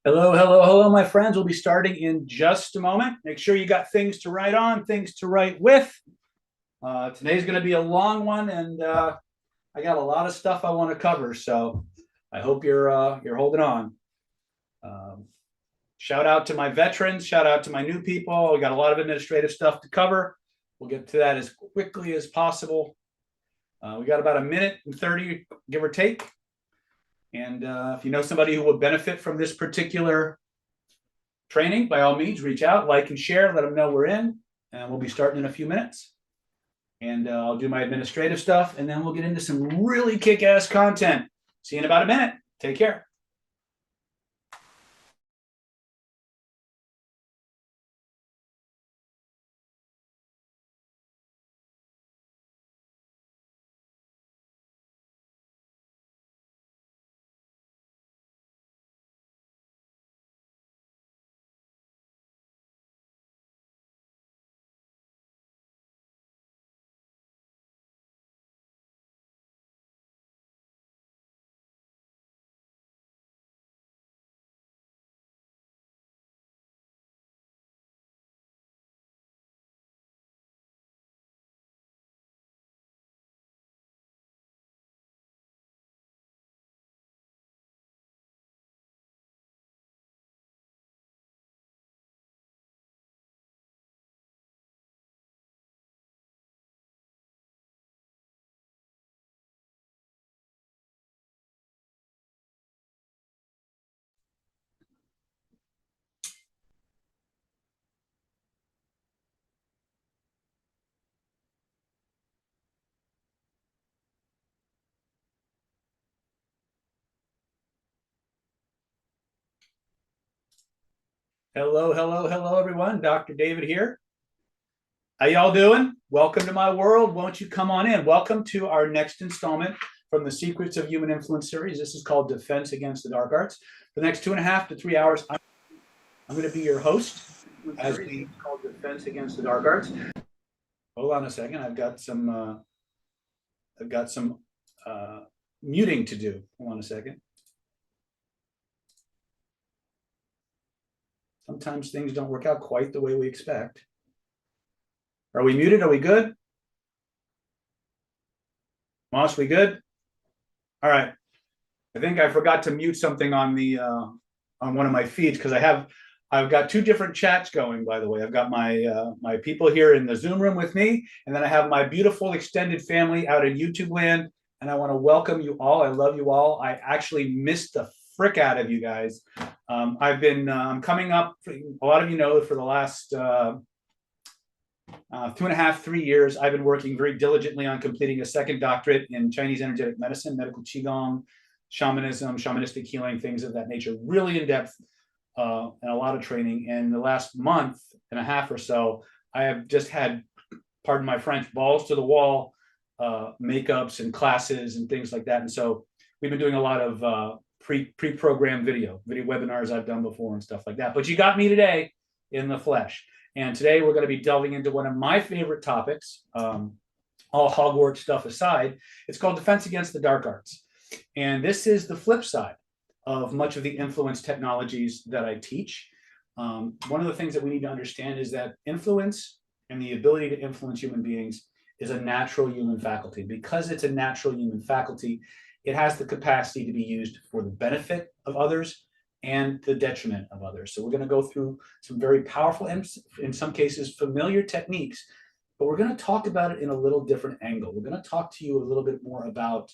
Hello, hello, hello, my friends. We'll be starting in just a moment. Make sure you got things to write on, things to write with. Today's going to be a long one, and I got a lot of stuff I want to cover. So I hope you're holding on. Um, Shout out to my veterans. Shout out to my new people. We got a lot of administrative stuff to cover. We'll get to that as quickly as possible. We got about a minute and 30, give or take. And if you know somebody who will benefit from this particular training, by all means, reach out, like and share, let them know we're in, and we'll be starting in a few minutes. And I'll do my administrative stuff, and then we'll get into some really kick-ass content. See you in about a minute. Take care. Hello, hello, hello, everyone. Dr. David here. How y'all doing? Welcome to my world. Won't you come on in? Welcome to our next installment from the Secrets of Human Influence series. This is called Defense Against the Dark Arts. For the next 2.5 to 3 hours, I'm going to be your host as we called Defense Against the Dark Arts. Hold on a second. I've got some muting to do. Hold on a second. Sometimes things don't work out quite the way we expect. Are we muted? Are we good? Moss, we good? All right. I think I forgot to mute something on the on one of my feeds because I've got two different chats going. By the way, I've got my people here in the Zoom room with me, and then I have my beautiful extended family out in YouTube land. And I want to welcome you all. I love you all. I actually missed the frick out of you guys. I've been coming up. A lot of you know for the last 2.5, 3 years, I've been working very diligently on completing a second doctorate in Chinese energetic medicine, medical qigong, shamanism, shamanistic healing, things of that nature. Really in depth and a lot of training. And the last month and a half or so, I have just had, pardon my French, balls to the wall makeups and classes and things like that. And so we've been doing a lot of pre-programmed video webinars I've done before and stuff like that. But you got me today in the flesh. And today we're going to be delving into one of my favorite topics, all Hogwarts stuff aside. It's called Defense Against the Dark Arts. And this is the flip side of much of the influence technologies that I teach. One of the things that we need to understand is that influence and the ability to influence human beings is a natural human faculty. Because it's a natural human faculty, it has the capacity to be used for the benefit of others and the detriment of others. So we're going to go through some very powerful, and in some cases, familiar techniques, but we're going to talk about it in a little different angle. We're going to talk to you a little bit more about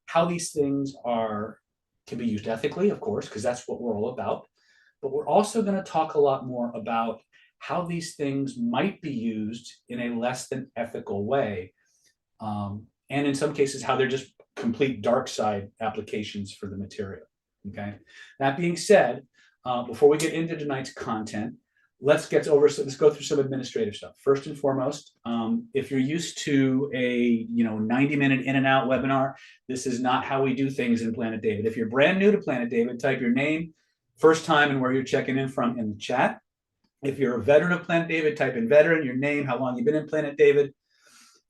how these things can be used ethically, of course, because that's what we're all about. But we're also going to talk a lot more about how these things might be used in a less than ethical way. And in some cases, how they're just complete dark side applications for the material. Okay. That being said, before we get into tonight's content, let's go through some administrative stuff. First and foremost, if you're used to a 90-minute in and out webinar, this is not how we do things in Planet David. If you're brand new to Planet David, type your name, first time, and where you're checking in from in the chat. If you're a veteran of Planet David, type in veteran, your name, how long you've been in Planet David.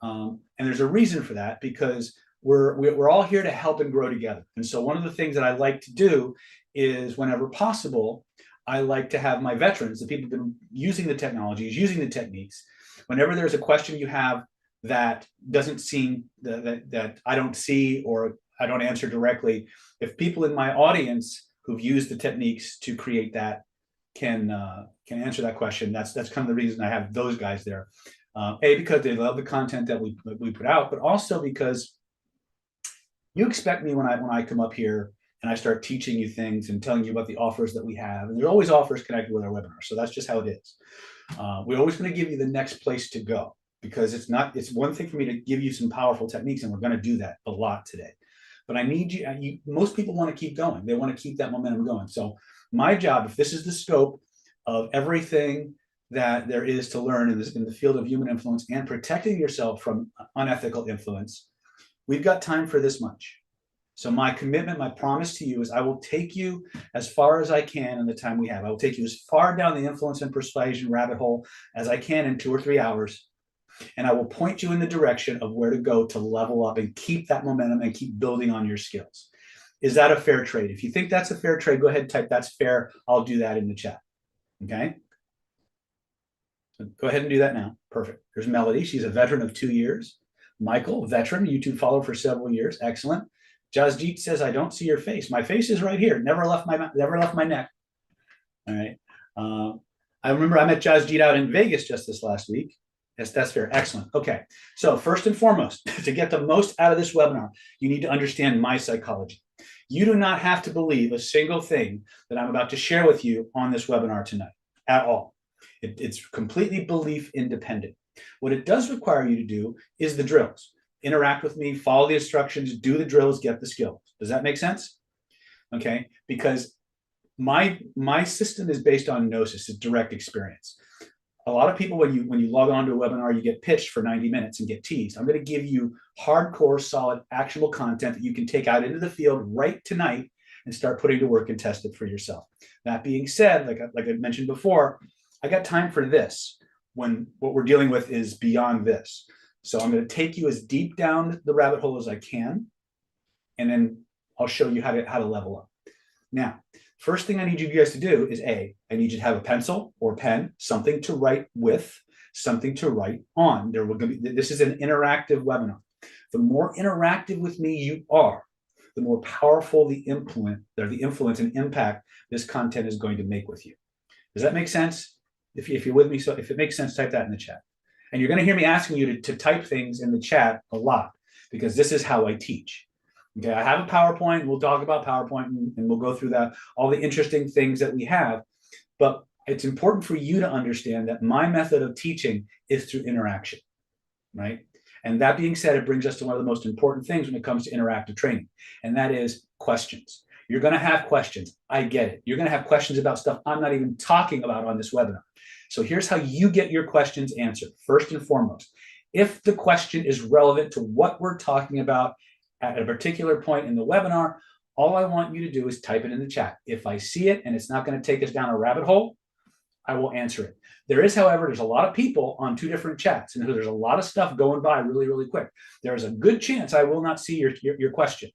And there's a reason for that, because we're all here to help and grow together. And so one of the things that I like to do is, whenever possible, I like to have my veterans, the people who've been using the technologies, using the techniques, whenever there's a question you have that doesn't seem that I don't see or I don't answer directly, if people in my audience who've used the techniques to create that can answer that question, that's kind of the reason I have those guys there. Because they love the content that we put out, but also because you expect me when I come up here and I start teaching you things and telling you about the offers that we have, and there's always offers connected with our webinar. So that's just how it is. We're always going to give you the next place to go, because it's one thing for me to give you some powerful techniques, and we're going to do that a lot today. But I need you, most people want to keep going. They want to keep that momentum going. So my job, if this is the scope of everything that there is to learn in the field of human influence and protecting yourself from unethical influence, we've got time for this much. So my commitment, my promise to you is I will take you as far as I can in the time we have. I will take you as far down the influence and persuasion rabbit hole as I can in 2 or 3 hours. And I will point you in the direction of where to go to level up and keep that momentum and keep building on your skills. Is that a fair trade? If you think that's a fair trade, go ahead and type "that's fair." I'll do that in the chat. Okay? So go ahead and do that now. Perfect. There's Melody. She's a veteran of 2 years. Michael, veteran, YouTube follower for several years. Excellent. Jasjeet says, "I don't see your face." My face is right here. Never left my neck. All right. I remember I met Jasjeet out in Vegas just this last week. Yes, that's fair. Excellent. Okay. So first and foremost, to get the most out of this webinar, you need to understand my psychology. You do not have to believe a single thing that I'm about to share with you on this webinar tonight at all. It's completely belief independent. What it does require you to do is the drills. Interact with me, follow the instructions, do the drills, get the skills. Does that make sense? Okay, because my system is based on gnosis, it's direct experience. A lot of people, when you log on to a webinar, you get pitched for 90 minutes and get teased. I'm going to give you hardcore, solid, actionable content that you can take out into the field right tonight and start putting to work and test it for yourself. That being said, like I mentioned before, I got time for this when what we're dealing with is beyond this. So I'm going to take you as deep down the rabbit hole as I can, and then I'll show you how to level up. Now, first thing I need you guys to do is I need you to have a pencil or pen, something to write with, something to write on. This is an interactive webinar. The more interactive with me you are, the more powerful the influence and impact this content is going to make with you. Does that make sense? If you're with me, so if it makes sense, type that in the chat. And you're going to hear me asking you to type things in the chat a lot, because this is how I teach. Okay, I have a PowerPoint. We'll talk about PowerPoint and we'll go through that, all the interesting things that we have. But it's important for you to understand that my method of teaching is through interaction, right? And that being said, it brings us to one of the most important things when it comes to interactive training, and that is questions. You're going to have questions. I get it. You're going to have questions about stuff I'm not even talking about on this webinar. So here's how you get your questions answered. First and foremost, if the question is relevant to what we're talking about at a particular point in the webinar, all I want you to do is type it in the chat. If I see it and it's not going to take us down a rabbit hole, I will answer it. There's a lot of people on 2 different chats, and there's a lot of stuff going by really, really quick. There's a good chance I will not see your question.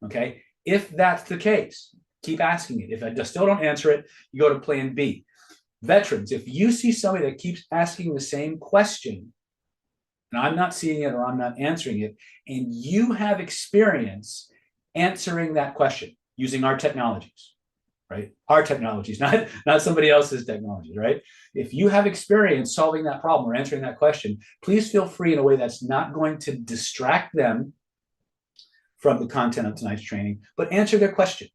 Okay. If that's the case, keep asking it. If I still don't answer it, you go to plan B. Veterans, if you see somebody that keeps asking the same question, and I'm not seeing it or I'm not answering it, and you have experience answering that question using our technologies, right? Our technologies, not somebody else's technologies, right? If you have experience solving that problem or answering that question, please feel free in a way that's not going to distract them from the content of tonight's training, but answer their question.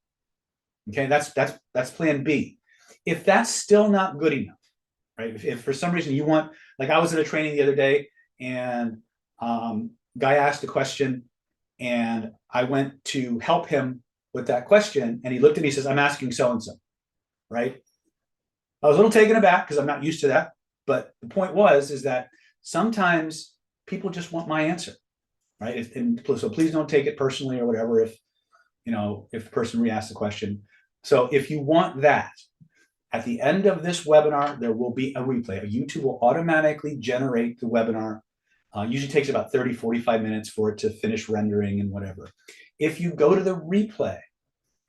Okay, that's plan B. If that's still not good enough, right? If for some reason you want, like I was at a training the other day, and guy asked a question, and I went to help him with that question, and he looked at me and says, "I'm asking so-and-so," right? I was a little taken aback because I'm not used to that, but the point is that sometimes people just want my answer, right? And so please don't take it personally or whatever if the person re-asks the question. So if you want that, at the end of this webinar, there will be a replay. YouTube will automatically generate the webinar Usually takes about 30, 45 minutes for it to finish rendering and whatever. If you go to the replay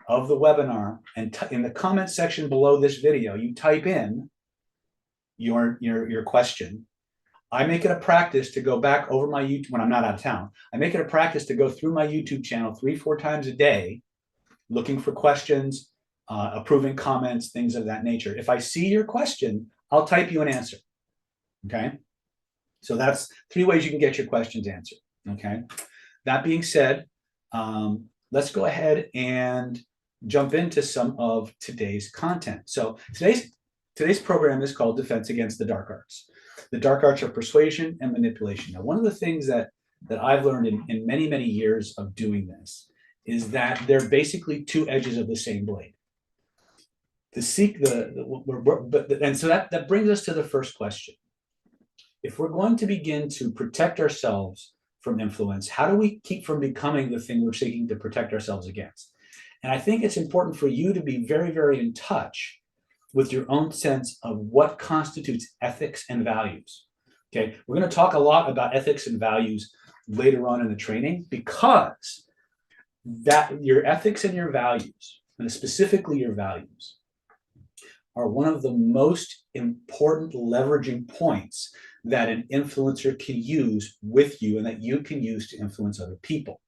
of the webinar and in the comment section below this video, you type in your question. I make it a practice to go back over my YouTube when I'm not out of town. I make it a practice to go through my YouTube channel 3-4 times a day, looking for questions, approving comments, things of that nature. If I see your question, I'll type you an answer. Okay. So that's 3 ways you can get your questions answered. Okay. That being said, let's go ahead and jump into some of today's content. So today's program is called Defense Against the Dark Arts. The dark arts are persuasion and manipulation. Now, one of the things that I've learned in many, many years of doing this is that they're basically 2 edges of the same blade. And so that brings us to the first question. If we're going to begin to protect ourselves from influence, how do we keep from becoming the thing we're seeking to protect ourselves against? And I think it's important for you to be very, very in touch with your own sense of what constitutes ethics and values. Okay, we're going to talk a lot about ethics and values later on in the training, because that your ethics and your values, and specifically your values, are one of the most important leveraging points that an influencer can use with you and that you can use to influence other people.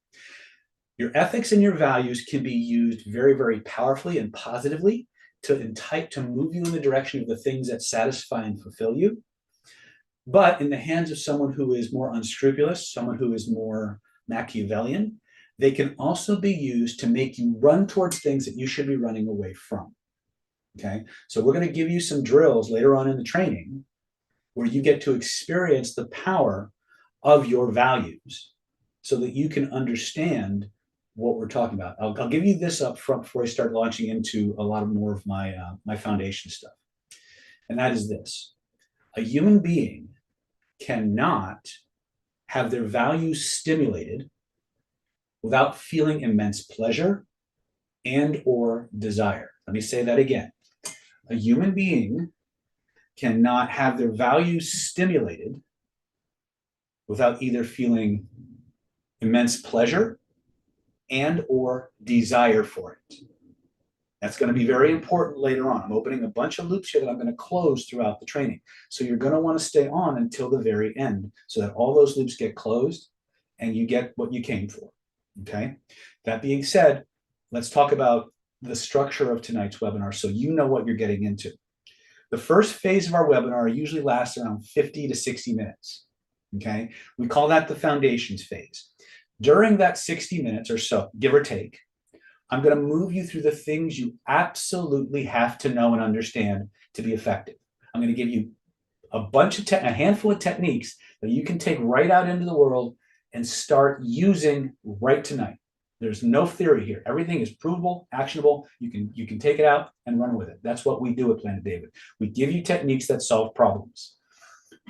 Your ethics and your values can be used very, very powerfully and positively to move you in the direction of the things that satisfy and fulfill you. But in the hands of someone who is more unscrupulous, someone who is more Machiavellian, they can also be used to make you run towards things that you should be running away from. Okay, so we're going to give you some drills later on in the training where you get to experience the power of your values so that you can understand what we're talking about. I'll give you this up front before I start launching into a lot more of my foundation stuff. And that is this: a human being cannot have their values stimulated without feeling immense pleasure and or desire. Let me say that again. A human being cannot have their values stimulated without either feeling immense pleasure and or desire for it. That's going to be very important later on. I'm opening a bunch of loops here that I'm going to close throughout the training. So you're going to want to stay on until the very end so that all those loops get closed and you get what you came for. Okay. That being said, let's talk about the structure of tonight's webinar so you know what you're getting into. The first phase of our webinar usually lasts around 50 to 60 minutes. Okay. We call that the foundations phase. During that 60 minutes or so, give or take, I'm going to move you through the things you absolutely have to know and understand to be effective. I'm going to give you a handful of techniques that you can take right out into the world and start using right tonight. There's no theory here. Everything is provable, actionable. You can take it out and run with it. That's what we do at Planet David. We give you techniques that solve problems.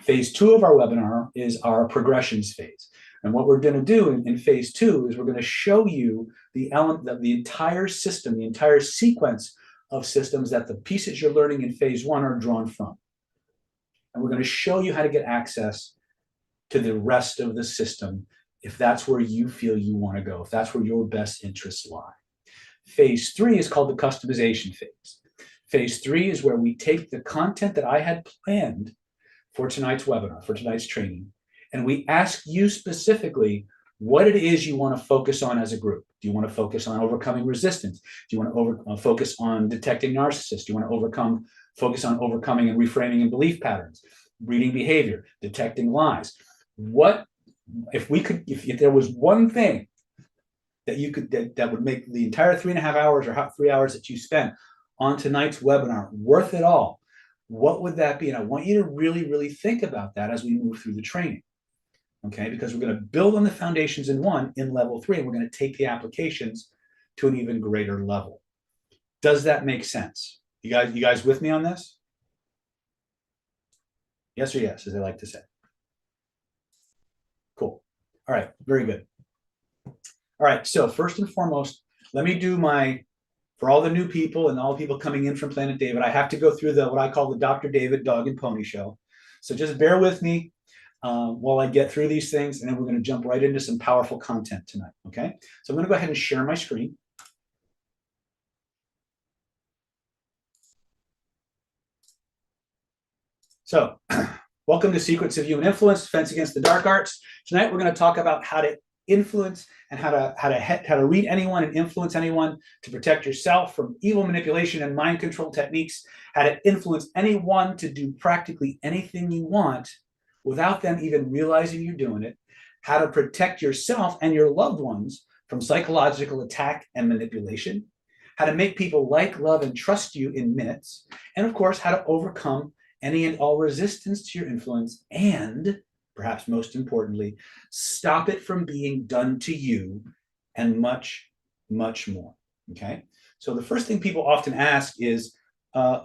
Phase 2 of our webinar is our progressions phase. And what we're going to do in phase 2 is we're going to show you the entire system, the entire sequence of systems that the pieces you're learning in phase 1 are drawn from. And we're going to show you how to get access to the rest of the system if that's where you feel you want to go, if that's where your best interests lie. Phase 3 is called the customization phase. Phase 3 is where we take the content that I had planned for tonight's webinar, for tonight's training, and we ask you specifically what it is you want to focus on as a group. Do you want to focus on overcoming resistance? Do you want to focus on detecting narcissists? Do you want to focus on overcoming and reframing and belief patterns, reading behavior, detecting lies? If there was one thing that would make the entire 3.5 hours or 3 hours that you spent on tonight's webinar worth it all, what would that be? And I want you to really, really think about that as we move through the training. Okay, because we're going to build on the foundations in level 3, and we're going to take the applications to an even greater level. Does that make sense? You guys with me on this? Yes or yes, as I like to say. Cool. All right, very good. All right, so first and foremost, let me do for all the new people and all the people coming in from Planet David, I have to go through what I call the Dr. David Dog and Pony Show. So just bear with me. while I get through these things, and then we're going to jump right into some powerful content tonight. Okay, so I'm going to go ahead and share my screen. So, welcome to Secrets of Human Influence, Defense Against the Dark Arts. Tonight we're going to talk about how to influence and how to read anyone and influence anyone to protect yourself from evil manipulation and mind control techniques, how to influence anyone to do practically anything you want without them even realizing you're doing it, how to protect yourself and your loved ones from psychological attack and manipulation, how to make people like, love, and trust you in minutes, and of course, how to overcome any and all resistance to your influence, and perhaps most importantly, stop it from being done to you, and much, much more. Okay, so the first thing people often ask is,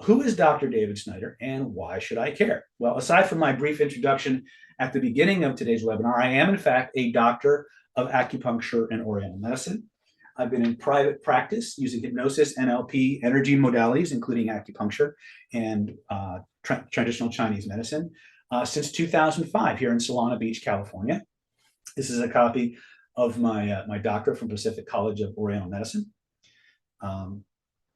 who is Dr. David Snyder and why should I care? Well, aside from my brief introduction at the beginning of today's webinar, I am in fact a doctor of acupuncture and Oriental medicine. I've been in private practice using hypnosis, NLP, energy modalities, including acupuncture and traditional Chinese medicine, since 2005 here in Solana Beach, California. This is a copy of my doctorate from Pacific College of Oriental Medicine.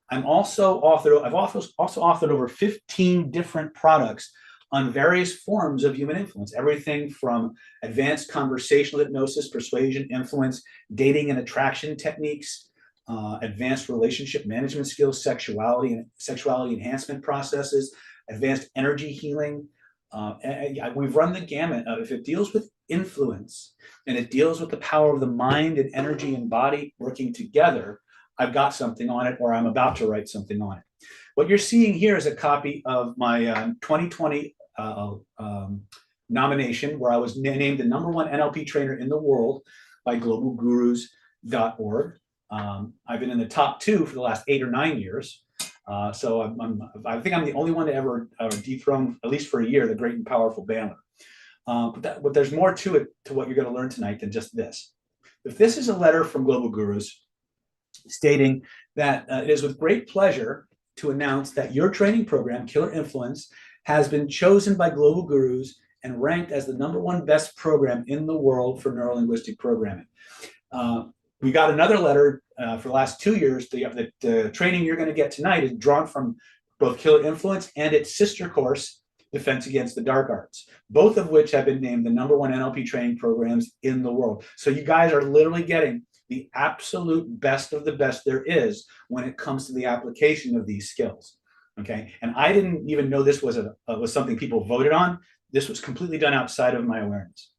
I've also authored over 15 different products on various forms of human influence, everything from advanced conversational hypnosis, persuasion, influence, dating and attraction techniques, advanced relationship management skills, sexuality enhancement processes, advanced energy healing. We've run the gamut of, if it deals with influence and it deals with the power of the mind and energy and body working together, I've got something on it, or I'm about to write something on it. What you're seeing here is a copy of my 2020 nomination, where I was named the #1 NLP trainer in the world by globalgurus.org. I've been in the top 2 for the last 8 or 9 years. So I think I'm the only one to ever dethrone, at least for a year, the great and powerful Bandler. But there's more to it, to what you're going to learn tonight, than just this. If this is a letter from Global Gurus stating that it is with great pleasure to announce that your training program, Killer Influence, has been chosen by Global Gurus and ranked as the #1 best program in the world for neurolinguistic programming. We got another letter for the last 2 years. The training you're going to get tonight is drawn from both Killer Influence and its sister course, Defense Against the Dark Arts, both of which have been named the #1 NLP training programs in the world. So you guys are literally getting the absolute best of the best there is when it comes to the application of these skills. Okay, and I didn't even know this was something people voted on. This was completely done outside of my awareness.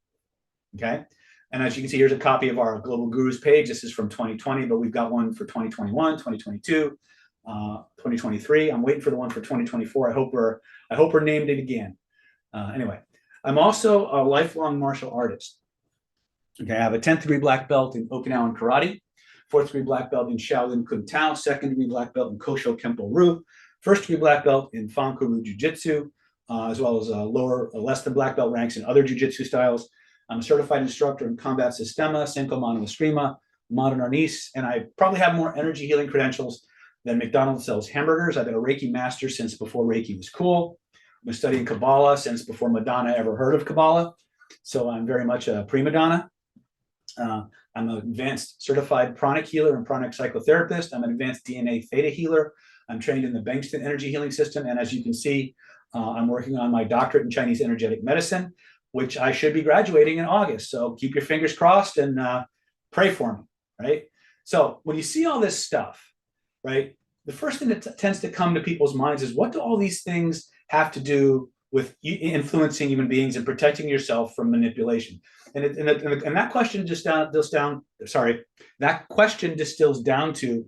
Okay, and as you can see, here's a copy of our Global Gurus page. This is from 2020, but we've got one for 2021, 2022, 2023. I'm waiting for the one for 2024. I hope we're named it again. Anyway, I'm also a lifelong martial artist. Okay, I have a 10th degree black belt in Okinawan karate, 4th degree black belt in Shaolin Kung Tao, 2nd degree black belt in Kosho Kempo Ryu, 1st degree black belt in Fanku Jiu-Jitsu, as well as less than black belt ranks in other jiu-jitsu styles. I'm a certified instructor in combat sistema, Senko Mano Eskrima, modern arnis, and I probably have more energy healing credentials than McDonald's sells hamburgers. I've been a Reiki master since before Reiki was cool. I've been studying Kabbalah since before Madonna ever heard of Kabbalah. So I'm very much a prima donna. I'm an advanced certified pranic healer and pranic psychotherapist. I'm an advanced DNA theta healer. I'm trained in the Bengston energy healing system. And as you can see, I'm working on my doctorate in Chinese energetic medicine, which I should be graduating in August. So keep your fingers crossed and pray for me, right? So when you see all this stuff, right, the first thing that tends to come to people's minds is, what do all these things have to do with influencing human beings and protecting yourself from manipulation? And that question distills down to,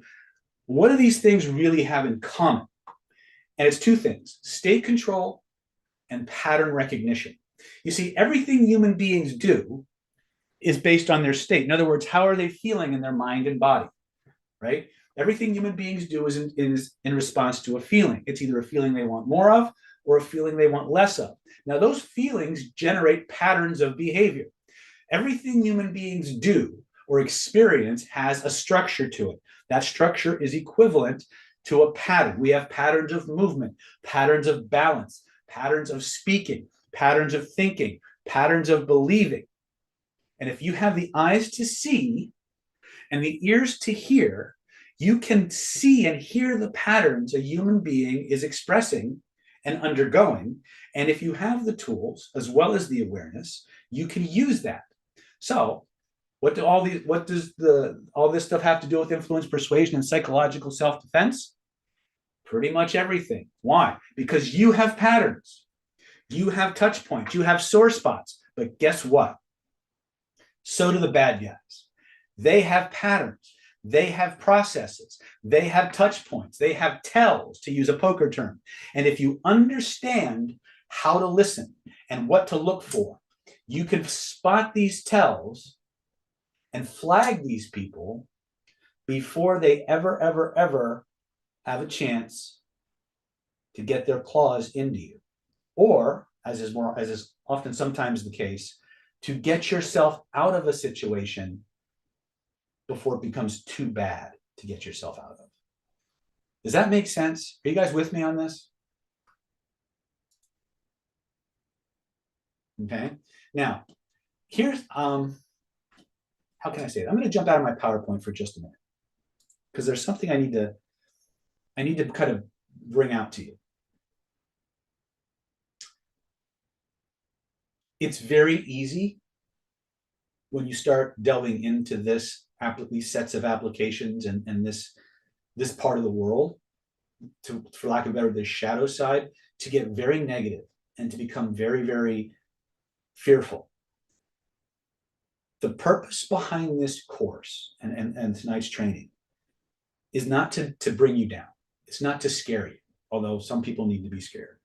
what do these things really have in common? And it's 2 things: state control and pattern recognition. You see, everything human beings do is based on their state. In other words, how are they feeling in their mind and body, right? Everything human beings do is in response to a feeling. It's either a feeling they want more of or a feeling they want less of. Now, those feelings generate patterns of behavior. Everything human beings do or experience has a structure to it. That structure is equivalent to a pattern. We have patterns of movement, patterns of balance, patterns of speaking, patterns of thinking, patterns of believing. And if you have the eyes to see and the ears to hear, you can see and hear the patterns a human being is expressing and undergoing. And if you have the tools as well as the awareness, you can use that. So what does all this stuff have to do with influence, persuasion, and psychological self-defense? Pretty much everything. Why? Because you have patterns, you have touch points, you have sore spots. But guess what? So do the bad guys. They have patterns, they have processes, they have touch points, they have tells, to use a poker term. And if you understand how to listen and what to look for, you can spot these tells and flag these people before they ever have a chance to get their claws into you. Or, as is often sometimes the case, to get yourself out of a situation before it becomes too bad to get yourself out of. Does that make sense? Are you guys with me on this? Okay. Now, here's how can I say it? I'm going to jump out of my PowerPoint for just a minute, because there's something I need to kind of bring out to you. It's very easy when you start delving into these sets of applications and this part of the world, for lack of a better, the shadow side, to get very negative and to become very fearful. The purpose behind this course and tonight's training is not to bring you down. It's not to scare you, although some people need to be scared.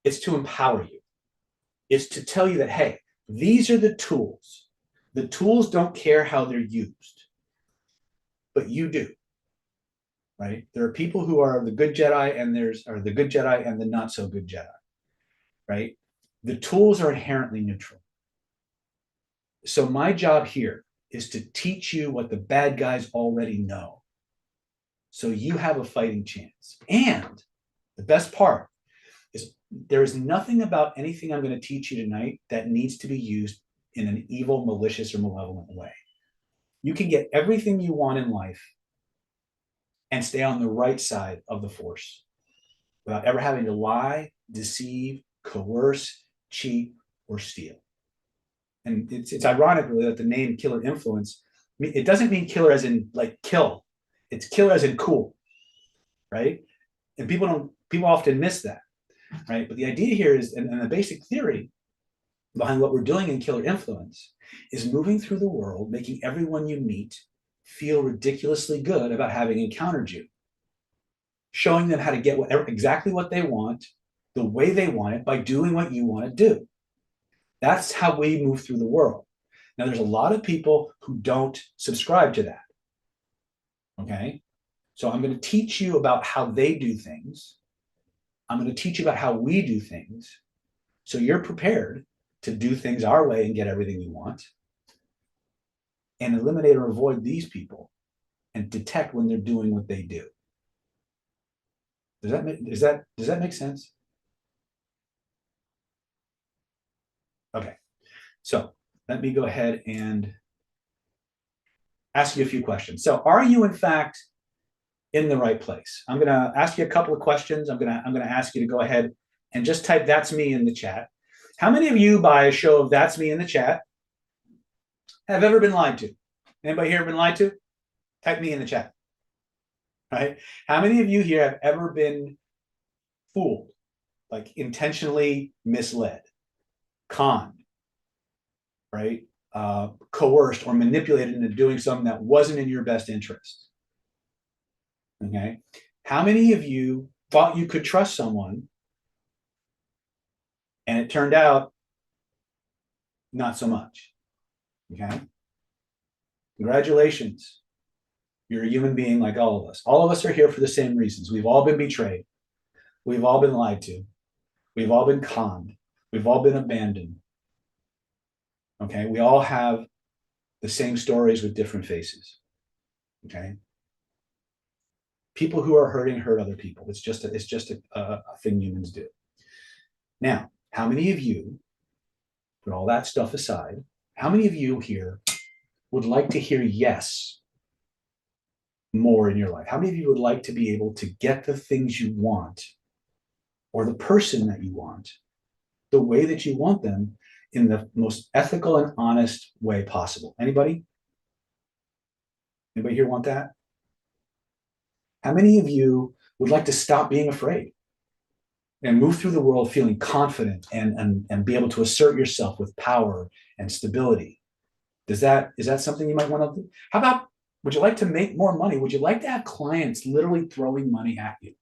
It's to empower you. It's to tell you that, hey, these are the tools. The tools don't care how they're used, but you do, right? There are people who are the good Jedi, and are the good Jedi and the not so good Jedi, right? The tools are inherently neutral. So my job here is to teach you what the bad guys already know, so you have a fighting chance. And the best part is there is nothing about anything I'm going to teach you tonight that needs to be used in an evil, malicious, or malevolent way. You can get everything you want in life and stay on the right side of the force without ever having to lie, deceive, coerce, cheat, or steal. And it's ironic, really, that the name Killer Influence, it doesn't mean killer as in like kill. It's killer as in cool, right? And people often miss that, right? But the idea here is, and the basic theory behind what we're doing in Killer Influence, is moving through the world, making everyone you meet feel ridiculously good about having encountered you, showing them how to get exactly what they want, the way they want it, by doing what you want to do. That's how we move through the world. Now, there's a lot of people who don't subscribe to that. Okay? So I'm going to teach you about how they do things. I'm going to teach you about how we do things, so you're prepared to do things our way and get everything you want, and eliminate or avoid these people and detect when they're doing what they do. Does that make sense? Okay, so let me go ahead and ask you a few questions. So, are you in fact in the right place? I'm going to ask you a couple of questions. I'm going to ask you to go ahead and just type "that's me" in the chat. How many of you, by a show of "that's me" in the chat, have ever been lied to? Anybody here been lied to? Type "me" in the chat. Right? How many of you here have ever been fooled, like intentionally misled, conned, right? Coerced or manipulated into doing something that wasn't in your best interest? Okay. How many of you thought you could trust someone and it turned out not so much? Okay. Congratulations. You're a human being like all of us. All of us are here for the same reasons. We've all been betrayed. We've all been lied to. We've all been conned. We've all been abandoned. Okay. We all have the same stories with different faces. Okay. People who are hurting hurt other people. It's just a thing humans do. Now, how many of you, put all that stuff aside, how many of you here would like to hear yes more in your life? How many of you would like to be able to get the things you want or the person that you want the way that you want them in the most ethical and honest way possible? Anybody? Anybody here want that? How many of you would like to stop being afraid and move through the world feeling confident and be able to assert yourself with power and stability? Is that something you might want to do? How about, would you like to make more money? Would you like to have clients literally throwing money at you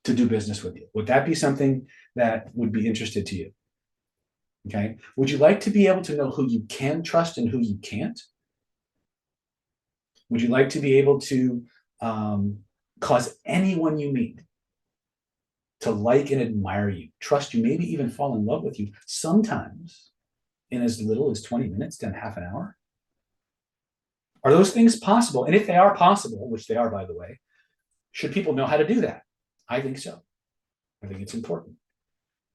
to do business with you? Would that be something that would be interested to you? Okay. Would you like to be able to know who you can trust and who you can't? Would you like to be able to cause anyone you meet to like and admire you, trust you, maybe even fall in love with you, sometimes in as little as 20 minutes to half an hour? Are those things possible? And if they are possible, which they are, by the way, should people know how to do that? I think so. I think it's important,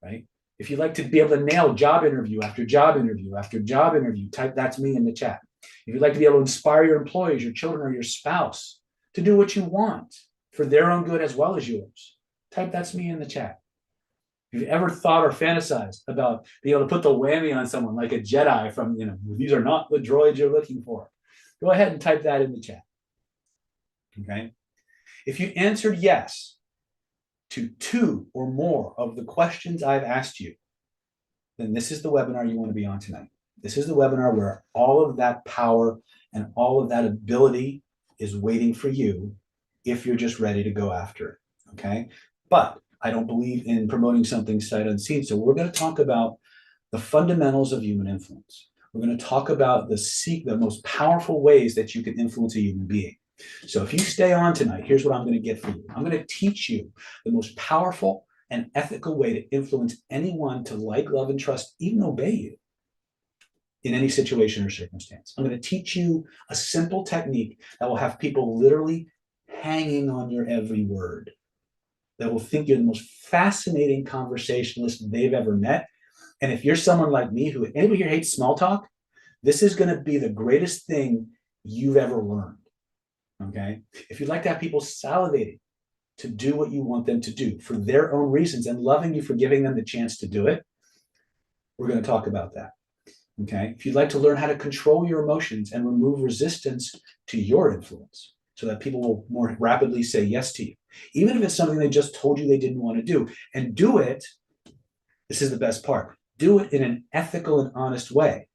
right? If you'd like to be able to nail job interview after job interview after job interview, type "that's me" in the chat. If you'd like to be able to inspire your employees, your children, or your spouse to do what you want for their own good as well as yours, type "that's me" in the chat. If you've ever thought or fantasized about being able to put the whammy on someone like a Jedi from, these are not the droids you're looking for, go ahead and type that in the chat. Okay. If you answered yes to 2 or more of the questions I've asked you, then this is the webinar you want to be on tonight. This is the webinar where all of that power and all of that ability is waiting for you if you're just ready to go after it. Okay. But I don't believe in promoting something sight unseen. So we're going to talk about the fundamentals of human influence. We're going to talk about the most powerful ways that you can influence a human being. So if you stay on tonight, here's what I'm going to get for you. I'm going to teach you the most powerful and ethical way to influence anyone to like, love, and trust, even obey you in any situation or circumstance. I'm going to teach you a simple technique that will have people literally hanging on your every word, that will think you're the most fascinating conversationalist they've ever met. And if you're someone like me, who anybody here hates small talk, this is going to be the greatest thing you've ever learned. Okay. If you'd like to have people salivating to do what you want them to do for their own reasons and loving you for giving them the chance to do it, we're going to talk about that. Okay. If you'd like to learn how to control your emotions and remove resistance to your influence so that people will more rapidly say yes to you, even if it's something they just told you they didn't want to do, and do it. This is the best part. Do it in an ethical and honest way.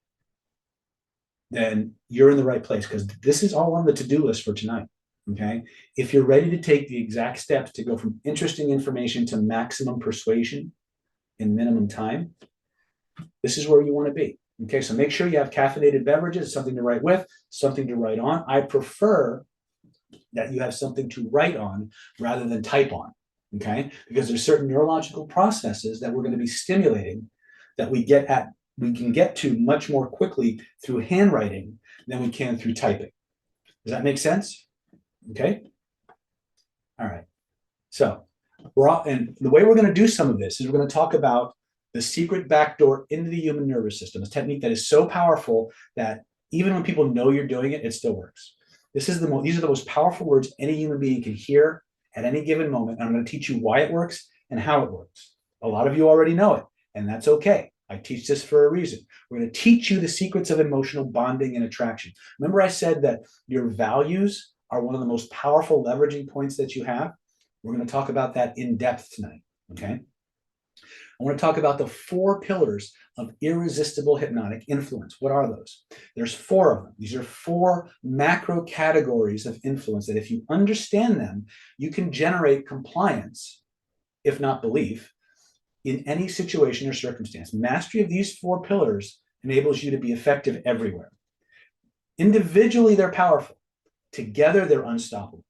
Then you're in the right place, because this is all on the to-do list for tonight. Okay. If you're ready to take the exact steps to go from interesting information to maximum persuasion in minimum time, this is where you want to be. Okay. So make sure you have caffeinated beverages, something to write with, something to write on. I prefer that you have something to write on rather than type on. Okay. Because there's certain neurological processes that we're going to be stimulating that we can get to much more quickly through handwriting than we can through typing. Does that make sense? Okay. All right. So and the way we're going to do some of this is we're going to talk about the secret backdoor into the human nervous system, a technique that is so powerful that even when people know you're doing it, it still works. These are the most powerful words any human being can hear at any given moment. And I'm going to teach you why it works and how it works. A lot of you already know it, and that's okay. I teach this for a reason. We're going to teach you the secrets of emotional bonding and attraction. Remember I said that your values are one of the most powerful leveraging points that you have? We're going to talk about that in depth tonight, okay? I want to talk about the 4 pillars of irresistible hypnotic influence. What are those? There's 4 of them. These are 4 macro categories of influence that if you understand them, you can generate compliance, if not belief, in any situation or circumstance. Mastery of these 4 pillars enables you to be effective everywhere. Individually, they're powerful. Together, they're unstoppable.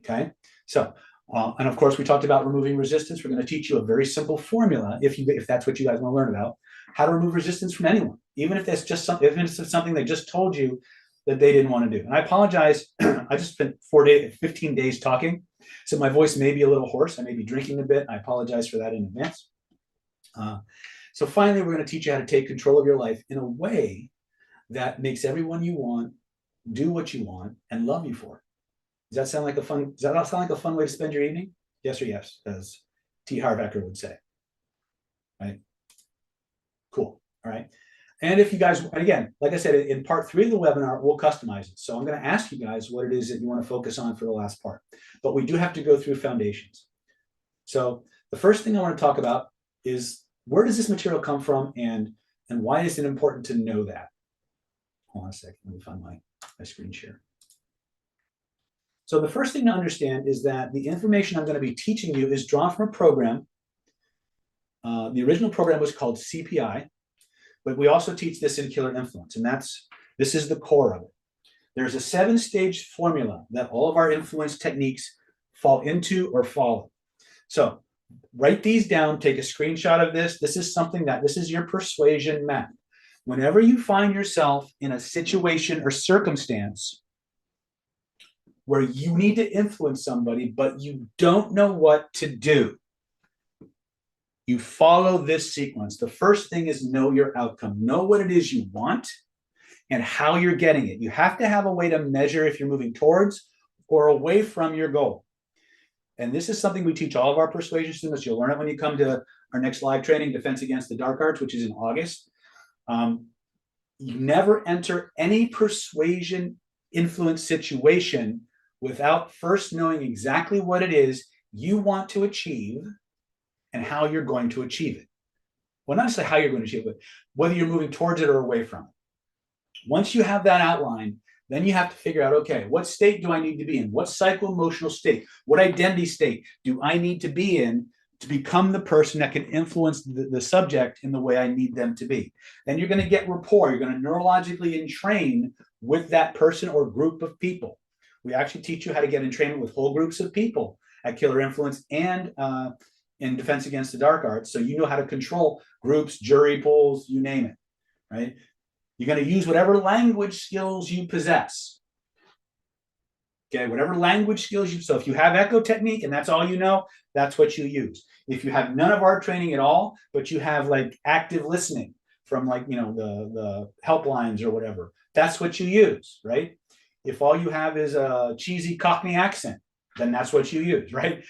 Okay? So, and of course, we talked about removing resistance. We're going to teach you a very simple formula, if that's what you guys want to learn about, how to remove resistance from anyone, even if that's just something, even if it's something they just told you that they didn't want to do. And I apologize. I just spent 15 days talking, so my voice may be a little hoarse. I may be drinking a bit. I apologize for that in advance. So finally, we're going to teach you how to take control of your life in a way that makes everyone you want do what you want and love you for it. Does that sound like a fun? Does that sound like a fun way to spend your evening? Yes or yes, as T. Harv Eker would say. Right. Cool. All right. And if you guys, again, like I said, in part 3 of the webinar, we'll customize it. So I'm going to ask you guys what it is that you want to focus on for the last part. But we do have to go through foundations. So the first thing I want to talk about is, where does this material come from, and why is it important to know that? Hold on a second. Let me find my screen share. So the first thing to understand is that the information I'm going to be teaching you is drawn from a program. The original program was called CPI. But we also teach this in Killer Influence, and this is the core of it. There's a 7-stage formula that all of our influence techniques fall into or follow. So write these down, take a screenshot of this. This is your persuasion map. Whenever you find yourself in a situation or circumstance where you need to influence somebody, but you don't know what to do, you follow this sequence. The first thing is know your outcome. Know what it is you want and how you're getting it. You have to have a way to measure if you're moving towards or away from your goal. And this is something we teach all of our persuasion students. You'll learn it when you come to our next live training, Defense Against the Dark Arts, which is in August. You never enter any persuasion influence situation without first knowing exactly what it is you want to achieve and how you're going to achieve it. Well, not necessarily how you're going to achieve it, but whether you're moving towards it or away from it. Once you have that outline, then you have to figure out, okay, what state do I need to be in? What psycho-emotional state, what identity state do I need to be in to become the person that can influence the subject in the way I need them to be? Then you're going to get rapport. You're going to neurologically entrain with that person or group of people. We actually teach you how to get entrainment with whole groups of people at Killer Influence and in Defense Against the Dark Arts, so you know how to control groups, jury pools, you name it, right? You're going to use whatever language skills you possess. Okay, whatever language skills you, so if you have echo technique and that's all you know, that's what you use. If you have none of our training at all, but you have like active listening from like, the helplines or whatever, that's what you use, right? If all you have is a cheesy Cockney accent, then that's what you use, right?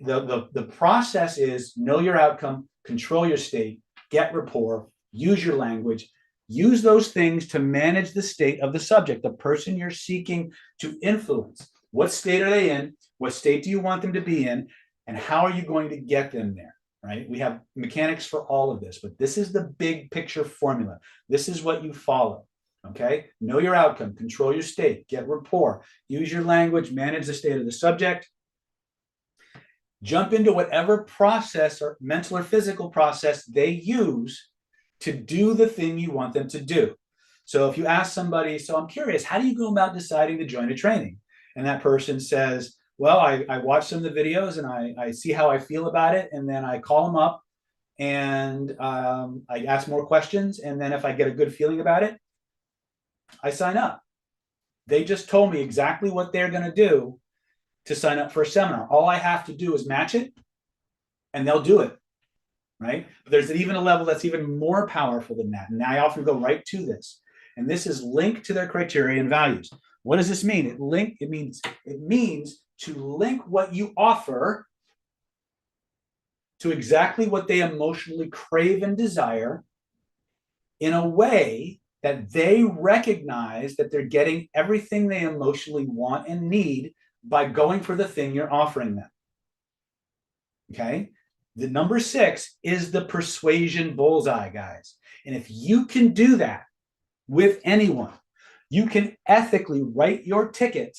The process is know your outcome, control your state, get rapport, use your language, use those things to manage the state of the subject, the person you're seeking to influence. What state are they in? What state do you want them to be in? And how are you going to get them there, right? We have mechanics for all of this, but this is the big picture formula. This is what you follow, okay? Know your outcome, control your state, get rapport, use your language, manage the state of the subject. Jump into whatever process or mental or physical process they use to do the thing you want them to do. So if you ask somebody, so I'm curious, how do you go about deciding to join a training? And that person says, well, I watch some of the videos and I see how I feel about it. And then I call them up and I ask more questions. And then if I get a good feeling about it, I sign up. They just told me exactly what they're going to do to sign up for a seminar. All I have to do is match it and they'll do it, right? But there's even a level that's even more powerful than that. And I often go right to this. And this is linked to their criteria and values. What does this mean? It means to link what you offer to exactly what they emotionally crave and desire in a way that they recognize that they're getting everything they emotionally want and need by going for the thing you're offering them. Okay? The number 6 is the persuasion bullseye, guys. And if you can do that with anyone, you can ethically write your ticket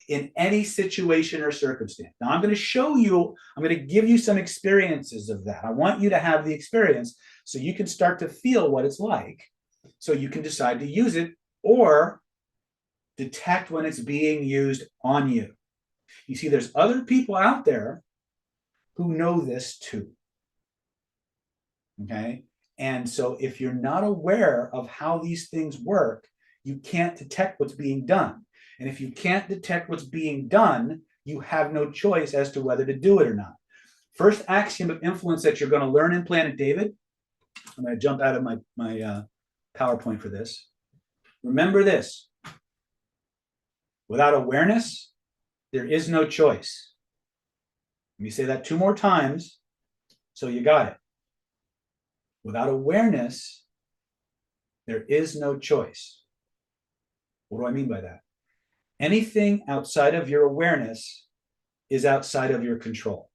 in any situation or circumstance. Now, I'm going to give you some experiences of that. I want you to have the experience so you can start to feel what it's like, so you can decide to use it or detect when it's being used on you. You see, there's other people out there who know this too. Okay? And so if you're not aware of how these things work, you can't detect what's being done. And if you can't detect what's being done, you have no choice as to whether to do it or not. First axiom of influence that you're going to learn in Planet David. I'm going to jump out of my PowerPoint for this. Remember this. Without awareness, there is no choice. Let me say that 2 more times so you got it. Without awareness, there is no choice. What do I mean by that? Anything outside of your awareness is outside of your control.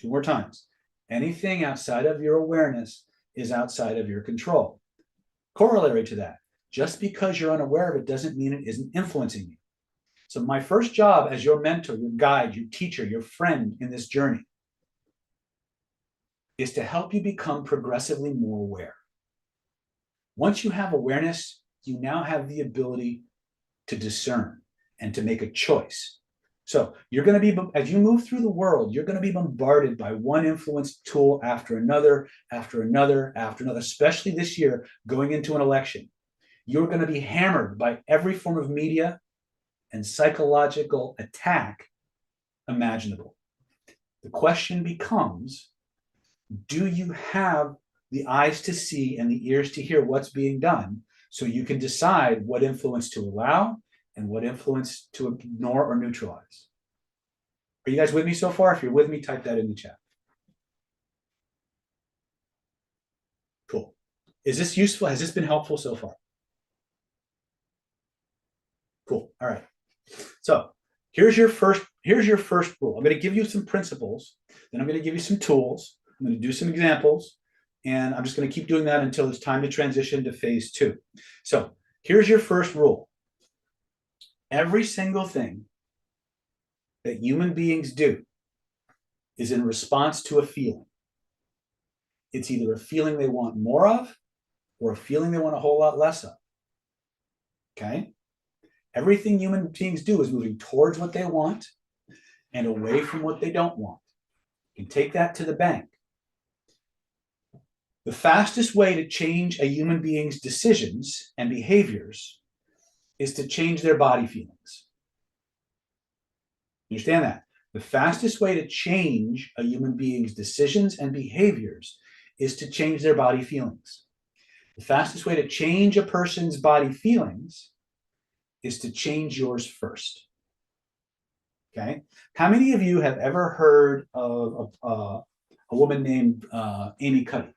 2 more times. Anything outside of your awareness is outside of your control. Corollary to that, just because you're unaware of it doesn't mean it isn't influencing you. So my first job as your mentor, your guide, your teacher, your friend in this journey is to help you become progressively more aware. Once you have awareness, you now have the ability to discern and to make a choice. So you're going to be, as you move through the world, you're going to be bombarded by one influence tool after another, after another, after another, especially this year going into an election. You're going to be hammered by every form of media and psychological attack imaginable. The question becomes, do you have the eyes to see and the ears to hear what's being done so you can decide what influence to allow and what influence to ignore or neutralize? Are you guys with me so far? If you're with me, type that in the chat. Cool. Is this useful? Has this been helpful so far? Cool. All right. So here's your first rule. I'm going to give you some principles, then I'm going to give you some tools. I'm going to do some examples, and I'm just going to keep doing that until it's time to transition to phase 2. So here's your first rule. Every single thing that human beings do is in response to a feeling. It's either a feeling they want more of or a feeling they want a whole lot less of. Okay? Everything human beings do is moving towards what they want and away from what they don't want. You can take that to the bank. The fastest way to change a human being's decisions and behaviors is to change their body feelings. Understand that? The fastest way to change a human being's decisions and behaviors is to change their body feelings. The fastest way to change a person's body feelings is to change yours first. Okay? How many of you have ever heard of a woman named Amy Cuddy?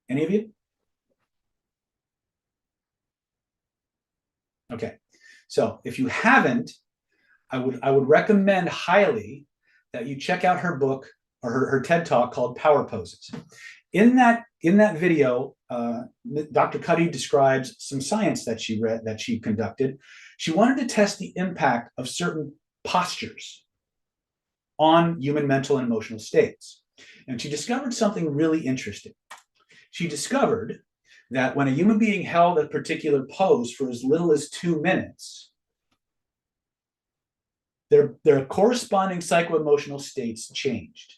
Any of you? Okay. So if you haven't, I would recommend highly that you check out her book or her TED Talk called Power Poses. In that video, Dr. Cuddy describes some science that she conducted. She wanted to test the impact of certain postures on human mental and emotional states. And she discovered something really interesting. She discovered that when a human being held a particular pose for as little as 2 minutes, their corresponding psycho-emotional states changed.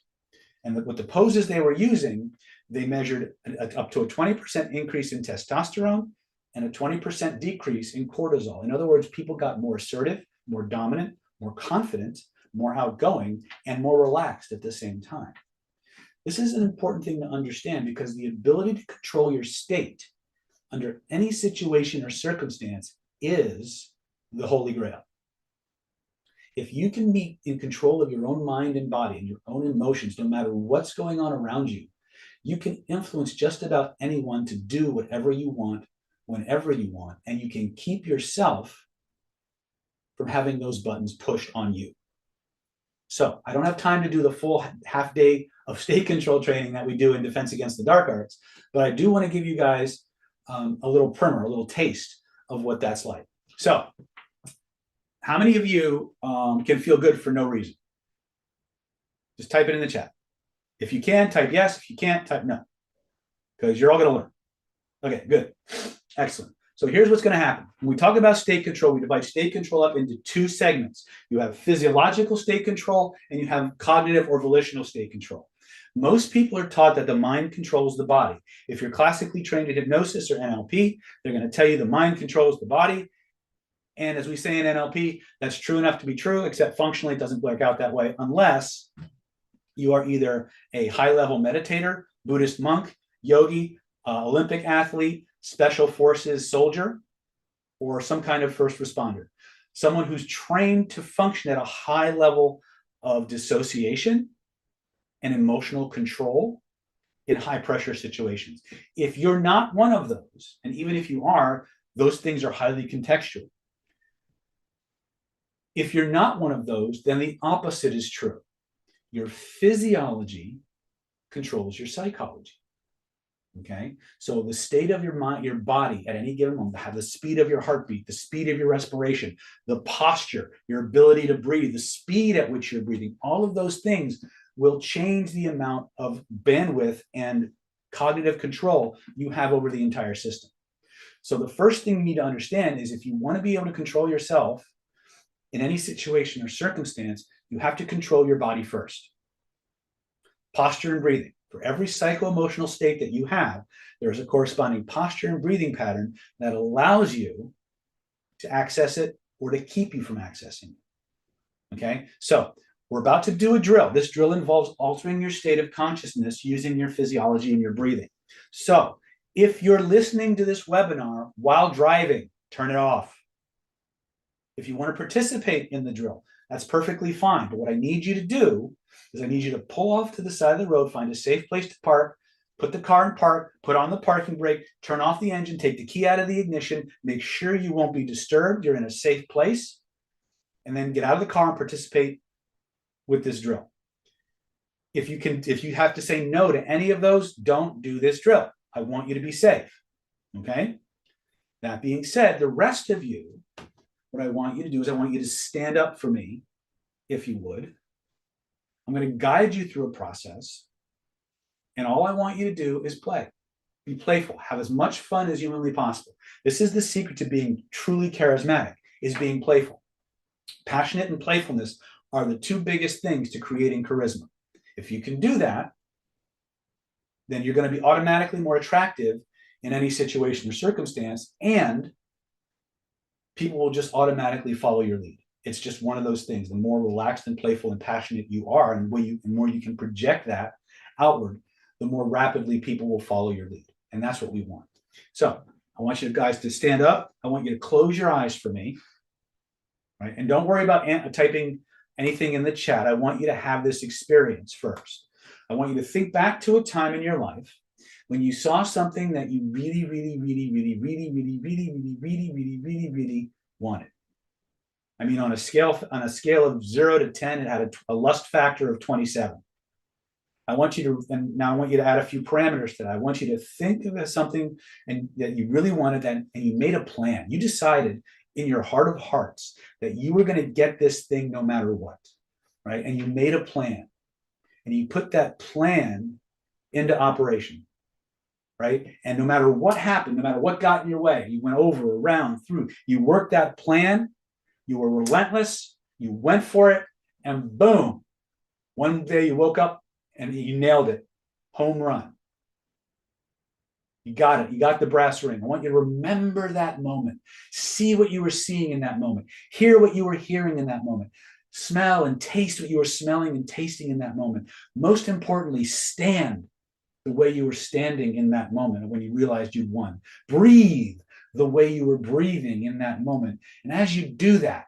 And with the poses they were using, they measured up to a 20% increase in testosterone and a 20% decrease in cortisol. In other words, people got more assertive, more dominant, more confident, more outgoing, and more relaxed at the same time. This is an important thing to understand because the ability to control your state under any situation or circumstance is the Holy Grail. If you can be in control of your own mind and body and your own emotions, no matter what's going on around you, you can influence just about anyone to do whatever you want, whenever you want, and you can keep yourself from having those buttons pushed on you. So I don't have time to do the full half day of state control training that we do in Defense Against the Dark Arts, but I do want to give you guys a little primer, a little taste of what that's like. So how many of you can feel good for no reason? Just type it in the chat. If you can, type yes. If you can't, type no, because you're all going to learn. Okay, good. Excellent. So here's what's going to happen. When we talk about state control, we divide state control up into 2 segments. You have physiological state control and you have cognitive or volitional state control. Most people are taught that the mind controls the body. If you're classically trained in hypnosis or NLP, they're going to tell you the mind controls the body. And as we say in NLP, that's true enough to be true, except functionally it doesn't work out that way unless You are either a high-level meditator, Buddhist monk, yogi, Olympic athlete, special forces soldier, or some kind of first responder. Someone who's trained to function at a high level of dissociation and emotional control in high pressure situations. If you're not one of those, and even if you are, those things are highly contextual. If you're not one of those, then the opposite is true. Your physiology controls your psychology. Okay, so the state of your mind, your body at any given moment, have the speed of your heartbeat, the speed of your respiration, the posture, your ability to breathe, the speed at which you're breathing, all of those things will change the amount of bandwidth and cognitive control you have over the entire system. So the first thing you need to understand is if you want to be able to control yourself in any situation or circumstance, you have to control your body first. Posture and breathing. For every psycho-emotional state that you have, there's a corresponding posture and breathing pattern that allows you to access it or to keep you from accessing it. Okay, so we're about to do a drill. This drill involves altering your state of consciousness using your physiology and your breathing. So if you're listening to this webinar while driving, turn it off. If you want to participate in the drill, that's perfectly fine. But what I need you to do is I need you to pull off to the side of the road, find a safe place to park, put the car in park, put on the parking brake, turn off the engine, take the key out of the ignition, make sure you won't be disturbed, you're in a safe place, and then get out of the car and participate with this drill. If you have to say no to any of those, don't do this drill. I want you to be safe. Okay? That being said, the rest of you, what I want you to do is I want you to stand up for me, if you would. I'm going to guide you through a process. And all I want you to do is play. Be playful. Have as much fun as humanly possible. This is the secret to being truly charismatic, is being playful. Passionate and playfulness are the two biggest things to creating charisma. If you can do that, then you're going to be automatically more attractive in any situation or circumstance, and people will just automatically follow your lead. It's just one of those things. The more relaxed and playful and passionate you are, and the more you can project that outward, the more rapidly people will follow your lead. And that's what we want. So I want you guys to stand up. I want you to close your eyes for me. Right? And don't worry about typing anything in the chat. I want you to have this experience first. I want you to think back to a time in your life when you saw something that you really, really, really, really, really, really, really, really, really, really, really, really wanted. I mean, on a scale of 0 to 10, it had a lust factor of 27. I want you to, and now I want you to add a few parameters to that. I want you to think of something that you really wanted, and you made a plan. You decided in your heart of hearts that you were going to get this thing no matter what, right? And you made a plan, and you put that plan into operation, right? And no matter what happened, no matter what got in your way, you went over, around, through, you worked that plan, you were relentless, you went for it, and boom, one day you woke up and you nailed it. Home run. You got it. You got the brass ring. I want you to remember that moment. See what you were seeing in that moment. Hear what you were hearing in that moment. Smell and taste what you were smelling and tasting in that moment. Most importantly, stand the way you were standing in that moment when you realized you'd won. Breathe the way you were breathing in that moment. And as you do that,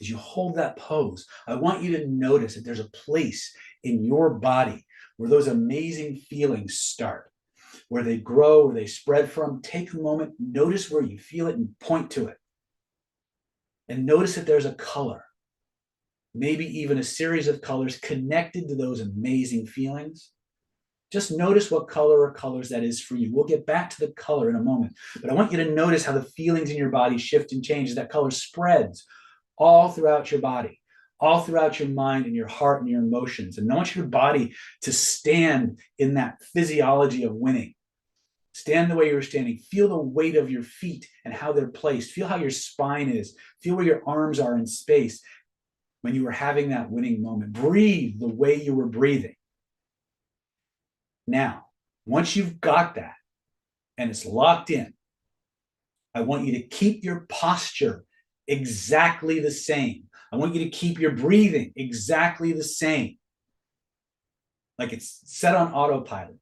as you hold that pose, I want you to notice that there's a place in your body where those amazing feelings start, where they grow, where they spread from. Take a moment, notice where you feel it, and point to it. And notice that there's a color, maybe even a series of colors connected to those amazing feelings. Just notice what color or colors that is for you. We'll get back to the color in a moment, but I want you to notice how the feelings in your body shift and change as that color spreads all throughout your body, all throughout your mind and your heart and your emotions. And I want your body to stand in that physiology of winning. Stand the way you were standing. Feel the weight of your feet and how they're placed. Feel how your spine is. Feel where your arms are in space when you were having that winning moment. Breathe the way you were breathing. Now, once you've got that and it's locked in, I want you to keep your posture exactly the same. I want you to keep your breathing exactly the same. like it's set on autopilot.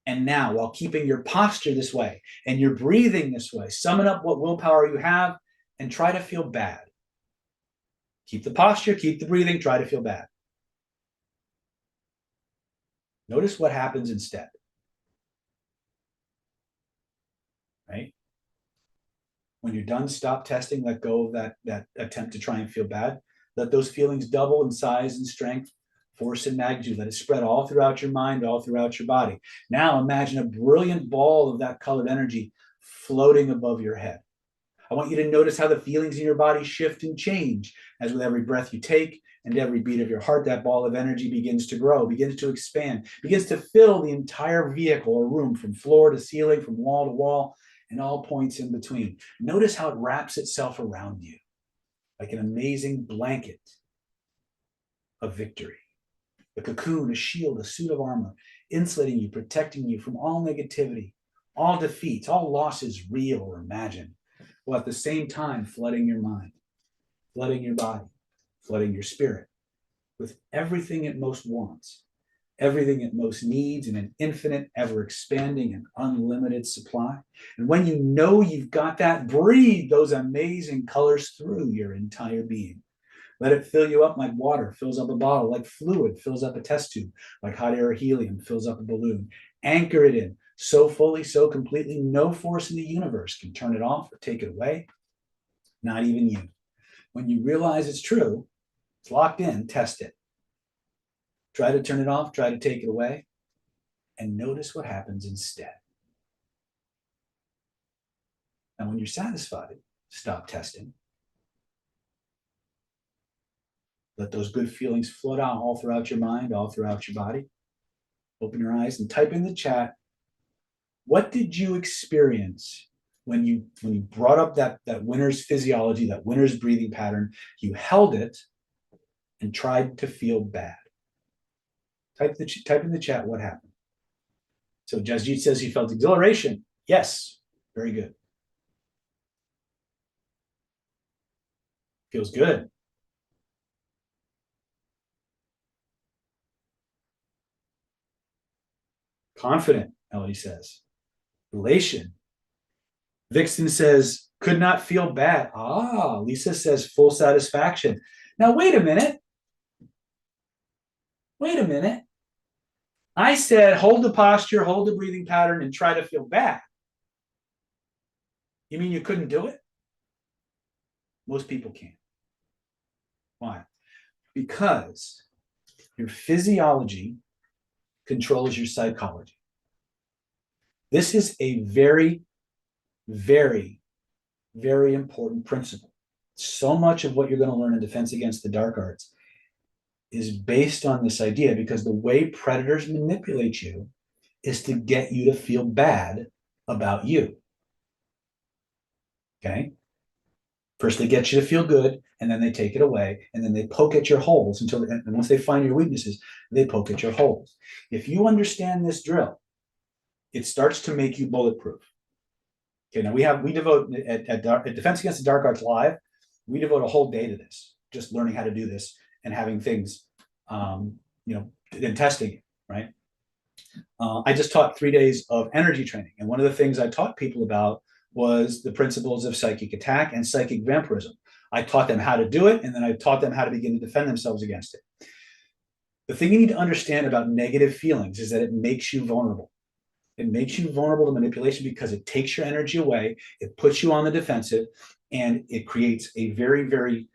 And now, while keeping your posture this way and your breathing this way, summon up what willpower you have and try to feel bad. Keep the posture, keep the breathing, try to feel bad. Notice what happens instead. Right? When you're done, stop testing, let go of that attempt to try and feel bad. Let those feelings double in size and strength, force and magnitude. Let it spread all throughout your mind, all throughout your body. Now imagine a brilliant ball of that colored energy floating above your head. I want you to notice how the feelings in your body shift and change as with every breath you take and every beat of your heart, that ball of energy begins to grow, begins to expand, begins to fill the entire vehicle or room from floor to ceiling, from wall to wall, and all points in between. Notice how it wraps itself around you like an amazing blanket of victory. A cocoon, a shield, a suit of armor, insulating you, protecting you from all negativity, all defeats, all losses, real or imagined, while at the same time flooding your mind, flooding your body, flooding your spirit with everything it most wants, everything it most needs in an infinite, ever-expanding, and unlimited supply. And when you know you've got that, breathe those amazing colors through your entire being. Let it fill you up like water fills up a bottle, like fluid fills up a test tube, like hot air or helium fills up a balloon. Anchor it in so fully, so completely, no force in the universe can turn it off or take it away, not even you. When you realize it's true, it's locked in, test it. Try to turn it off, try to take it away, and notice what happens instead. And when you're satisfied, stop testing. Let those good feelings float out all throughout your mind, all throughout your body. Open your eyes and type in the chat, what did you experience when you brought up that winner's physiology, that winner's breathing pattern? You held it and tried to feel bad. Type in the chat what happened. So Jasjit says he felt exhilaration. Yes, very good. Feels good. Confident, Ellie says. Elation. Vixen says, could not feel bad. Ah, Lisa says full satisfaction. Now, wait a minute. Wait a minute. I said, hold the posture, hold the breathing pattern, and try to feel bad. You mean you couldn't do it? Most people can't. Why? Because your physiology controls your psychology. This is a very, very, very important principle. So much of what you're going to learn in Defense Against the Dark Arts is based on this idea, because the way predators manipulate you is to get you to feel bad about you. Okay? First, they get you to feel good, and then they take it away, and then they poke at your holes until, and once they find your weaknesses, they poke at your holes. If you understand this drill, it starts to make you bulletproof. Okay, now we devote at Defense Against the Dark Arts Live, we devote a whole day to this, just learning how to do this and having things, and testing it, right? I just taught 3 days of energy training, and one of the things I taught people about was the principles of psychic attack and psychic vampirism. I taught them how to do it, and then I taught them how to begin to defend themselves against it. The thing you need to understand about negative feelings is that it makes you vulnerable. It makes you vulnerable to manipulation because it takes your energy away, it puts you on the defensive, and it creates a very, very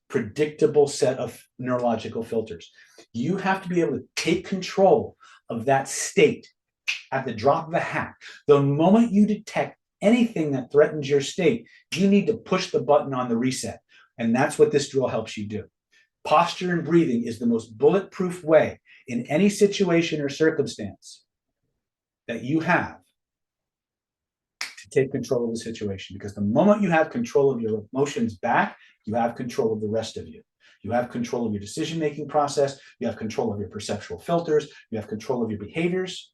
predictable set of neurological filters. You have to be able to take control of that state at the drop of a hat. The moment you detect anything that threatens your state, you need to push the button on the reset. And that's what this drill helps you do. Posture and breathing is the most bulletproof way in any situation or circumstance that you have to take control of the situation. Because the moment you have control of your emotions back, you have control of the rest of you. You have control of your decision-making process. You have control of your perceptual filters. You have control of your behaviors.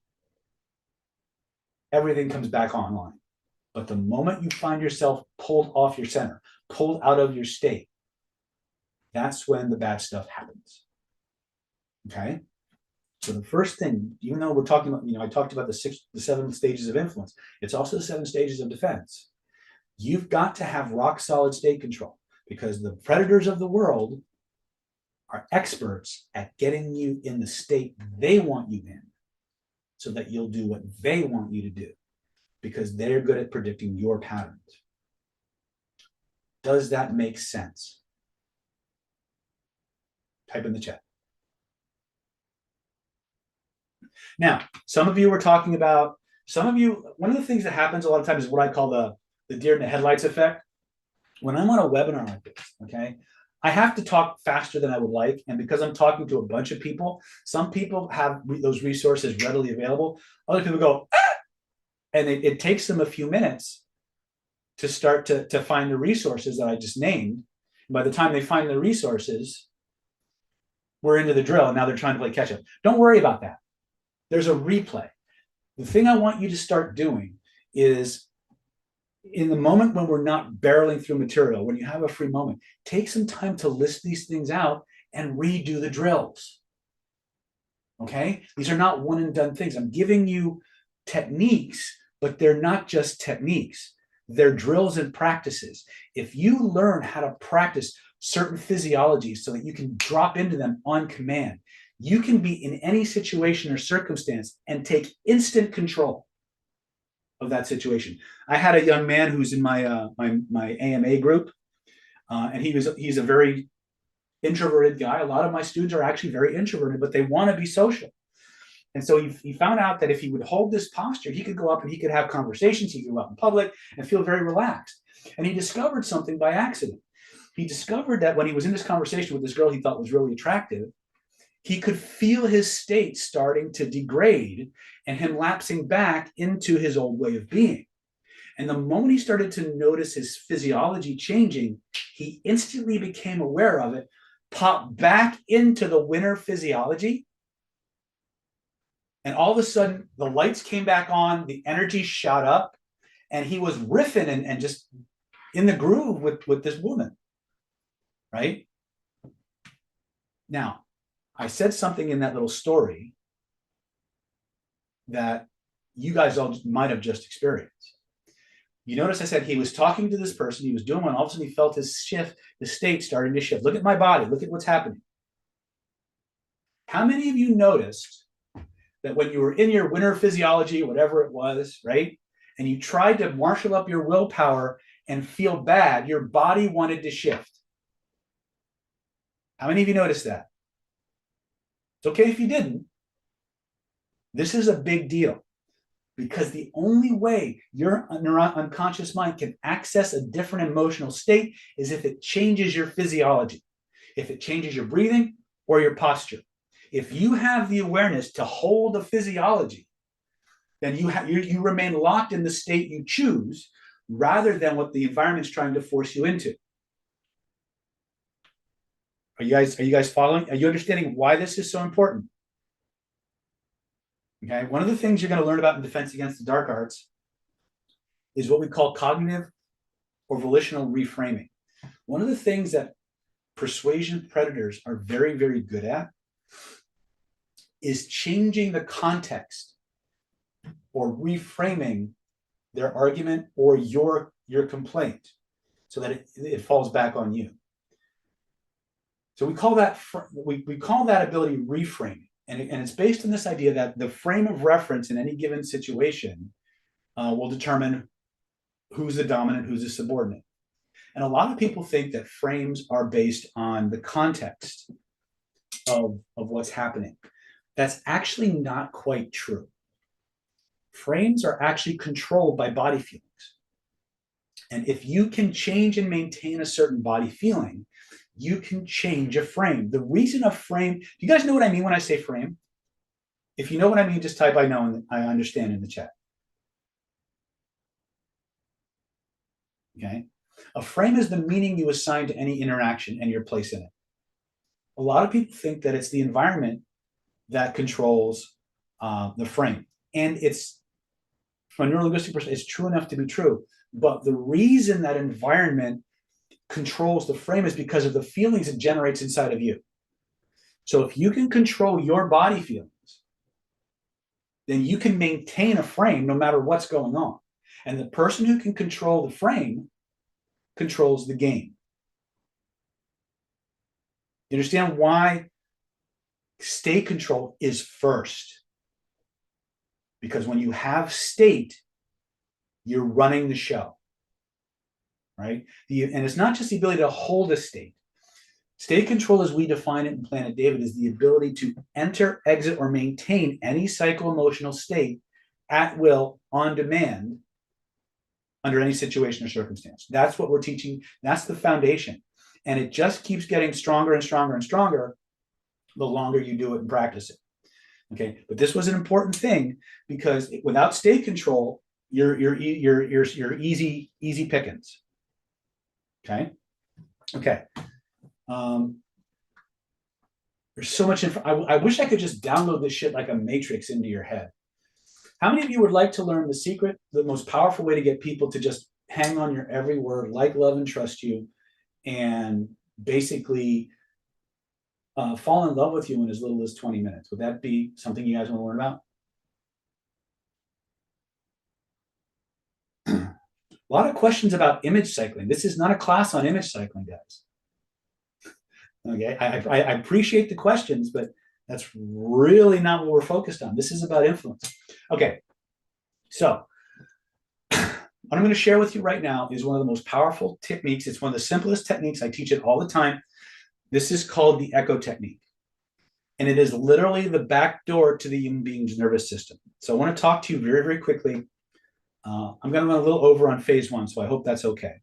Everything comes back online. But the moment you find yourself pulled off your center, pulled out of your state, that's when the bad stuff happens. Okay? So the first thing, even though we're talking about, I talked about the 7 stages of influence, it's also the 7 stages of defense. You've got to have rock solid state control, because the predators of the world are experts at getting you in the state they want you in, so that you'll do what they want you to do, because they're good at predicting your patterns. Does that make sense? Type in the chat. Now, some of you were talking about, one of the things that happens a lot of times is what I call the deer in the headlights effect. When I'm on a webinar like this, okay, I have to talk faster than I would like. And because I'm talking to a bunch of people, some people have those resources readily available. Other people go, ah! And it takes them a few minutes to start to find the resources that I just named. By the time they find the resources, we're into the drill, and now they're trying to play catch up. Don't worry about that. There's a replay. The thing I want you to start doing is, in the moment when we're not barreling through material, when you have a free moment, take some time to list these things out and redo the drills. Okay? These are not one and done things. I'm giving you techniques, but they're not just techniques. They're drills and practices. If you learn how to practice certain physiologies so that you can drop into them on command, you can be in any situation or circumstance and take instant control of that situation. I had a young man who's in my my AMA group, and he's a very introverted guy. A lot of my students are actually very introverted, but they want to be social. And so he found out that if he would hold this posture, he could go up and he could have conversations. He could go out in public and feel very relaxed. And he discovered something by accident. He discovered that when he was in this conversation with this girl he thought was really attractive, he could feel his state starting to degrade and him lapsing back into his old way of being. And the moment he started to notice his physiology changing, he instantly became aware of it, popped back into the winner physiology. And all of a sudden, the lights came back on, the energy shot up, and he was riffing and just in the groove with this woman, right? Now, I said something in that little story that you guys all might have just experienced. You notice I said he was talking to this person, he was doing one, all of a sudden he felt his state starting to shift. Look at my body, look at what's happening. How many of you noticed that when you were in your winter physiology, whatever it was, right, and you tried to marshal up your willpower and feel bad, your body wanted to shift? How many of you noticed that? It's okay if you didn't. This is a big deal, because the only way your unconscious mind can access a different emotional state is if it changes your physiology, if it changes your breathing or your posture. If you have the awareness to hold the physiology, then you remain locked in the state you choose rather than what the environment's trying to force you into. Are you guys following? Are you understanding why this is so important? Okay, one of the things you're going to learn about in Defense Against the Dark Arts is what we call cognitive or volitional reframing. One of the things that persuasion predators are very, very good at is changing the context or reframing their argument or your complaint so that it falls back on you. So we call that ability reframing. And it's based on this idea that the frame of reference in any given situation will determine who's the dominant, who's the subordinate. And a lot of people think that frames are based on the context of what's happening. That's actually not quite true. Frames are actually controlled by body feelings. And if you can change and maintain a certain body feeling, you can change a frame. The reason a frame, do you guys know what I mean when I say frame? If you know what I mean, just type I know and I understand in the chat. Okay. A frame is the meaning you assign to any interaction and your place in it. A lot of people think that it's the environment that controls the frame. And it's, from a neurolinguistic perspective, it's true enough to be true. But the reason that environment controls the frame is because of the feelings it generates inside of you. So if you can control your body feelings, then you can maintain a frame no matter what's going on. And the person who can control the frame controls the game. You understand why state control is first? Because when you have state, you're running the show, right? And it's not just the ability to hold a state. State control, as we define it in Planet David, is the ability to enter, exit, or maintain any psycho-emotional state at will, on demand, under any situation or circumstance. That's what we're teaching. That's the foundation. And it just keeps getting stronger and stronger and stronger the longer you do it and practice it. Okay, but this was an important thing because without state control, you're easy pickings. Okay. There's so much info. I wish I could just download this shit like a matrix into your head. How many of you would like to learn the secret, the most powerful way to get people to just hang on your every word, like, love, and trust you, and basically fall in love with you in as little as 20 minutes? Would that be something you guys want to learn about? A lot of questions about image cycling. This is not a class on image cycling, guys. Okay, I appreciate the questions, but that's really not what we're focused on. This is about influence. Okay, so what I'm going to share with you right now is one of the most powerful techniques. It's one of the simplest techniques. I teach it all the time. This is called the echo technique. And it is literally the back door to the human being's nervous system. So I want to talk to you very, very quickly. I'm going to run a little over on phase one, so I hope that's okay.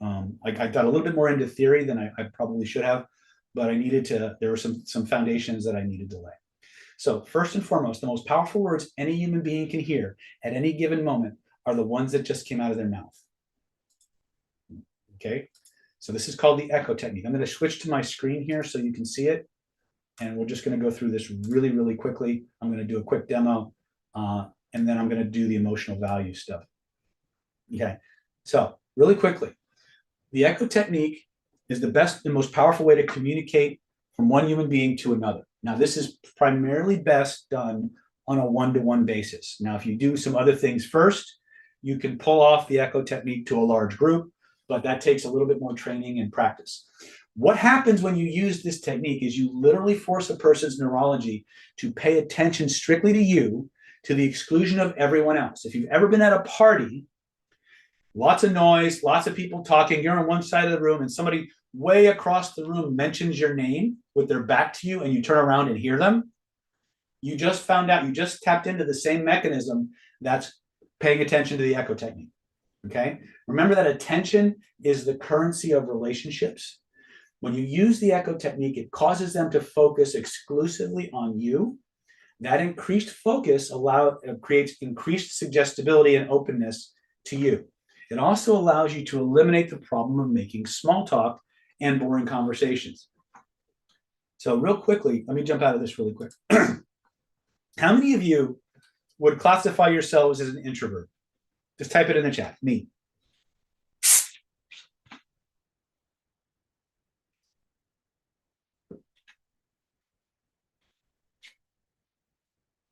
I got a little bit more into theory than I probably should have, but I needed to, there were some foundations that I needed to lay. So first and foremost, the most powerful words any human being can hear at any given moment are the ones that just came out of their mouth. Okay, so this is called the echo technique. I'm going to switch to my screen here so you can see it. And we're just going to go through this really, really quickly. I'm going to do a quick demo, and then I'm going to do the emotional value stuff. Okay, so really quickly, the echo technique is the best and most powerful way to communicate from one human being to another. Now, this is primarily best done on a one-to-one basis. Now, if you do some other things first, you can pull off the echo technique to a large group, but that takes a little bit more training and practice. What happens when you use this technique is you literally force a person's neurology to pay attention strictly to you, to the exclusion of everyone else. If you've ever been at a party, lots of noise, lots of people talking, you're on one side of the room and somebody way across the room mentions your name with their back to you and you turn around and hear them, you just found out, you just tapped into the same mechanism that's paying attention to the echo technique. Okay, remember that attention is the currency of relationships. When you use the echo technique, it causes them to focus exclusively on you. That increased focus creates increased suggestibility and openness to you. It also allows you to eliminate the problem of making small talk and boring conversations. So real quickly, let me jump out of this really quick. How many of you would classify yourselves as an introvert? Just type it in the chat. Me.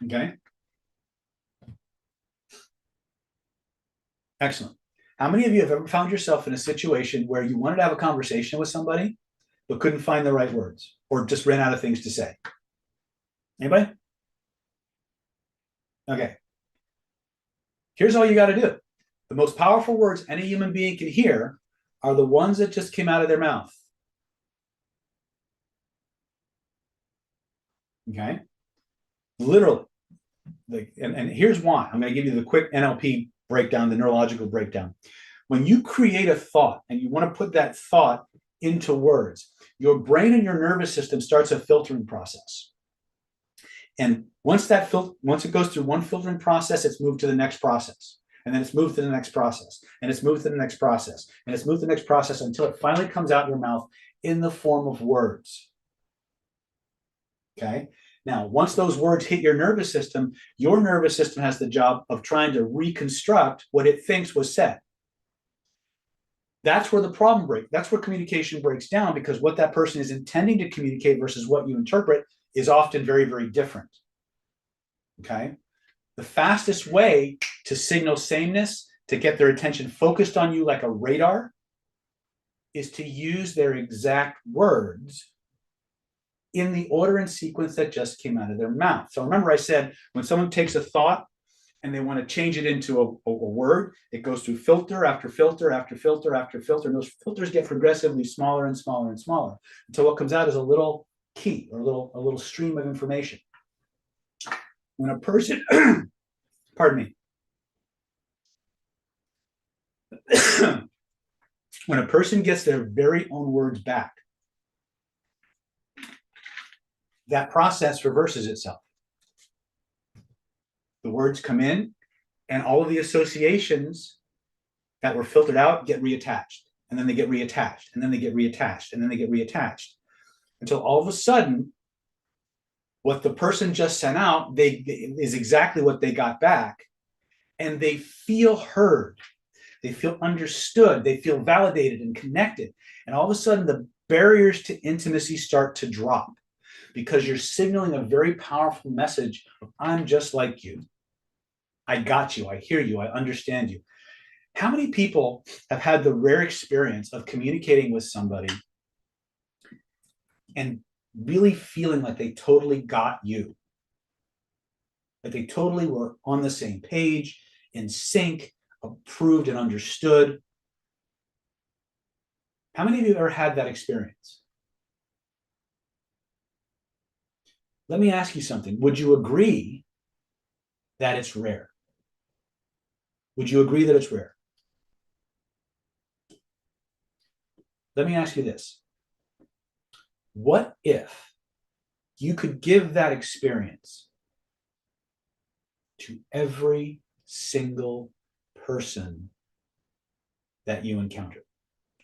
Okay. Excellent. How many of you have ever found yourself in a situation where you wanted to have a conversation with somebody, but couldn't find the right words or just ran out of things to say? Anybody? Okay. Here's all you got to do. The most powerful words any human being can hear are the ones that just came out of their mouth. Okay. Literally. And here's why. I'm going to give you the quick NLP breakdown, the neurological breakdown. When you create a thought and you want to put that thought into words, your brain and your nervous system starts a filtering process. And once it goes through one filtering process, it's moved to the next process. And then it's moved to the next process. And it's moved to the next process. And it's moved to the next process until it finally comes out your mouth in the form of words. Okay? Now, once those words hit your nervous system has the job of trying to reconstruct what it thinks was said. That's where the problem breaks. That's where communication breaks down, because what that person is intending to communicate versus what you interpret is often very, very different. Okay. The fastest way to signal sameness, to get their attention focused on you like a radar, is to use their exact words in the order and sequence that just came out of their mouth. So remember, I said when someone takes a thought and they want to change it into a word, it goes through filter after filter after filter after filter. And those filters get progressively smaller and smaller and smaller until what comes out is a little key or a little stream of information. When a person, pardon me, when a person gets their very own words back, that process reverses itself. The words come in, and all of the associations that were filtered out get reattached, and then they get reattached, and then they get reattached, and then they get reattached, until all of a sudden, what the person just sent out is exactly what they got back, and they feel heard, they feel understood, they feel validated and connected, and all of a sudden, the barriers to intimacy start to drop because you're signaling a very powerful message of, I'm just like you. I got you. I hear you. I understand you. How many people have had the rare experience of communicating with somebody and really feeling like they totally got you? That they totally were on the same page, in sync, approved and understood. How many of you have ever had that experience? Let me ask you something. Would you agree that it's rare? Would you agree that it's rare? Let me ask you this. What if you could give that experience to every single person that you encounter?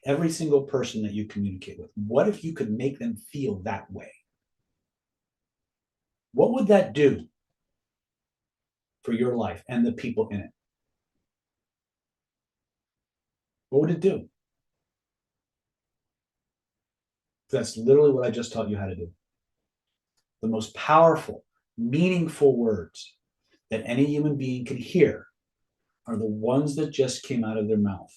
Every single person that you communicate with? What if you could make them feel that way? What would that do for your life and the people in it? What would it do? That's literally what I just taught you how to do. The most powerful, meaningful words that any human being can hear are the ones that just came out of their mouth.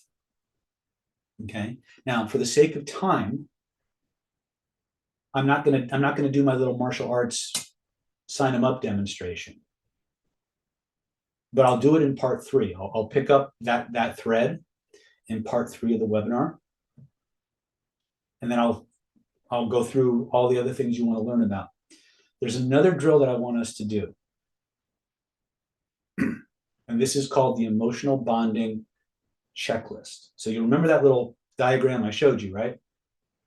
Okay? Now, for the sake of time, I'm not gonna do my little martial arts sign them up demonstration. But I'll do it in part 3. I'll pick up that thread in part 3 of the webinar. And then I'll go through all the other things you want to learn about. There's another drill that I want us to do. And this is called the emotional bonding checklist. So you remember that little diagram I showed you, right?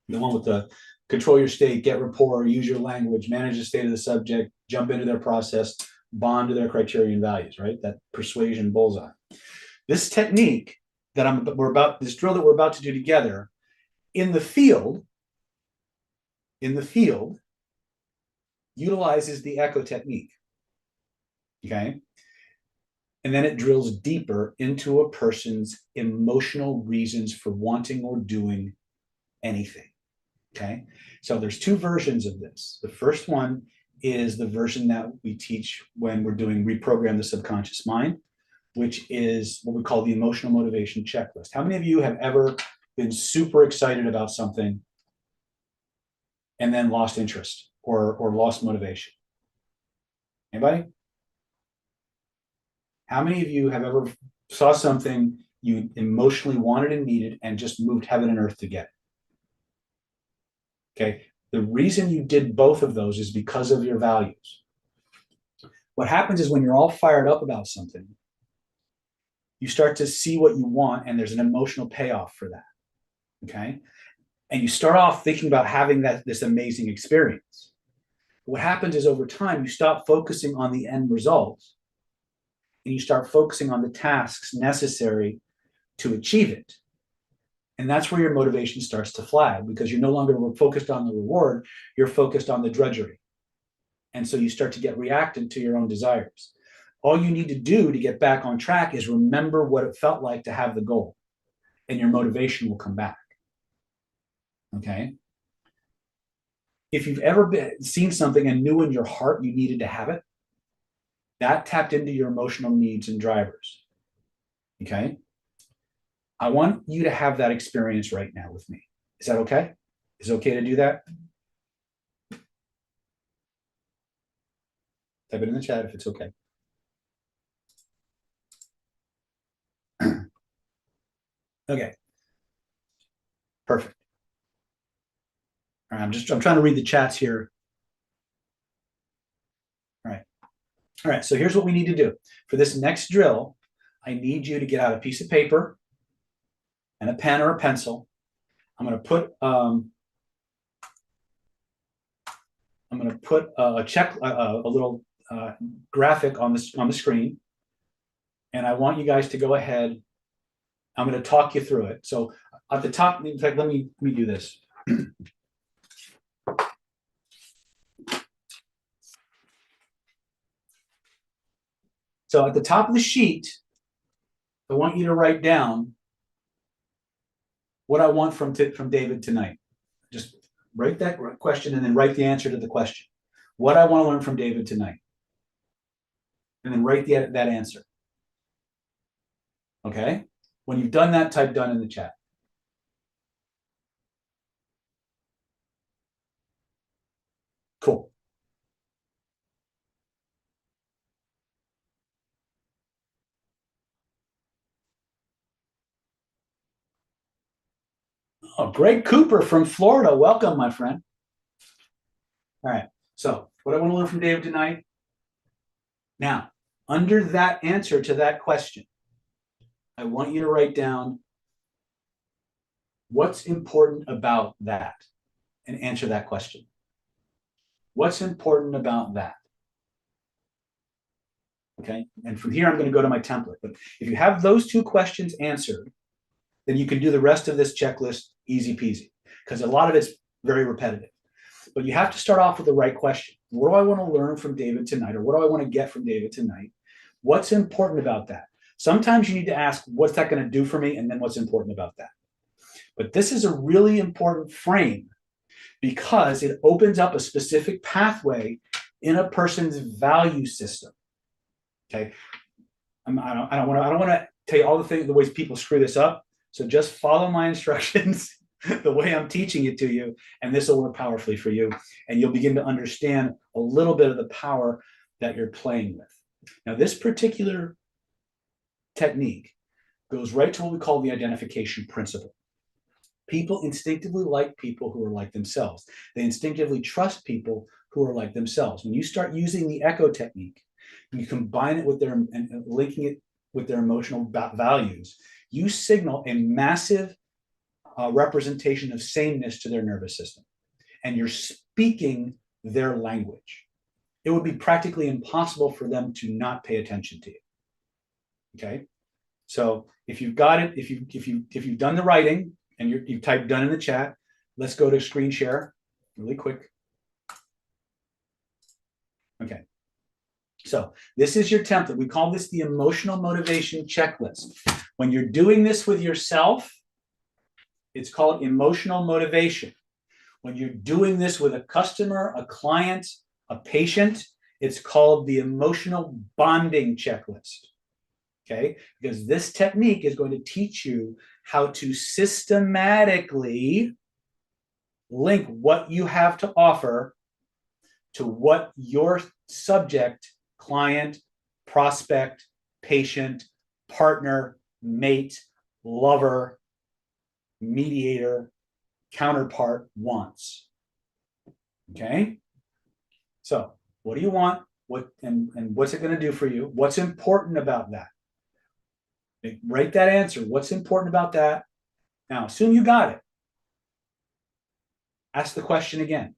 The one with the control your state, get rapport, use your language, manage the state of the subject, jump into their process, bond to their criteria and values, right? That persuasion bullseye. This technique that this drill that we're about to do together in the field utilizes the echo technique. Okay. And then it drills deeper into a person's emotional reasons for wanting or doing anything. Okay. So there's 2 versions of this. The first one is the version that we teach when we're doing Reprogram the Subconscious Mind, which is what we call the emotional motivation checklist. How many of you have ever been super excited about something and then lost interest or lost motivation? Anybody? How many of you have ever saw something you emotionally wanted and needed and just moved heaven and earth to get it? Okay. The reason you did both of those is because of your values. What happens is when you're all fired up about something, you start to see what you want and there's an emotional payoff for that. Okay. And you start off thinking about having this amazing experience. What happens is over time, you stop focusing on the end results and you start focusing on the tasks necessary to achieve it. And that's where your motivation starts to flag because you're no longer focused on the reward, you're focused on the drudgery. And so you start to get reactant to your own desires. All you need to do to get back on track is remember what it felt like to have the goal, and your motivation will come back. Okay? If you've ever seen something and knew in your heart you needed to have it, That tapped into your emotional needs and drivers. Okay. I want you to have that experience right now with me. Is that okay? Is it okay to do that? Type it in the chat if it's okay. Okay. Perfect. All right, I'm trying to read the chats here. All right. All right. So here's what we need to do. For this next drill, I need you to get out a piece of paper and a pen or a pencil. I'm going to put a little graphic on the screen, and I want you guys to go ahead. I'm going to talk you through it. So at the top, in fact, let me do this. So at the top of the sheet, I want you to write down what I want from David tonight. Just write that question and then write the answer to the question. What I want to learn from David tonight. And then write that answer. Okay? When you've done that, type done in the chat. Cool. Oh, Greg Cooper from Florida. Welcome, my friend. All right. So, what I want to learn from David tonight. Now, under that answer to that question, I want you to write down what's important about that and answer that question. What's important about that? Okay. And from here, I'm going to go to my template. But if you have those two questions answered, then you can do the rest of this checklist easy peasy, because a lot of it's very repetitive. But you have to start off with the right question. What do I want to learn from David tonight? Or what do I want to get from David tonight? What's important about that? Sometimes you need to ask, what's that going to do for me? And then what's important about that? But this is a really important frame because it opens up a specific pathway in a person's value system. Okay. I don't want to tell you all the ways people screw this up. So just follow my instructions the way I'm teaching it to you, and this will work powerfully for you. And you'll begin to understand a little bit of the power that you're playing with. Now, this particular technique goes right to what we call the identification principle. People instinctively like people who are like themselves. They instinctively trust people who are like themselves. When you start using the echo technique, and you combine it with and linking it with their emotional values, you signal a massive representation of sameness to their nervous system. And you're speaking their language. It would be practically impossible for them to not pay attention to you. Okay. So if you've got it, if you've done the writing and you've typed done in the chat, let's go to screen share really quick. Okay. So this is your template. We call this the emotional motivation checklist. When you're doing this with yourself, it's called emotional motivation. When you're doing this with a customer, a client, a patient, it's called the emotional bonding checklist. Okay? Because this technique is going to teach you how to systematically link what you have to offer to what your subject, client, prospect, patient, partner, mate, lover, mediator, counterpart wants. Okay? So, what do you want? And what's it going to do for you? What's important about that? Write that answer. What's important about that? Now, assume you got it. Ask the question again.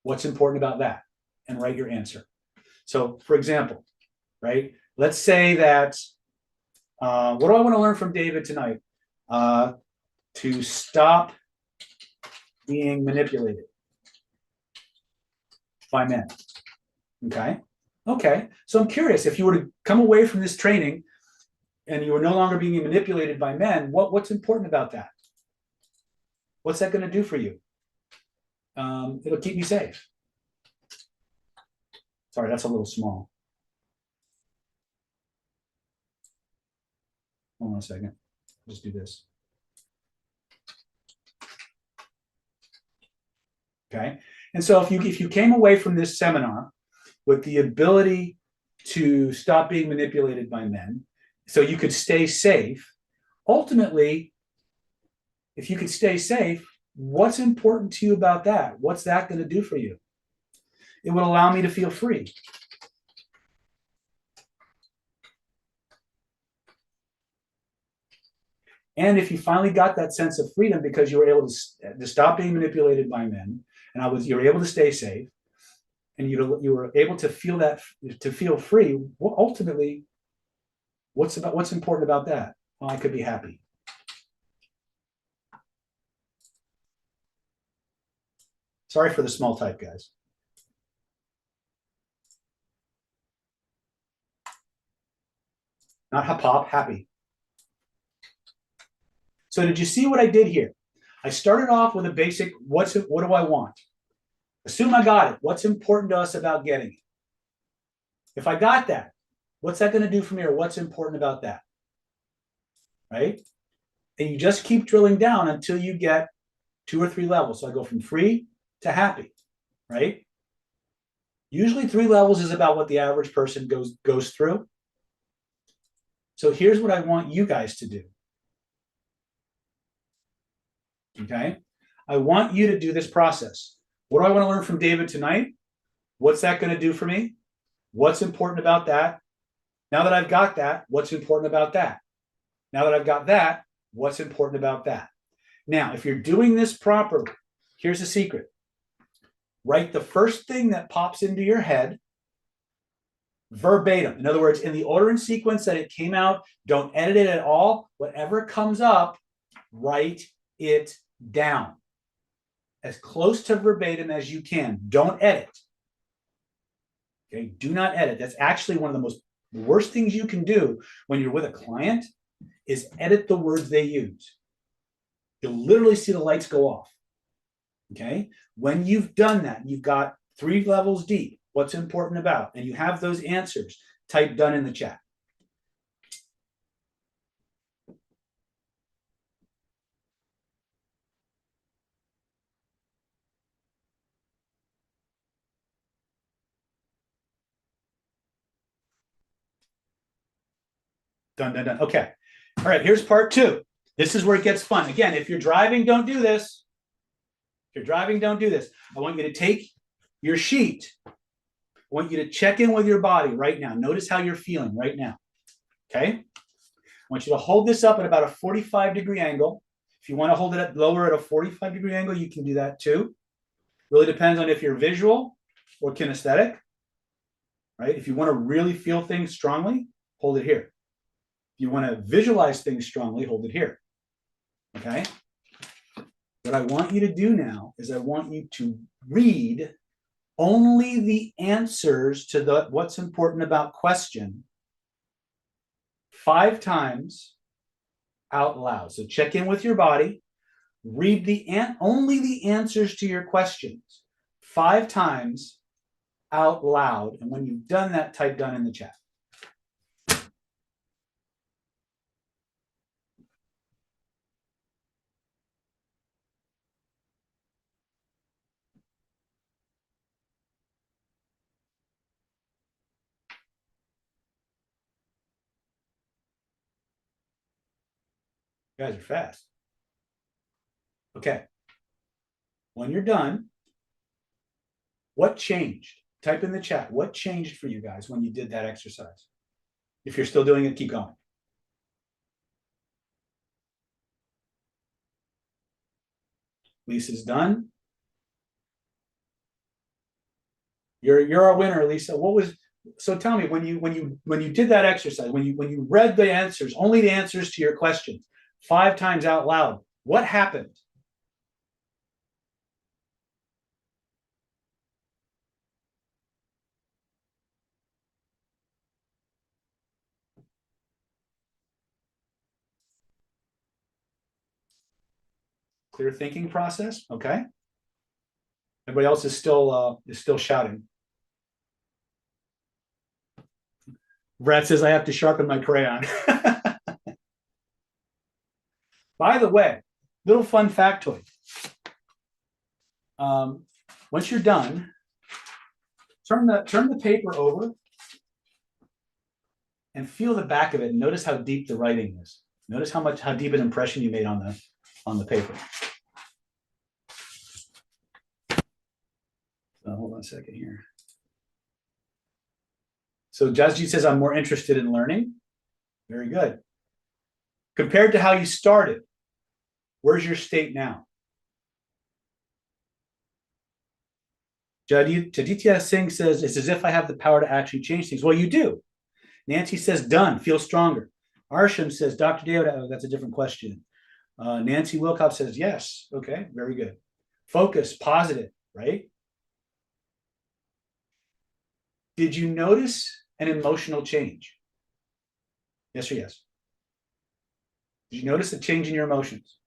What's important about that? And write your answer. So, for example, right? Let's say that, what do I want to learn from David tonight? To stop being manipulated by men. Okay. Okay. So I'm curious, if you were to come away from this training and you were no longer being manipulated by men, what's important about that? What's that going to do for you? It'll keep you safe. Sorry, that's a little small. Hold on a second. Just do this. Okay. And so if you came away from this seminar with the ability to stop being manipulated by men, so you could stay safe, ultimately, if you could stay safe, what's important to you about that? What's that going to do for you? It would allow me to feel free. And if you finally got that sense of freedom because you were able to stop being manipulated by men, and you were able to stay safe, and you were able to feel that, to feel free, well, ultimately, what's important about that? Well, I could be happy. Sorry for the small type, guys. Not hop, happy. So did you see what I did here? I started off with a basic, what do I want? Assume I got it. What's important to us about getting it? If I got that, what's that going to do for me, or what's important about that? Right? And you just keep drilling down until you get 2 or 3 levels. So I go from free to happy, right? Usually 3 levels is about what the average person goes through. So here's what I want you guys to do. Okay? I want you to do this process. What do I want to learn from David tonight? What's that going to do for me? What's important about that? Now that I've got that, what's important about that? Now that I've got that, what's important about that? Now, if you're doing this properly, here's the secret. Write the first thing that pops into your head verbatim. In other words, in the order and sequence that it came out, don't edit it at all. Whatever comes up, write it down as close to verbatim as you can. Don't edit. Okay, do not edit. That's actually one of the worst things you can do when you're with a client is edit the words they use. You'll literally see the lights go off. Okay, when you've done that, you've got 3 levels deep. What's important about, and you have those answers. Type done in the chat. Done, done, done. Okay. All right, here's part 2. This is where it gets fun. Again, if you're driving, don't do this. If you're driving, don't do this. I want you to take your sheet. I want you to check in with your body right now. Notice how you're feeling right now. Okay? I want you to hold this up at about a 45-degree angle. If you want to hold it at lower at a 45-degree angle, you can do that too. Really depends on if you're visual or kinesthetic. Right? If you want to really feel things strongly, hold it here. If you want to visualize things strongly, hold it here. Okay? What I want you to do now is I want you to read only the answers to the what's important about question 5 times out loud. So check in with your body, read only the answers to your questions 5 times out loud. And when you've done that, type done in the chat. You guys are fast. Okay. When you're done, what changed? Type in the chat. What changed for you guys when you did that exercise? If you're still doing it, keep going. Lisa's done. You're a winner, Lisa. So tell me, when you did that exercise, when you read the answers, only the answers to your questions 5 times out loud, what happened? Clear thinking process. Okay. Everybody else is still shouting. Brad says I have to sharpen my crayon. By the way, little fun factoid. Once you're done, turn the paper over and feel the back of it and notice how deep the writing is. Notice how deep an impression you made on the paper. Hold on a second here. So Jasjit says, I'm more interested in learning. Very good. Compared to how you started, where's your state now? Jaditya Singh says, it's as if I have the power to actually change things. Well, you do. Nancy says, done, feel stronger. Arsham says, Dr. Deo, that's a different question. Nancy Wilcox says, yes. Okay, very good. Focus, positive, right? Did you notice an emotional change? Yes or yes? Did you notice a change in your emotions?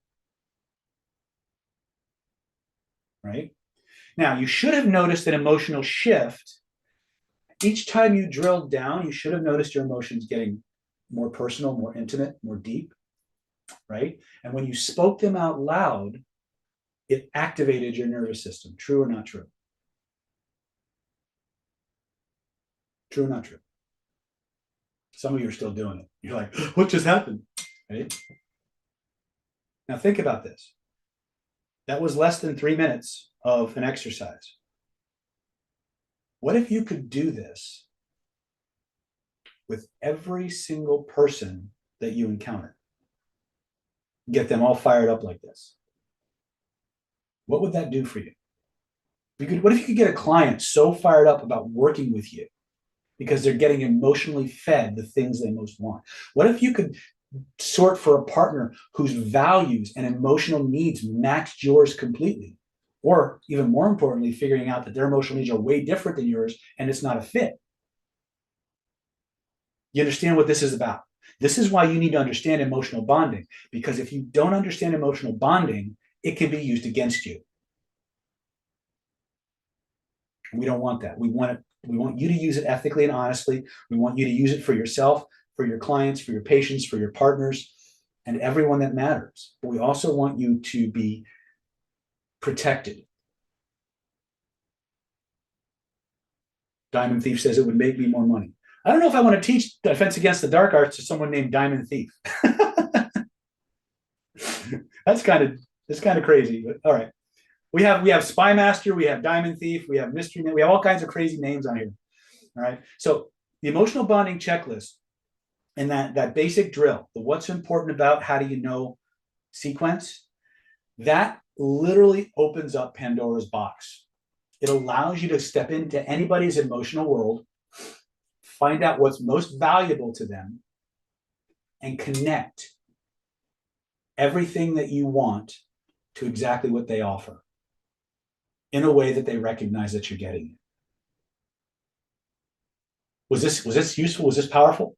Right? Now, you should have noticed an emotional shift. Each time you drilled down, you should have noticed your emotions getting more personal, more intimate, more deep, right? And when you spoke them out loud, it activated your nervous system. True or not true? True or not true? Some of you are still doing it. You're like, what just happened? Right? Now think about this. That was less than 3 minutes of an exercise. What if you could do this with every single person that you encounter? Get them all fired up like this. What would that do for you? What if you could get a client so fired up about working with you because they're getting emotionally fed the things they most want? What if you could sort for a partner whose values and emotional needs matched yours completely? Or even more importantly, figuring out that their emotional needs are way different than yours and it's not a fit. You understand what this is about? This is why you need to understand emotional bonding, because if you don't understand emotional bonding, it can be used against you. We don't want that. We want you to use it ethically and honestly. We want you to use it for yourself, for your clients, for your patients, for your partners, and everyone that matters. But we also want you to be protected. Diamond Thief says it would make me more money. I don't know if I want to teach Defense Against the Dark Arts to someone named Diamond Thief. That's kind of crazy, but all right. We have Spy Master, we have Diamond Thief, we have Mystery Man, we have all kinds of crazy names on here. All right. So the emotional bonding checklist and that basic drill, the what's important about, how do you know sequence, that literally opens up Pandora's box. It allows you to step into anybody's emotional world, find out what's most valuable to them, and connect everything that you want to exactly what they offer in a way that they recognize that you're getting it. Was this useful? Was this powerful?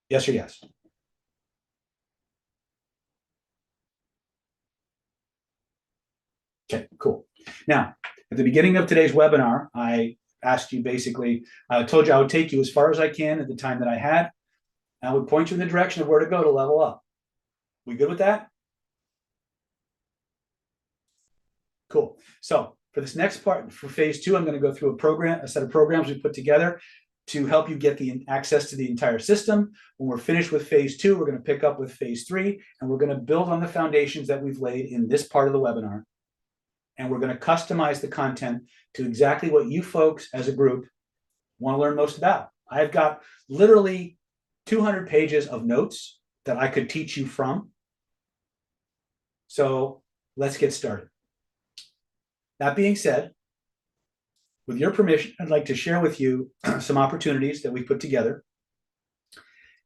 Yes or yes? Okay, cool. Now, at the beginning of today's webinar, I asked you basically, I told you I would take you as far as I can at the time that I had. And I would point you in the direction of where to go to level up. We good with that? Cool. So for this next part, for phase 2, I'm going to go through a set of programs we put together to help you get the access to the entire system. When we're finished with phase 2, we're going to pick up with phase 3, and we're going to build on the foundations that we've laid in this part of the webinar. And we're going to customize the content to exactly what you folks as a group want to learn most about. I've got literally 200 pages of notes that I could teach you from. So let's get started. That being said, with your permission, I'd like to share with you some opportunities that we put together.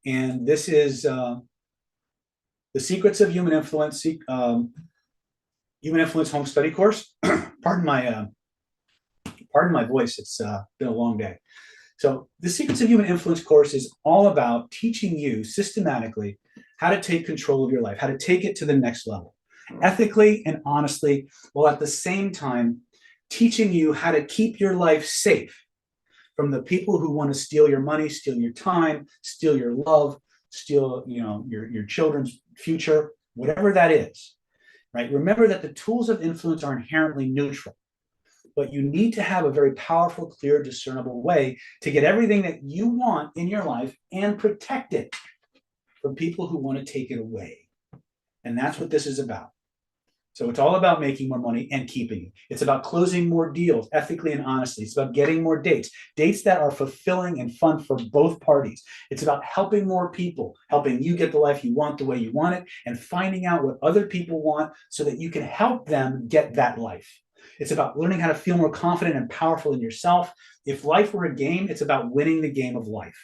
And this is the Secrets of Human Influence, Human Influence Home Study course. Pardon my voice. It's been a long day. So the Secrets of Human Influence course is all about teaching you systematically how to take control of your life, how to take it to the next level, ethically and honestly, while at the same time teaching you how to keep your life safe from the people who want to steal your money, steal your time, steal your love, steal your children's future, whatever that is, right? Remember that the tools of influence are inherently neutral, but you need to have a very powerful, clear, discernible way to get everything that you want in your life and protect it from people who want to take it away. And that's what this is about. So it's all about making more money and keeping it. It's about closing more deals ethically and honestly. It's about getting more dates, dates that are fulfilling and fun for both parties. It's about helping more people, helping you get the life you want the way you want it, and finding out what other people want so that you can help them get that life. It's about learning how to feel more confident and powerful in yourself. If life were a game, it's about winning the game of life.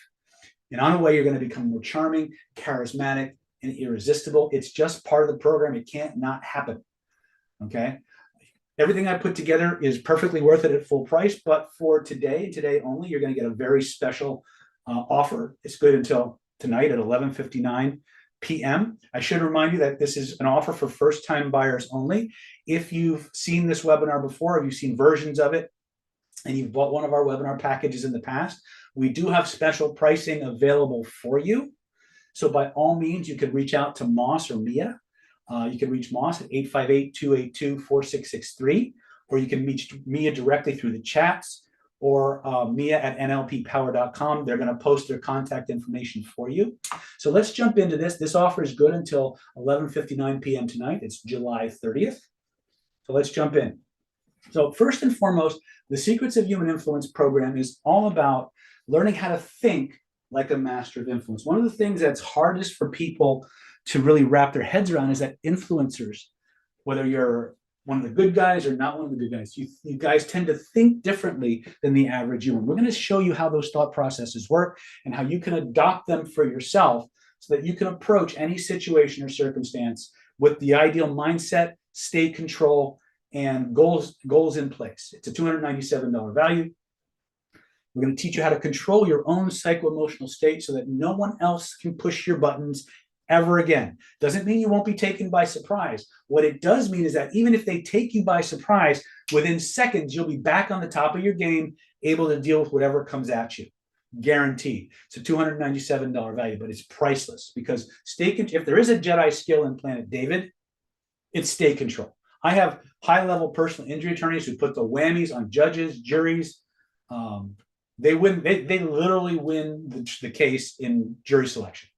And on the way, you're going to become more charming, charismatic, and irresistible. It's just part of the program. It can't not happen. Okay. Everything I put together is perfectly worth it at full price, but for today only, you're going to get a very special offer. It's good until tonight at 11:59 p.m. I should remind you that this is an offer for first-time buyers only. If you've seen this webinar before, if you've seen versions of it, and you've bought one of our webinar packages in the past, we do have special pricing available for you. So by all means, you could reach out to Moss or Mia. You can reach Moss at 858-282-4663, or you can reach Mia directly through the chats, or Mia at nlppower.com. They're going to post their contact information for you. So let's jump into this. This offer is good until 11:59 p.m. tonight. It's July 30th. So let's jump in. So first and foremost, the Secrets of Human Influence program is all about learning how to think like a master of influence. One of the things that's hardest for people to really wrap their heads around is that influencers, whether you're one of the good guys or not one of the good guys, you guys tend to think differently than the average human. We're going to show you how those thought processes work and how you can adopt them for yourself so that you can approach any situation or circumstance with the ideal mindset, state control, and goals in place. It's a $297 value. We're going to teach you how to control your own psycho-emotional state so that no one else can push your buttons ever again. Doesn't mean you won't be taken by surprise. What it does mean is that even if they take you by surprise, within seconds, you'll be back on the top of your game, able to deal with whatever comes at you. Guaranteed. It's a $297 value, but it's priceless because if there is a Jedi skill in Planet David, it's state control. I have high-level personal injury attorneys who put the whammies on judges, juries. They win. They literally win the case in jury selection.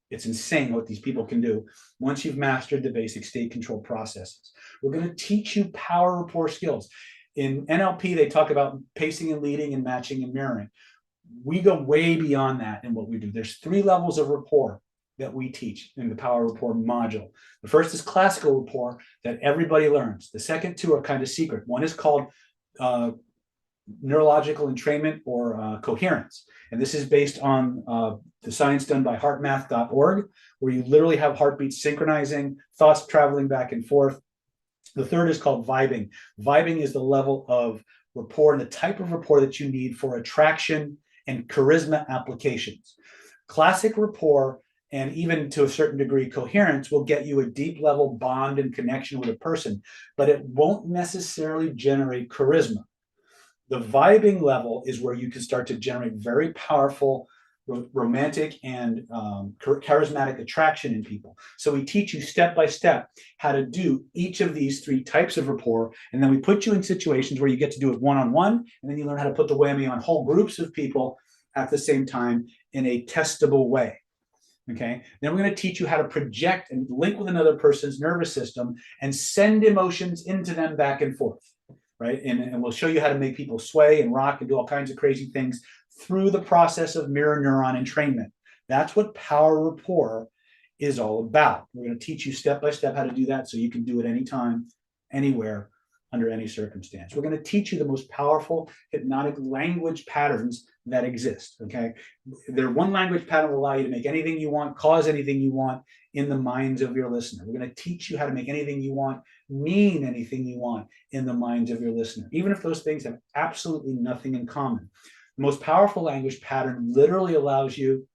It's insane what these people can do once you've mastered the basic state control processes. We're going to teach you power rapport skills. In NLP, they talk about pacing and leading and matching and mirroring. We go way beyond that in what we do. There's 3 levels of rapport that we teach in the power rapport module. The first is classical rapport that everybody learns. The second 2 are kind of secret. One is called neurological entrainment or coherence. And this is based on the science done by heartmath.org, where you literally have heartbeats synchronizing, thoughts traveling back and forth. The third is called vibing. Vibing is the level of rapport and the type of rapport that you need for attraction and charisma applications. Classic rapport and even to a certain degree coherence will get you a deep level bond and connection with a person, but it won't necessarily generate charisma. The vibing level is where you can start to generate very powerful romantic and charismatic attraction in people. So we teach you step by step how to do each of these 3 types of rapport, and then we put you in situations where you get to do it one-on-one, and then you learn how to put the whammy on whole groups of people at the same time in a testable way. Okay. Then we're going to teach you how to project and link with another person's nervous system and send emotions into them back and forth. Right. And we'll show you how to make people sway and rock and do all kinds of crazy things through the process of mirror neuron entrainment. That's what power rapport is all about. We're going to teach you step by step how to do that so you can do it anytime, anywhere, under any circumstance. We're going to teach you the most powerful hypnotic language patterns that exist. Okay. They're one language pattern will allow you to make anything you want, cause anything you want in the minds of your listener. We're going to teach you how to make anything you want mean anything you want in the minds of your listener, even if those things have absolutely nothing in common. The most powerful language pattern literally allows you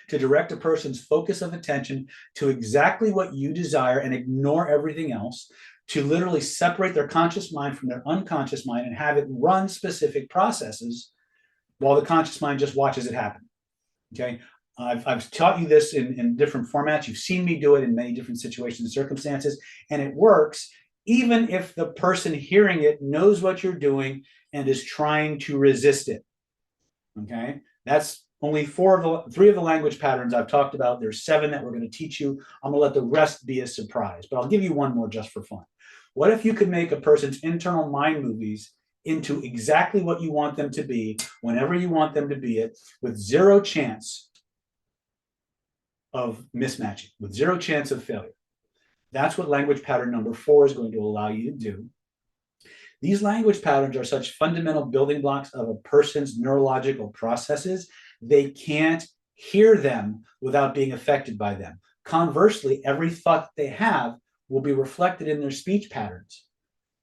to direct a person's focus of attention to exactly what you desire and ignore everything else, to literally separate their conscious mind from their unconscious mind and have it run specific processes while the conscious mind just watches it happen. Okay. I've taught you this in different formats. You've seen me do it in many different situations and circumstances, and it works even if the person hearing it knows what you're doing and is trying to resist it. Okay, that's only three of the language patterns I've talked about. There's 7 that we're going to teach you. I'm going to let the rest be a surprise, but I'll give you one more just for fun. What if you could make a person's internal mind movies into exactly what you want them to be, whenever you want them to be it, with zero chance of mismatching, with zero chance of failure? That's what language pattern number 4 is going to allow you to do. These language patterns are such fundamental building blocks of a person's neurological processes, they can't hear them without being affected by them. Conversely, every thought they have will be reflected in their speech patterns.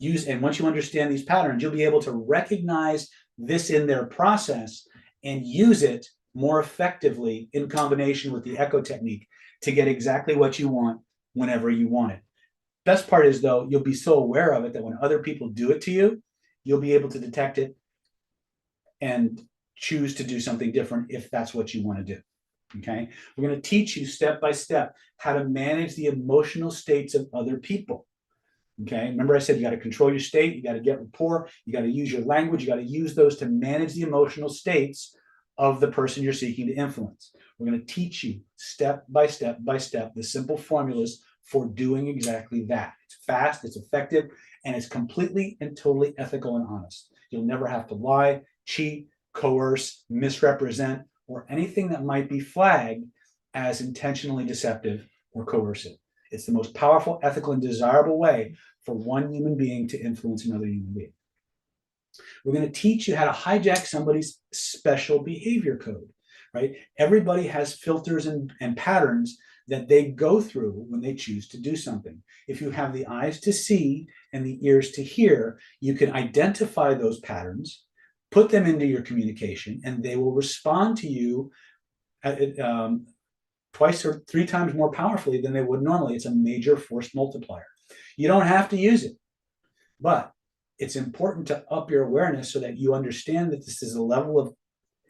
And once you understand these patterns, you'll be able to recognize this in their process and use it more effectively in combination with the echo technique to get exactly what you want whenever you want it. Best part is, though, you'll be so aware of it that when other people do it to you, you'll be able to detect it and choose to do something different if that's what you want to do. Okay, we're going to teach you step by step how to manage the emotional states of other people. Okay, remember I said you got to control your state, you got to get rapport, you got to use your language, you got to use those to manage the emotional states of the person you're seeking to influence. We're going to teach you step by step by step the simple formulas for doing exactly that. It's fast, it's effective, and it's completely and totally ethical and honest. You'll never have to lie, cheat, coerce, misrepresent, or anything that might be flagged as intentionally deceptive or coercive. It's the most powerful, ethical, and desirable way for one human being to influence another human being. We're going to teach you how to hijack somebody's special behavior code, right? Everybody has filters and patterns that they go through when they choose to do something. If you have the eyes to see and the ears to hear, you can identify those patterns, put them into your communication, and they will respond to you twice or 3 times more powerfully than they would normally. It's a major force multiplier. You don't have to use it, but it's important to up your awareness so that you understand that this is a level of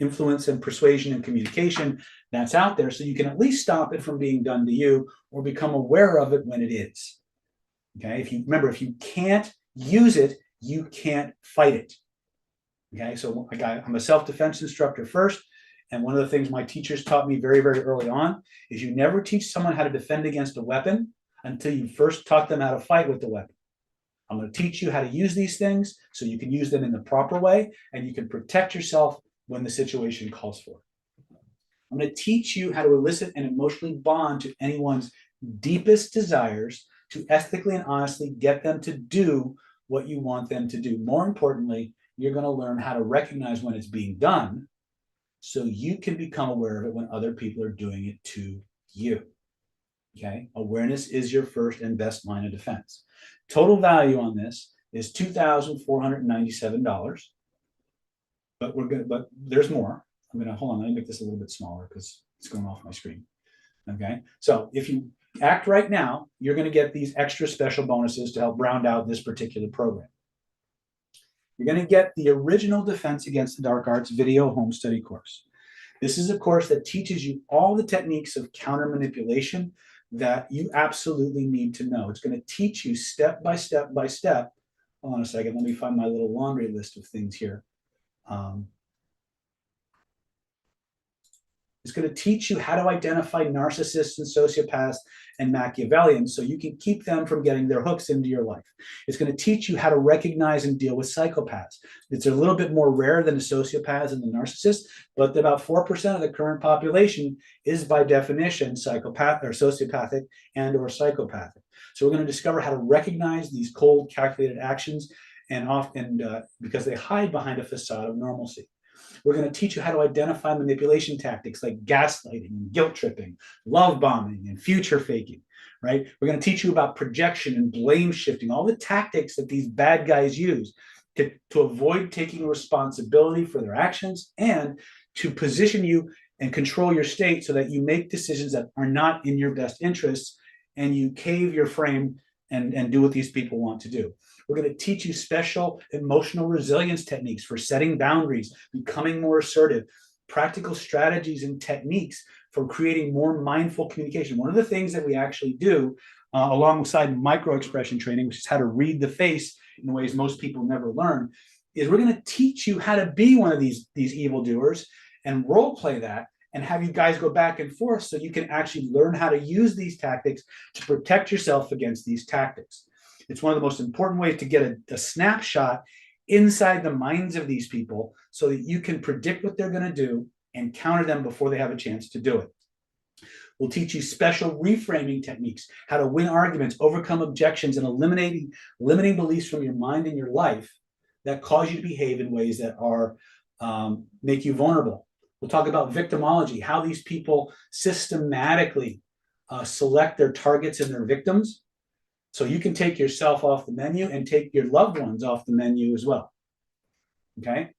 influence and persuasion and communication that's out there, so you can at least stop it from being done to you or become aware of it when it is. Okay, if you can't use it, you can't fight it. Okay, so I'm a self-defense instructor first, and one of the things my teachers taught me very, very early on is you never teach someone how to defend against a weapon until you first taught them how to fight with the weapon. I'm going to teach you how to use these things so you can use them in the proper way and you can protect yourself when the situation calls for it. I'm going to teach you how to elicit and emotionally bond to anyone's deepest desires to ethically and honestly get them to do what you want them to do. More importantly, you're going to learn how to recognize when it's being done so you can become aware of it when other people are doing it to you. Okay, awareness is your first and best line of defense. Total value on this is $2,497, but there's more. Hold on, let me make this a little bit smaller because it's going off my screen. Okay, so if you act right now, you're going to get these extra special bonuses to help round out this particular program. You're going to get the original Defense Against the Dark Arts video home study course. This is a course that teaches you all the techniques of counter manipulation that you absolutely need to know. It's going to teach you step by step by step. Hold on a second. Let me find my little laundry list of things here. It's going to teach you how to identify narcissists and sociopaths and Machiavellians so you can keep them from getting their hooks into your life. It's going to teach you how to recognize and deal with psychopaths. It's a little bit more rare than the sociopaths and the narcissists, but about 4% of the current population is by definition psychopath or sociopathic and or psychopathic. So we're going to discover how to recognize these cold, calculated actions and because they hide behind a facade of normalcy. We're going to teach you how to identify manipulation tactics like gaslighting and guilt tripping, love bombing, and future faking, right? We're going to teach you about projection and blame shifting, all the tactics that these bad guys use to avoid taking responsibility for their actions and to position you and control your state so that you make decisions that are not in your best interests and you cave your frame and do what these people want to do. We're going to teach you special emotional resilience techniques for setting boundaries, becoming more assertive, practical strategies and techniques for creating more mindful communication. One of the things that we actually do alongside micro expression training, which is how to read the face in ways most people never learn, is we're going to teach you how to be one of these evildoers and role play that and have you guys go back and forth so you can actually learn how to use these tactics to protect yourself against these tactics. It's one of the most important ways to get a snapshot inside the minds of these people so that you can predict what they're going to do and counter them before they have a chance to do it. We'll teach you special reframing techniques, how to win arguments, overcome objections, and eliminating limiting beliefs from your mind and your life that cause you to behave in ways that are make you vulnerable. We'll talk about victimology, how these people systematically select their targets and their victims, so you can take yourself off the menu and take your loved ones off the menu as well. Okay.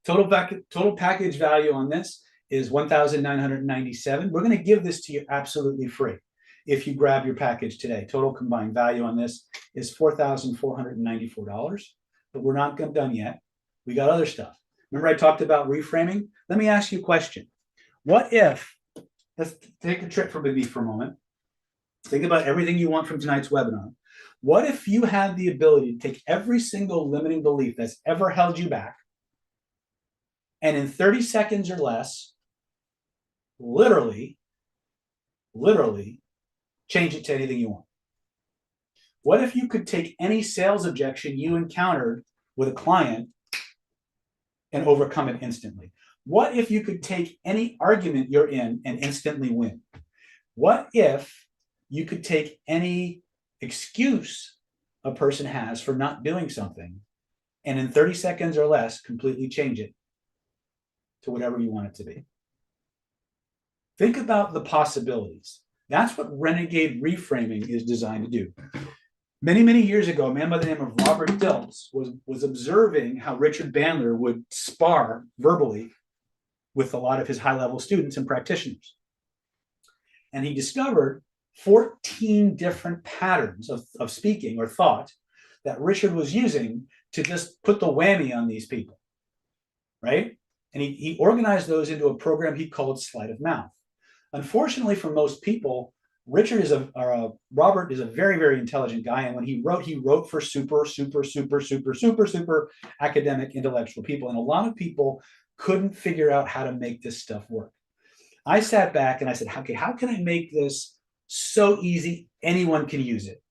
Total package value on this is $1,997. We're going to give this to you absolutely free if you grab your package today. Total combined value on this is $4,494, but we're not done yet. We got other stuff. Remember I talked about reframing? Let me ask you a question. What if, let's take a trip from me for a moment. Think about everything you want from tonight's webinar. What if you had the ability to take every single limiting belief that's ever held you back and in 30 seconds or less, literally change it to anything you want? What if you could take any sales objection you encountered with a client and overcome it instantly? What if you could take any argument you're in and instantly win? What if you could take any excuse a person has for not doing something and in 30 seconds or less completely change it to whatever you want it to be? Think about the possibilities. That's what renegade reframing is designed to do. Many, many years ago, a man by the name of Robert Dilts was observing how Richard Bandler would spar verbally with a lot of his high-level students and practitioners. And he discovered 14 different patterns of speaking or thought that Richard was using to just put the whammy on these people, right? And he organized those into a program he called Sleight of Mouth. Unfortunately for most people, Robert is a very, very intelligent guy. And when he wrote for super academic, intellectual people. And a lot of people couldn't figure out how to make this stuff work. I sat back and I said, okay, how can I make this so easy anyone can use it?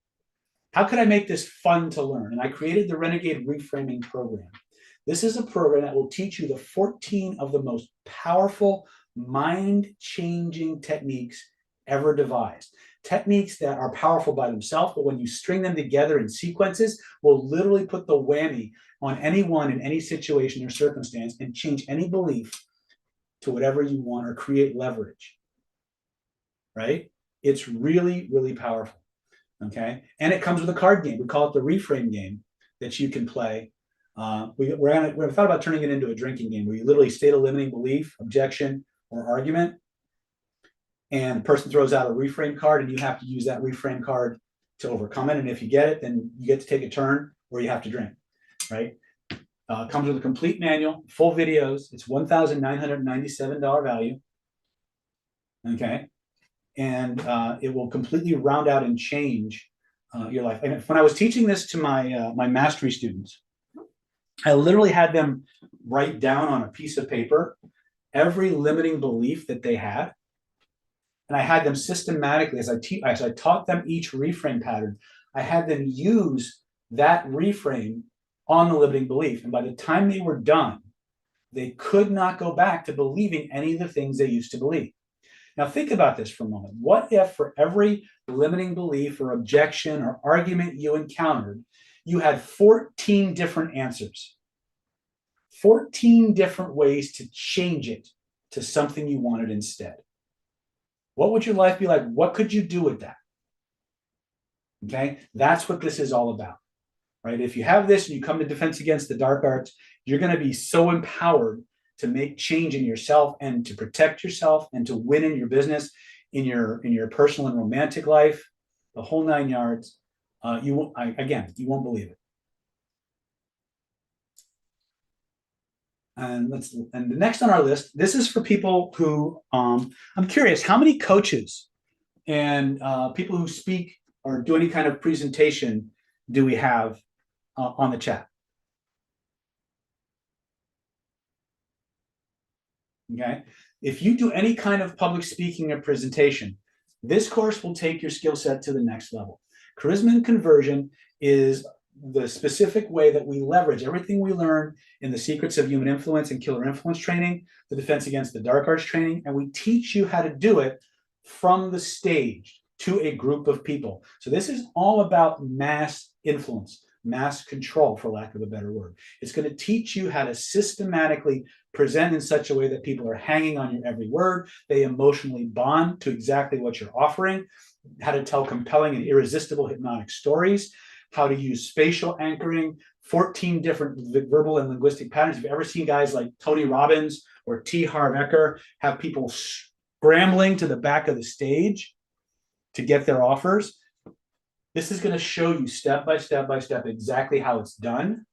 How can I make this fun to learn? And I created the Renegade Reframing Program. This is a program that will teach you the 14 of the most powerful mind-changing techniques ever devised. Techniques that are powerful by themselves, but when you string them together in sequences, will literally put the whammy on anyone in any situation or circumstance and change any belief to whatever you want or create leverage, right? It's really, really powerful, okay? And it comes with a card game. We call it the reframe game that you can play. We thought about turning it into a drinking game where you literally state a limiting belief, objection, or argument, and the person throws out a reframe card and you have to use that reframe card to overcome it. And if you get it, then you get to take a turn or you have to drink, right? Comes with a complete manual, full videos. It's $1,997 value, okay? And it will completely round out and change your life. And when I was teaching this to my mastery students, I literally had them write down on a piece of paper every limiting belief that they had. And I had them systematically, as I taught them each reframe pattern, I had them use that reframe on the limiting belief. And by the time they were done, they could not go back to believing any of the things they used to believe. Now think about this for a moment. What if for every limiting belief or objection or argument you encountered, you had 14 different answers? 14 different ways to change it to something you wanted instead. What would your life be like? What could you do with that? Okay, that's what this is all about, right? If you have this and you come to Defense Against the Dark Arts, you're going to be so empowered to make change in yourself and to protect yourself and to win in your business, in your personal and romantic life, the whole 9 yards. You won't believe it. And the next on our list, this is for people who, I'm curious, how many coaches and people who speak or do any kind of presentation do we have on the chat? Okay. If you do any kind of public speaking or presentation, this course will take your skill set to the next level. Charisma and conversion is the specific way that we leverage everything we learn in the secrets of human influence and killer influence training, the defense against the dark arts training, and we teach you how to do it from the stage to a group of people. So this is all about mass influence, mass control, for lack of a better word. It's going to teach you how to systematically present in such a way that people are hanging on your every word. They emotionally bond to exactly what you're offering, how to tell compelling and irresistible hypnotic stories, how to use spatial anchoring, 14 different verbal and linguistic patterns. If you've ever seen guys like Tony Robbins or T. Harv Eker have people scrambling to the back of the stage to get their offers, this is going to show you step by step by step exactly how it's done,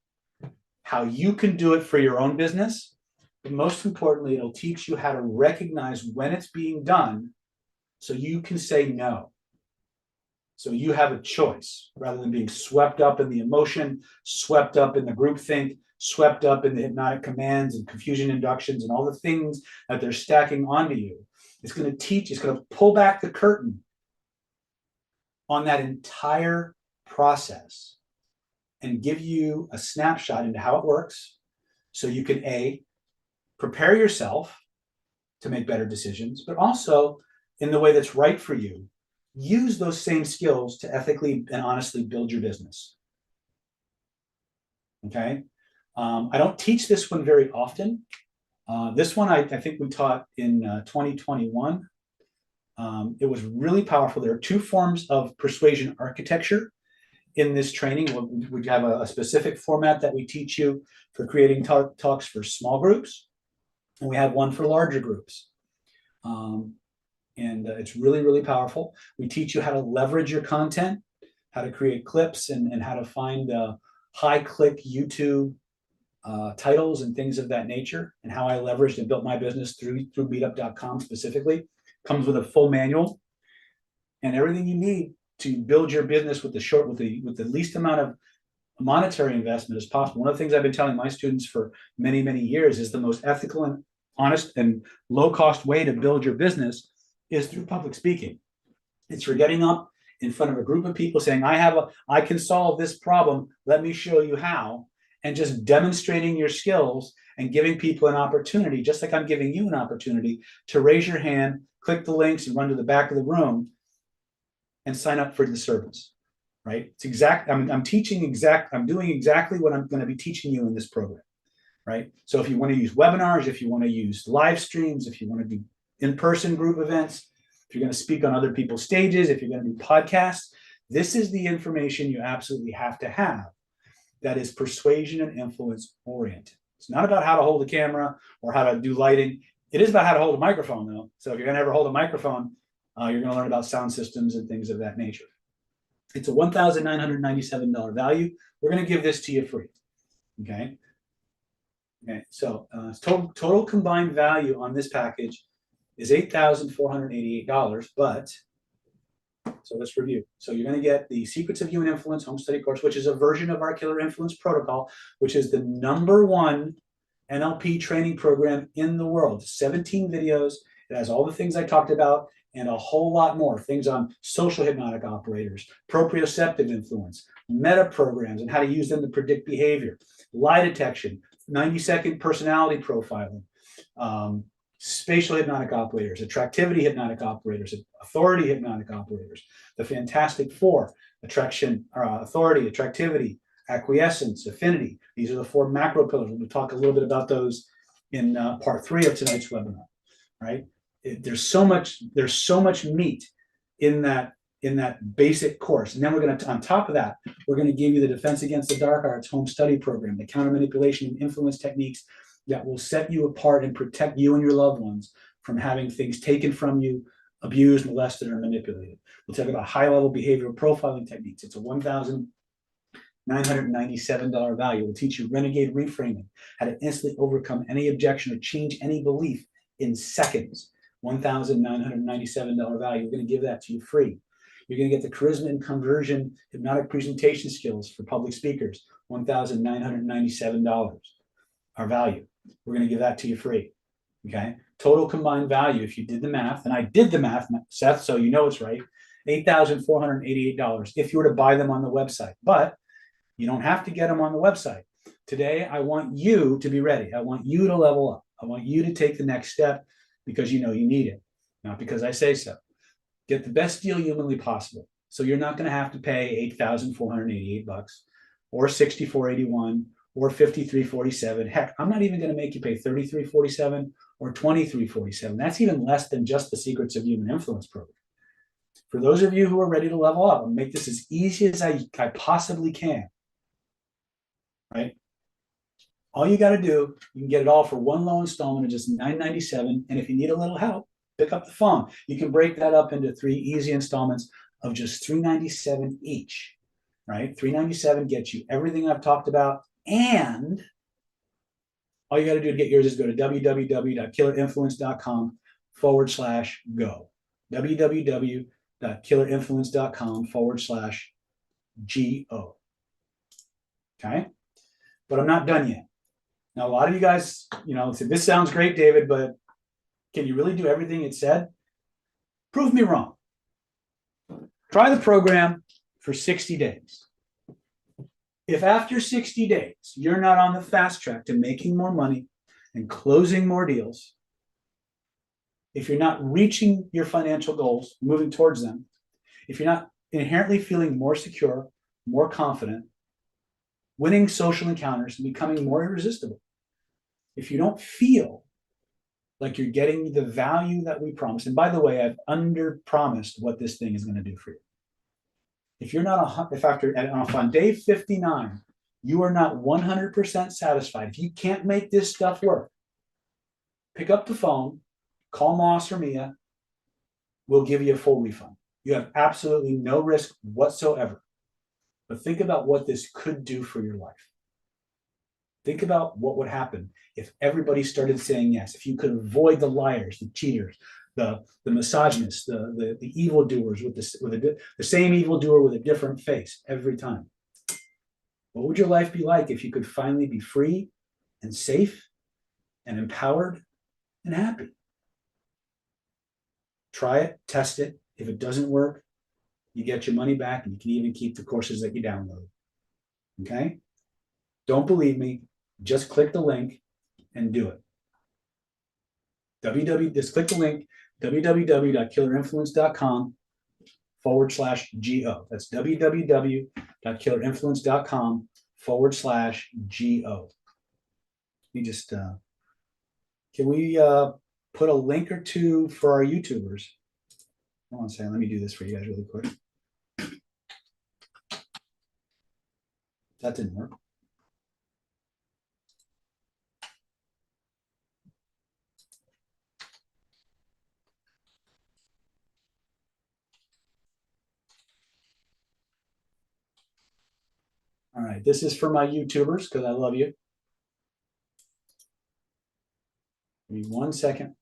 how you can do it for your own business. But most importantly, it'll teach you how to recognize when it's being done so you can say no. So you have a choice rather than being swept up in the emotion, swept up in the groupthink, swept up in the hypnotic commands and confusion inductions and all the things that they're stacking onto you. It's going to teach, it's going to pull back the curtain on that entire process and give you a snapshot into how it works so you can A, prepare yourself to make better decisions, but also in the way that's right for you, use those same skills to ethically and honestly build your business. Okay. I don't teach this one very often. This one I think we taught in 2021. It was really powerful. There are two forms of persuasion architecture in this training. We have a specific format that we teach you for creating talks for small groups, and we have one for larger groups. It's really, really powerful. We teach you how to leverage your content, how to create clips, and how to find high-click YouTube titles and things of that nature, and how I leveraged and built my business through meetup.com specifically. Comes with a full manual and everything you need to build your business with the least amount of monetary investment as possible. One of the things I've been telling my students for many, many years is the most ethical and honest and low-cost way to build your business is through public speaking. It's for getting up in front of a group of people saying, I can solve this problem. Let me show you how. And just demonstrating your skills and giving people an opportunity, just like I'm giving you an opportunity to raise your hand, click the links and run to the back of the room and sign up for the service, right? It's exact. I'm doing exactly what I'm going to be teaching you in this program, right? So if you want to use webinars, if you want to use live streams, if you want to do in-person group events, if you're going to speak on other people's stages, if you're going to do podcasts, this is the information you absolutely have to have that is persuasion and influence oriented. It's not about how to hold a camera or how to do lighting. It is about how to hold a microphone, though. So if you're going to ever hold a microphone, you're going to learn about sound systems and things of that nature. It's a $1,997 value. We're going to give this to you free. Okay. Okay. So total combined value on this package is $8,488, but so let's review. So you're going to get the Secrets of Human Influence home study course, which is a version of our Killer Influence protocol, which is the #1 NLP training program in the world. 17 videos. It has all the things I talked about and a whole lot more. Things on social hypnotic operators, proprioceptive influence, meta programs and how to use them to predict behavior, lie detection, 90-second personality profiling, spatial hypnotic operators, attractivity hypnotic operators, authority hypnotic operators, the Fantastic Four: attraction, authority, attractivity, acquiescence, affinity. These are the 4 macro pillars. We'll talk a little bit about those in part 3 of tonight's webinar. Right? There's so much meat in that basic course, and then we're going to, on top of that, we're going to give you the Defense Against the Dark Arts home study program, the counter manipulation and influence techniques that will set you apart and protect you and your loved ones from having things taken from you, abused, molested, or manipulated. We'll talk about high-level behavioral profiling techniques. It's a $997 value. We'll teach you renegade reframing, how to instantly overcome any objection or change any belief in seconds. $1,997 value. We're going to give that to you free. You're going to get the charisma and conversion hypnotic presentation skills for public speakers. $1,997. Our value. We're going to give that to you free. Okay. Total combined value, if you did the math, and I did the math, Seth, so you know it's right, $8,488 if you were to buy them on the website. But you don't have to get them on the website. Today, I want you to be ready. I want you to level up. I want you to take the next step because you know you need it, not because I say so. Get the best deal humanly possible. So you're not going to have to pay $8,488 or $6,481 or $53.47. Heck, I'm not even going to make you pay $33.47 or $23.47. That's even less than just the Secrets of Human Influence program. For those of you who are ready to level up, I'll make this as easy as I possibly can. Right? All you got to do, you can get it all for one low installment of just $997. And if you need a little help, pick up the phone. You can break that up into 3 easy installments of just $397 each. Right? $397 gets you everything I've talked about. And all you got to do to get yours is go to www.killerinfluence.com/go. www.killerinfluence.com/GO. Okay. But I'm not done yet. Now, a lot of you guys, say, this sounds great, David, but can you really do everything it said? Prove me wrong. Try the program for 60 days. If after 60 days, you're not on the fast track to making more money and closing more deals, if you're not reaching your financial goals, moving towards them, if you're not inherently feeling more secure, more confident, winning social encounters and becoming more irresistible, if you don't feel like you're getting the value that we promised, and by the way, I've under-promised what this thing is going to do for you. If you're not, on day 59, you are not 100% satisfied, if you can't make this stuff work, pick up the phone, call Moss or Mia, we'll give you a full refund. You have absolutely no risk whatsoever. But think about what this could do for your life. Think about what would happen if everybody started saying yes, if you could avoid the liars, the cheaters, the misogynists, the evildoers with the same evildoer with a different face every time. What would your life be like if you could finally be free and safe and empowered and happy? Try it, test it. If it doesn't work, you get your money back, and you can even keep the courses that you download. Okay? Don't believe me. Just click the link and do it. Just click the link, www.killerinfluence.com/GO. That's www.killerinfluence.com/GO. We just, can we put a link or two for our YouTubers? Hold on a second. Let me do this for you guys really quick. That didn't work. All right. This is for my YouTubers because I love you. Give me 1 second.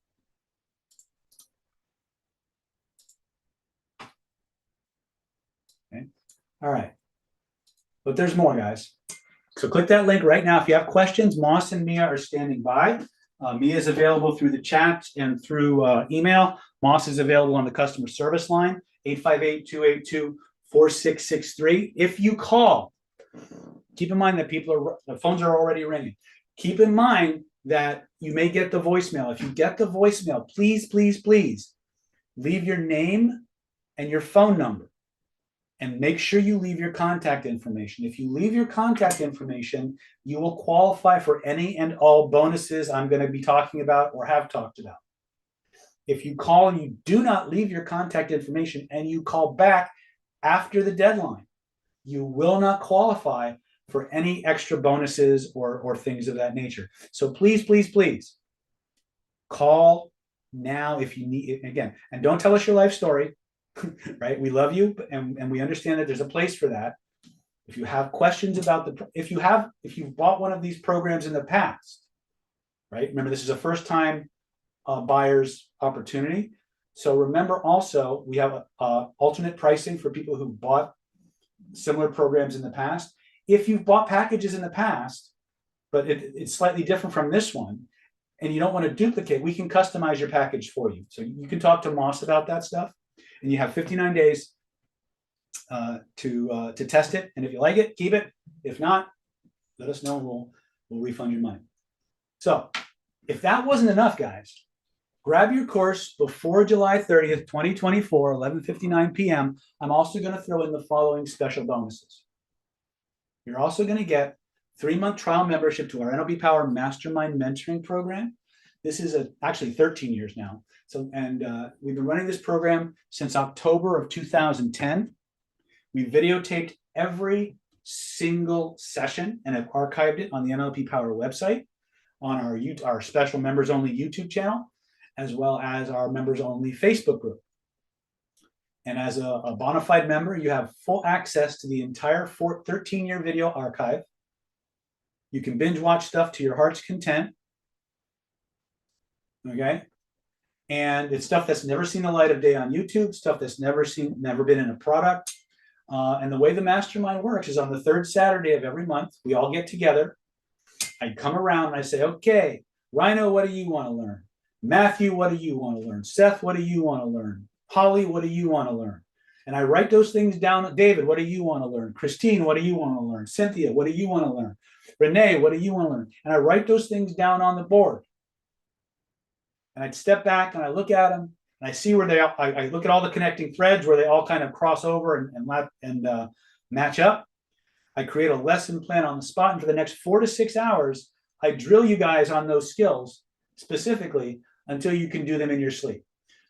Okay. All right. But there's more, guys. So click that link right now. If you have questions, Moss and Mia are standing by. Mia is available through the chat and through email. Moss is available on the customer service line, 858-282-4663. If you call, keep in mind that the phones are already ringing. Keep in mind that you may get the voicemail. If you get the voicemail, please, please, please leave your name and your phone number. And make sure you leave your contact information. If you leave your contact information, you will qualify for any and all bonuses I'm going to be talking about or have talked about. If you call and you do not leave your contact information and you call back after the deadline, you will not qualify for any extra bonuses or things of that nature. So please, please, please call now if you need it. Again, and don't tell us your life story. Right? We love you, and we understand that there's a place for that. If you have questions about if you've bought one of these programs in the past, right? Remember, this is a first time buyer's opportunity. So remember also, we have alternate pricing for people who bought similar programs in the past. If you've bought packages in the past, but it's slightly different from this one, and you don't want to duplicate, we can customize your package for you. So you can talk to Moss about that stuff, and you have 59 days to test it. And if you like it, keep it. If not, let us know, and we'll refund your money. So if that wasn't enough, guys, grab your course before July 30th, 2024, 11:59 p.m. I'm also going to throw in the following special bonuses. You're also going to get 3-month trial membership to our NLP Power Mastermind mentoring program. This is actually 13 years now. So, and we've been running this program since October of 2010. We videotaped every single session and have archived it on the NLP Power website, on our special members only YouTube channel, as well as our members only Facebook group. And as a bona fide member, you have full access to the entire 13-year video archive. You can binge watch stuff to your heart's content. Okay. And it's stuff that's never seen the light of day on YouTube, stuff that's never been in a product. And the way the mastermind works is on the 3rd Saturday of every month, we all get together. I come around and I say, okay, Rhino, what do you want to learn? Matthew, what do you want to learn? Seth, what do you want to learn? Holly, what do you want to learn? And I write those things down. David, what do you want to learn? Christine, what do you want to learn? Cynthia, what do you want to learn? Renee, what do you want to learn? And I write those things down on the board. And I'd step back and I look at them and I see where I look at all the connecting threads where they all kind of cross over and match up. I create a lesson plan on the spot. And for the next 4 to 6 hours, I drill you guys on those skills specifically until you can do them in your sleep.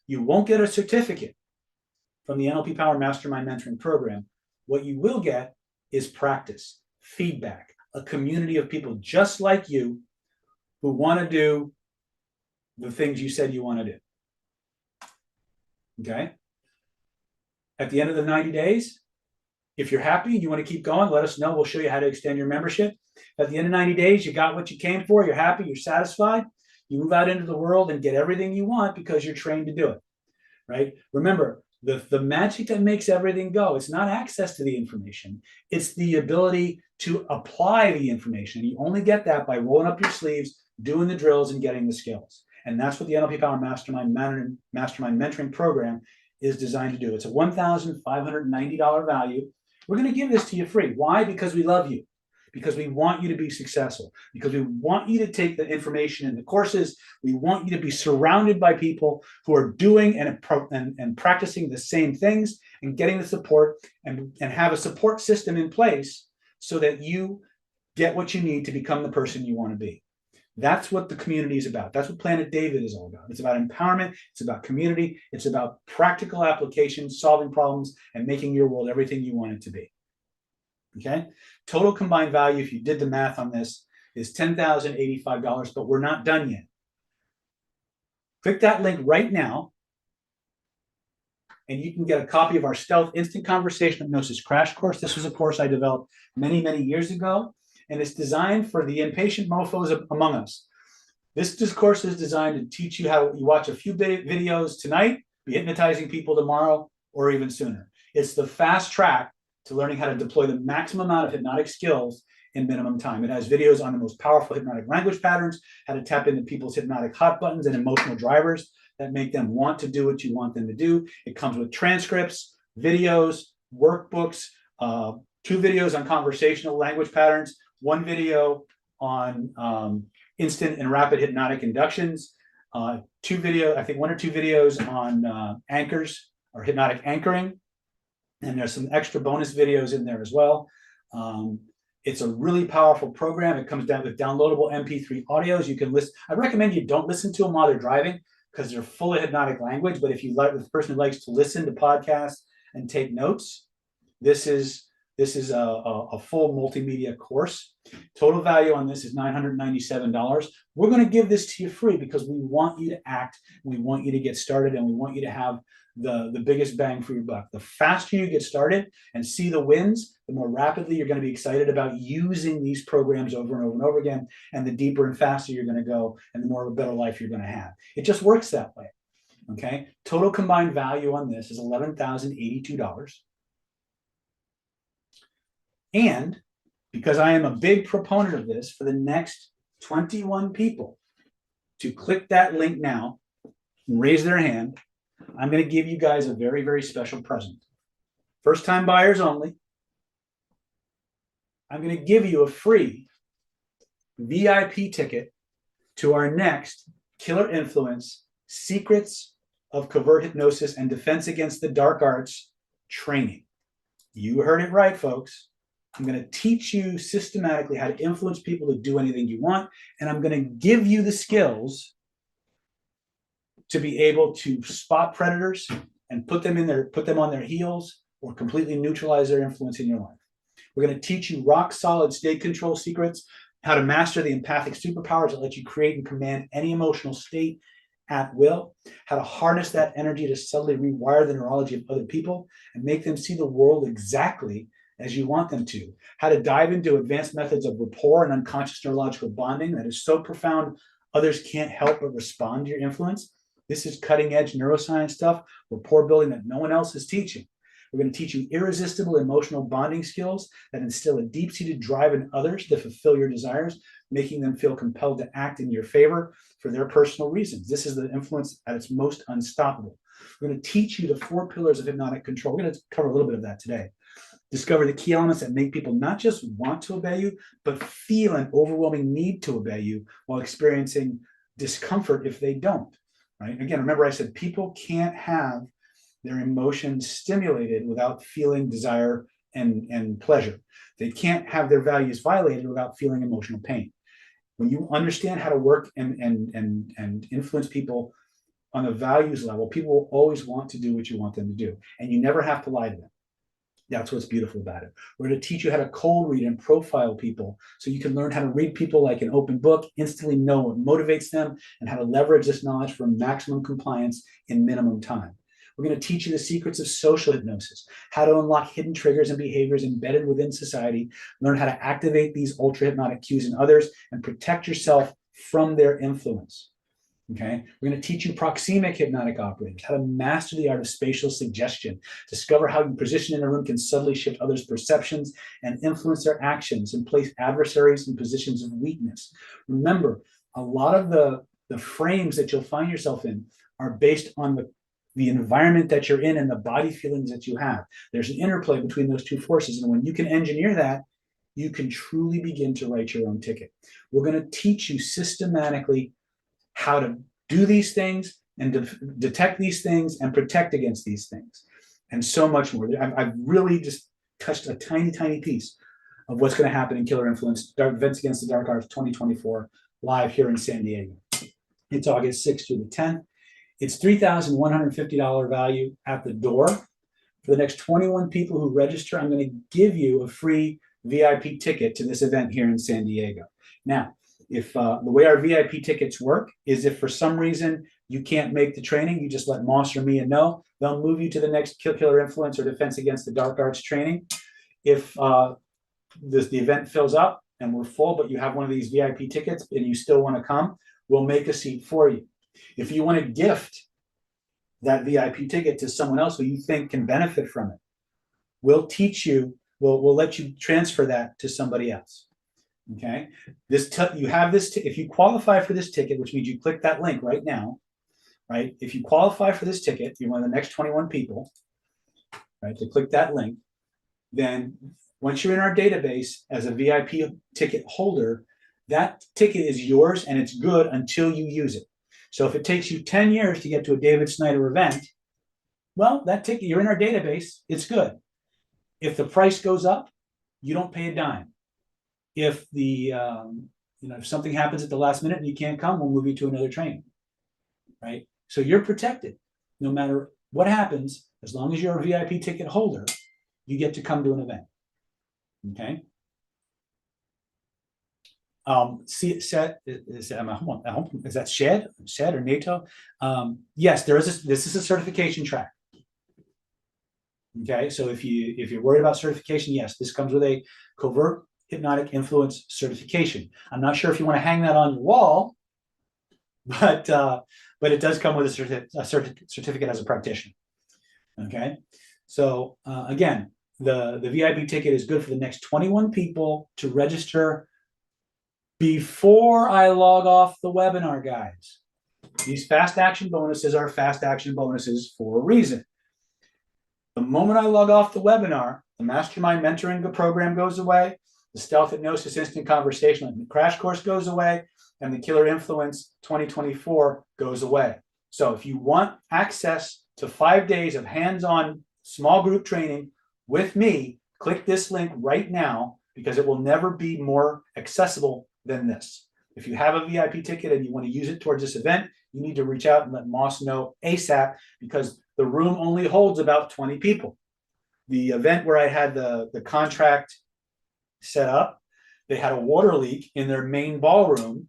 You won't get a certificate from the NLP Power Mastermind Mentoring Program. What you will get is practice, feedback, a community of people just like you who want to do the things you said you want to do. Okay? At the end of the 90 days, if you're happy and you want to keep going, let us know. We'll show you how to extend your membership. At the end of 90 days, you got what you came for. You're happy. You're satisfied. You move out into the world and get everything you want because you're trained to do it, right? Remember, the magic that makes everything go, it's not access to the information. It's the ability to apply the information. You only get that by rolling up your sleeves, doing the drills, and getting the skills. And that's what the NLP Power Mastermind Mentoring Program is designed to do. It's a $1,590 value. We're going to give this to you free. Why? Because we love you. Because we want you to be successful. Because we want you to take the information in the courses. We want you to be surrounded by people who are doing and practicing the same things and getting the support and have a support system in place so that you get what you need to become the person you want to be. That's what the community is about. That's what Planet David is all about. It's about empowerment. It's about community. It's about practical application, solving problems, and making your world everything you want it to be. Okay? Total combined value, if you did the math on this, is $10,085, but we're not done yet. Click that link right now, and you can get a copy of our Stealth Instant Conversation Hypnosis Crash Course. This was a course I developed many, many years ago, and it's designed for the impatient mofos among us. This course is designed to teach you how you watch a few videos tonight, be hypnotizing people tomorrow, or even sooner. It's the fast track to learning how to deploy the maximum amount of hypnotic skills in minimum time. It has videos on the most powerful hypnotic language patterns, how to tap into people's hypnotic hot buttons and emotional drivers that make them want to do what you want them to do. It comes with transcripts, videos, workbooks, 2 videos on conversational language patterns, 1 video on instant and rapid hypnotic inductions, 1 or 2 videos on anchors or hypnotic anchoring. And there's some extra bonus videos in there as well. It's a really powerful program. It comes down with downloadable MP3 audios. You can listen. I recommend you don't listen to them while they're driving because they're full of hypnotic language. But if you like the person who likes to listen to podcasts and take notes, this is a full multimedia course. Total value on this is $997. We're going to give this to you free because we want you to act, we want you to get started, and we want you to have the biggest bang for your buck. The faster you get started and see the wins, the more rapidly you're going to be excited about using these programs over and over and over again. And the deeper and faster you're going to go, and the more of a better life you're going to have. It just works that way. Okay. Total combined value on this is $11,082. And because I am a big proponent of this, for the next 21 people to click that link now and raise their hand, I'm going to give you guys a very, very special present. First time buyers only. I'm going to give you a free VIP ticket to our next Killer Influence Secrets of Covert Hypnosis and Defense Against the Dark Arts training. You heard it right, folks. I'm going to teach you systematically how to influence people to do anything you want, and I'm going to give you the skills to be able to spot predators and put them on their heels, or completely neutralize their influence in your life. We're going to teach you rock solid state control secrets, how to master the empathic superpowers that let you create and command any emotional state at will, how to harness that energy to subtly rewire the neurology of other people and make them see the world exactly as you want them to, how to dive into advanced methods of rapport and unconscious neurological bonding that is so profound others can't help but respond to your influence. This is cutting edge neuroscience stuff, rapport building that no one else is teaching. We're going to teach you irresistible emotional bonding skills that instill a deep-seated drive in others to fulfill your desires, making them feel compelled to act in your favor for their personal reasons. This is the influence at its most unstoppable. We're going to teach you the 4 pillars of hypnotic control. We're going to cover a little bit of that today. Discover the key elements that make people not just want to obey you, but feel an overwhelming need to obey you while experiencing discomfort if they don't. Right? Again, remember I said people can't have their emotions stimulated without feeling desire and pleasure. They can't have their values violated without feeling emotional pain. When you understand how to work and influence people on a values level, people will always want to do what you want them to do. And you never have to lie to them. That's what's beautiful about it. We're going to teach you how to cold read and profile people so you can learn how to read people like an open book, instantly know what motivates them, and how to leverage this knowledge for maximum compliance in minimum time. We're going to teach you the secrets of social hypnosis, how to unlock hidden triggers and behaviors embedded within society, learn how to activate these ultra hypnotic cues in others, and protect yourself from their influence. Okay, we're going to teach you proxemic hypnotic operators, how to master the art of spatial suggestion, discover how you position in a room can subtly shift others' perceptions and influence their actions and place adversaries in positions of weakness. Remember, a lot of the frames that you'll find yourself in are based on the environment that you're in and the body feelings that you have. There's an interplay between those two forces, and when you can engineer that, you can truly begin to write your own ticket. We're going to teach you systematically how to do these things and detect these things and protect against these things, and so much more. I've really just touched a tiny, tiny piece of what's going to happen in Killer Influence Events Against the Dark Arts 2024 live here in San Diego. It's August 6th through the 10th. It's $3,150 value at the door. For the next 21 people who register, I'm going to give you a free VIP ticket to this event here in San Diego. Now, if the way our VIP tickets work is if for some reason you can't make the training, you just let Moss or Mia know. They'll move you to the next Killer Influence or Defense Against the Dark Arts training. If the event fills up and we're full, but you have one of these VIP tickets and you still want to come, we'll make a seat for you. If you want to gift that VIP ticket to someone else who you think can benefit from it, we'll teach you, we'll let you transfer that to somebody else. Okay, you have this. If you qualify for this ticket, which means you click that link right now, right? If you qualify for this ticket, you're one of the next 21 people, right? To click that link, then once you're in our database as a VIP ticket holder, that ticket is yours and it's good until you use it. So if it takes you 10 years to get to a David Snyder event, well, that ticket, you're in our database, it's good. If the price goes up, you don't pay a dime. If if something happens at the last minute and you can't come, we'll move you to another training, right? So you're protected no matter what happens. As long as you're a VIP ticket holder, you get to come to an event. Okay. Is that Shed or NATO? Yes, this is a certification track. Okay, so if you're worried about certification, yes, this comes with a covert hypnotic influence certification. I'm not sure if you want to hang that on your wall, but it does come with a certificate as a practitioner. Okay, so again, the VIP ticket is good for the next 21 people to register before I log off the webinar, guys. These fast action bonuses are fast action bonuses for a reason. The moment I log off the webinar, the Mastermind mentoring program goes away, the Stealth Hypnosis Instant Conversation Crash Course goes away, and the Killer Influence 2024 goes away. So if you want access to 5 days of hands-on small group training with me, click this link right now because it will never be more accessible than this. If you have a VIP ticket and you want to use it towards this event, you need to reach out and let Moss know ASAP because the room only holds about 20 people. The event where I had the contract set up, they had a water leak in their main ballroom.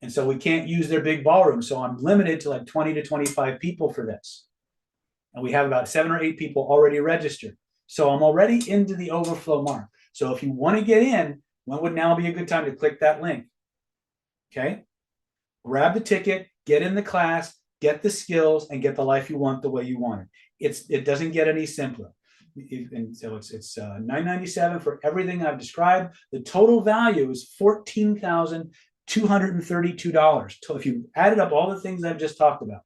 And so we can't use their big ballroom. So I'm limited to like 20 to 25 people for this. And we have about 7 or 8 people already registered. So I'm already into the overflow mark. So if you want to get in, when would now be a good time to click that link? Okay. Grab the ticket, get in the class, get the skills, and get the life you want the way you want it. It doesn't get any simpler. And so it's $997 for everything I've described. The total value is $14,232. So if you added up all the things I've just talked about,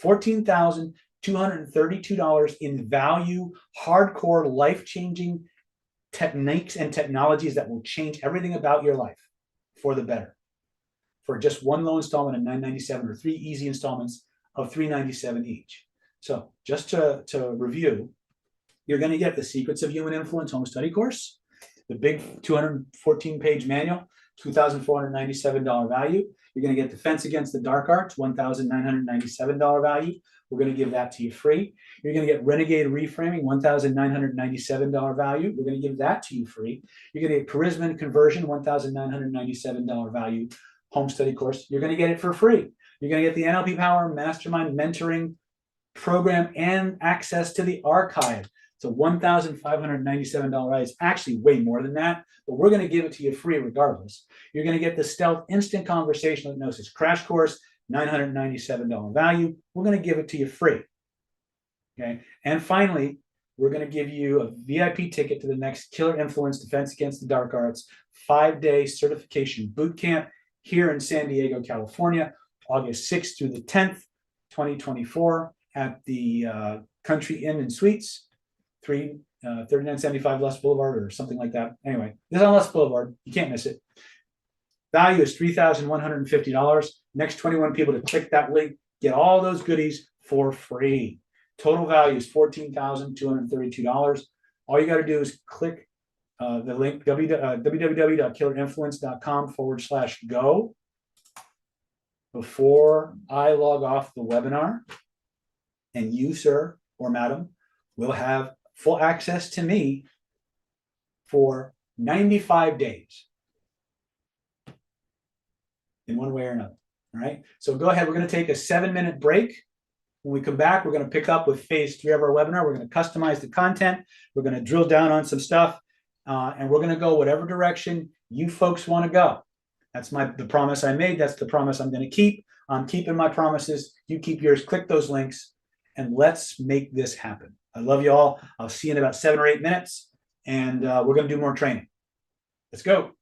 $14,232 in value, hardcore, life-changing techniques and technologies that will change everything about your life for the better. For just one low installment of $997 or 3 easy installments of $397 each. So just to review, you're going to get the Secrets of Human Influence home study course, the big 214-page manual, $2,497 value. You're going to get Defense Against the Dark Arts, $1,997 value. We're going to give that to you free. You're going to get Renegade Reframing, $1,997 value. We're going to give that to you free. You're going to get Charisma and Conversion, $1,997 value home study course. You're going to get it for free. You're going to get the NLP Power Mastermind Mentoring Program and access to the archive. So $1,597 value. It's actually way more than that, but we're going to give it to you free regardless. You're going to get the Stealth Instant Conversational Hypnosis Crash Course, $997 value. We're going to give it to you free. Okay. And finally, we're going to give you a VIP ticket to the next Killer Influence Defense Against the Dark Arts 5-day certification boot camp here in San Diego, California, August 6th through the 10th, 2024 at the Country Inn and Suites, 3975 Les Boulevard or something like that. Anyway, this is on Les Boulevard. You can't miss it. Value is $3,150. Next 21 people to click that link, get all those goodies for free. Total value is $14,232. All you got to do is click the link www.killerinfluence.com/go before I log off the webinar, and you, sir or madam, will have full access to me for 95 days in one way or another. All right. So go ahead. We're going to take a 7-minute break. When we come back, we're going to pick up with phase 3 of our webinar. We're going to customize the content. We're going to drill down on some stuff, and we're going to go whatever direction you folks want to go. That's the promise I made. That's the promise I'm going to keep. I'm keeping my promises. You keep yours. Click those links, and let's make this happen. I love you all. I'll see you in about 7 or 8 minutes, and we're going to do more training. Let's go.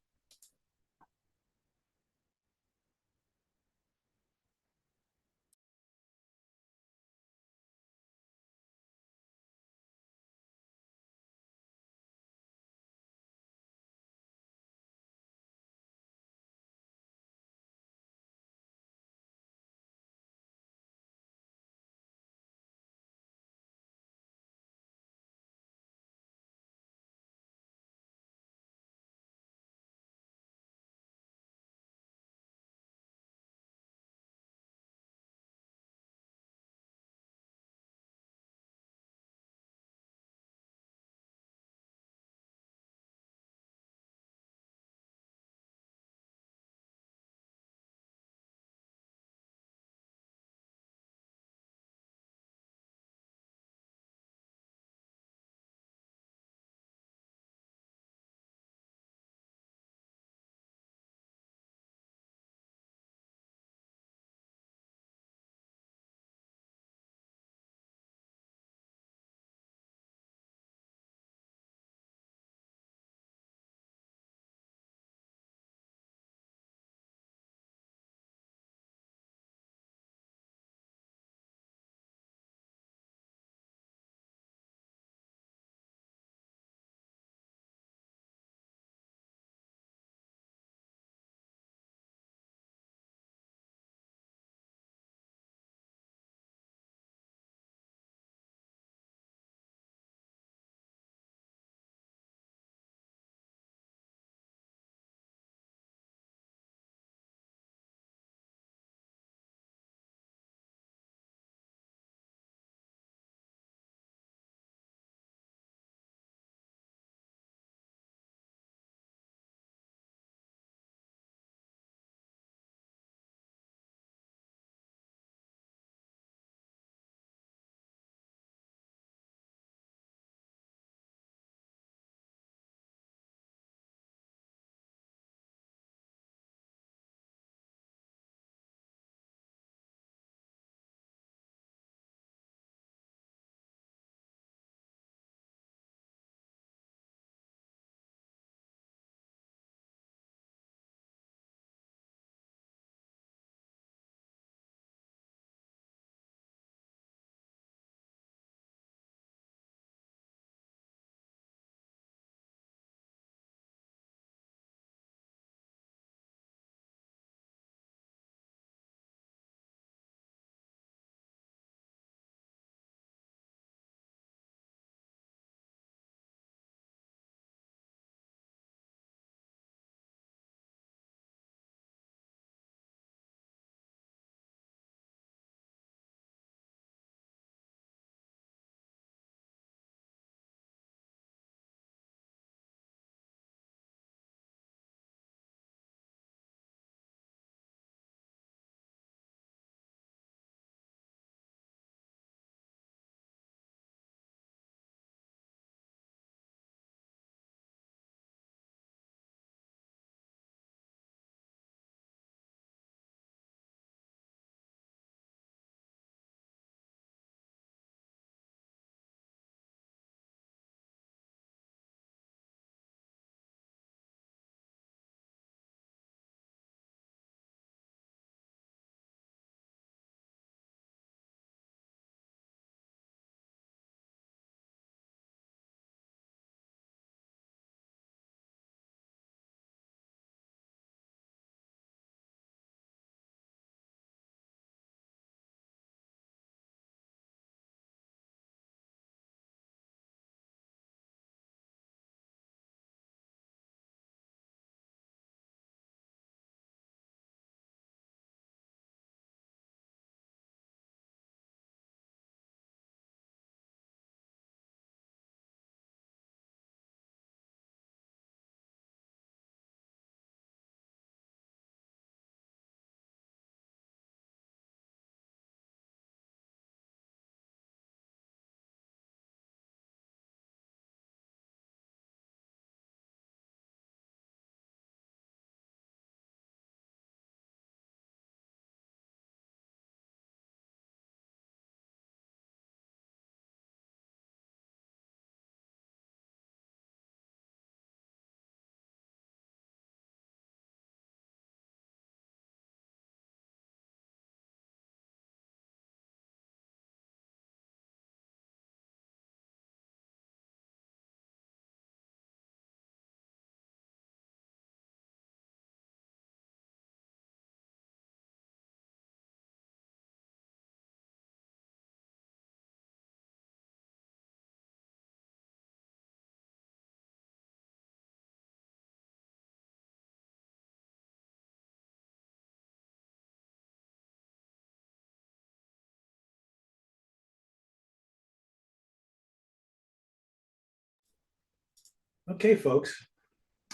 Okay, folks,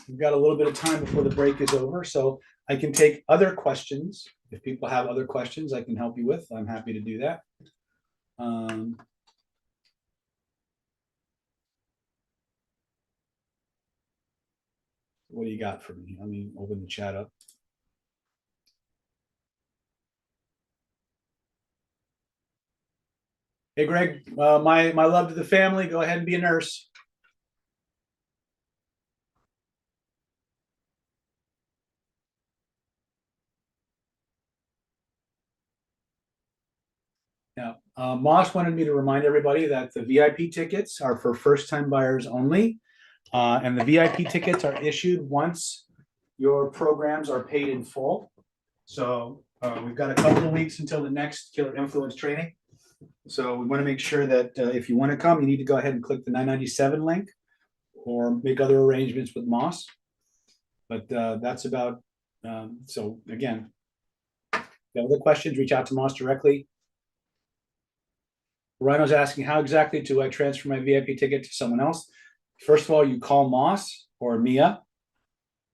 we've got a little bit of time before the break is over, so I can take other questions. If people have other questions I can help you with, I'm happy to do that. What do you got for me? Let me open the chat up. Hey, Greg, my love to the family. Go ahead and be a nurse. Yeah, Moss wanted me to remind everybody that the VIP tickets are for first-time buyers only, and the VIP tickets are issued once your programs are paid in full. So we've got a couple of weeks until the next Killer Influence training. So we want to make sure that if you want to come, you need to go ahead and click the 997 link or make other arrangements with Moss. But that's about, so again, if you have other questions, reach out to Moss directly. Rhino's asking, how exactly do I transfer my VIP ticket to someone else? First of all, you call Moss or Mia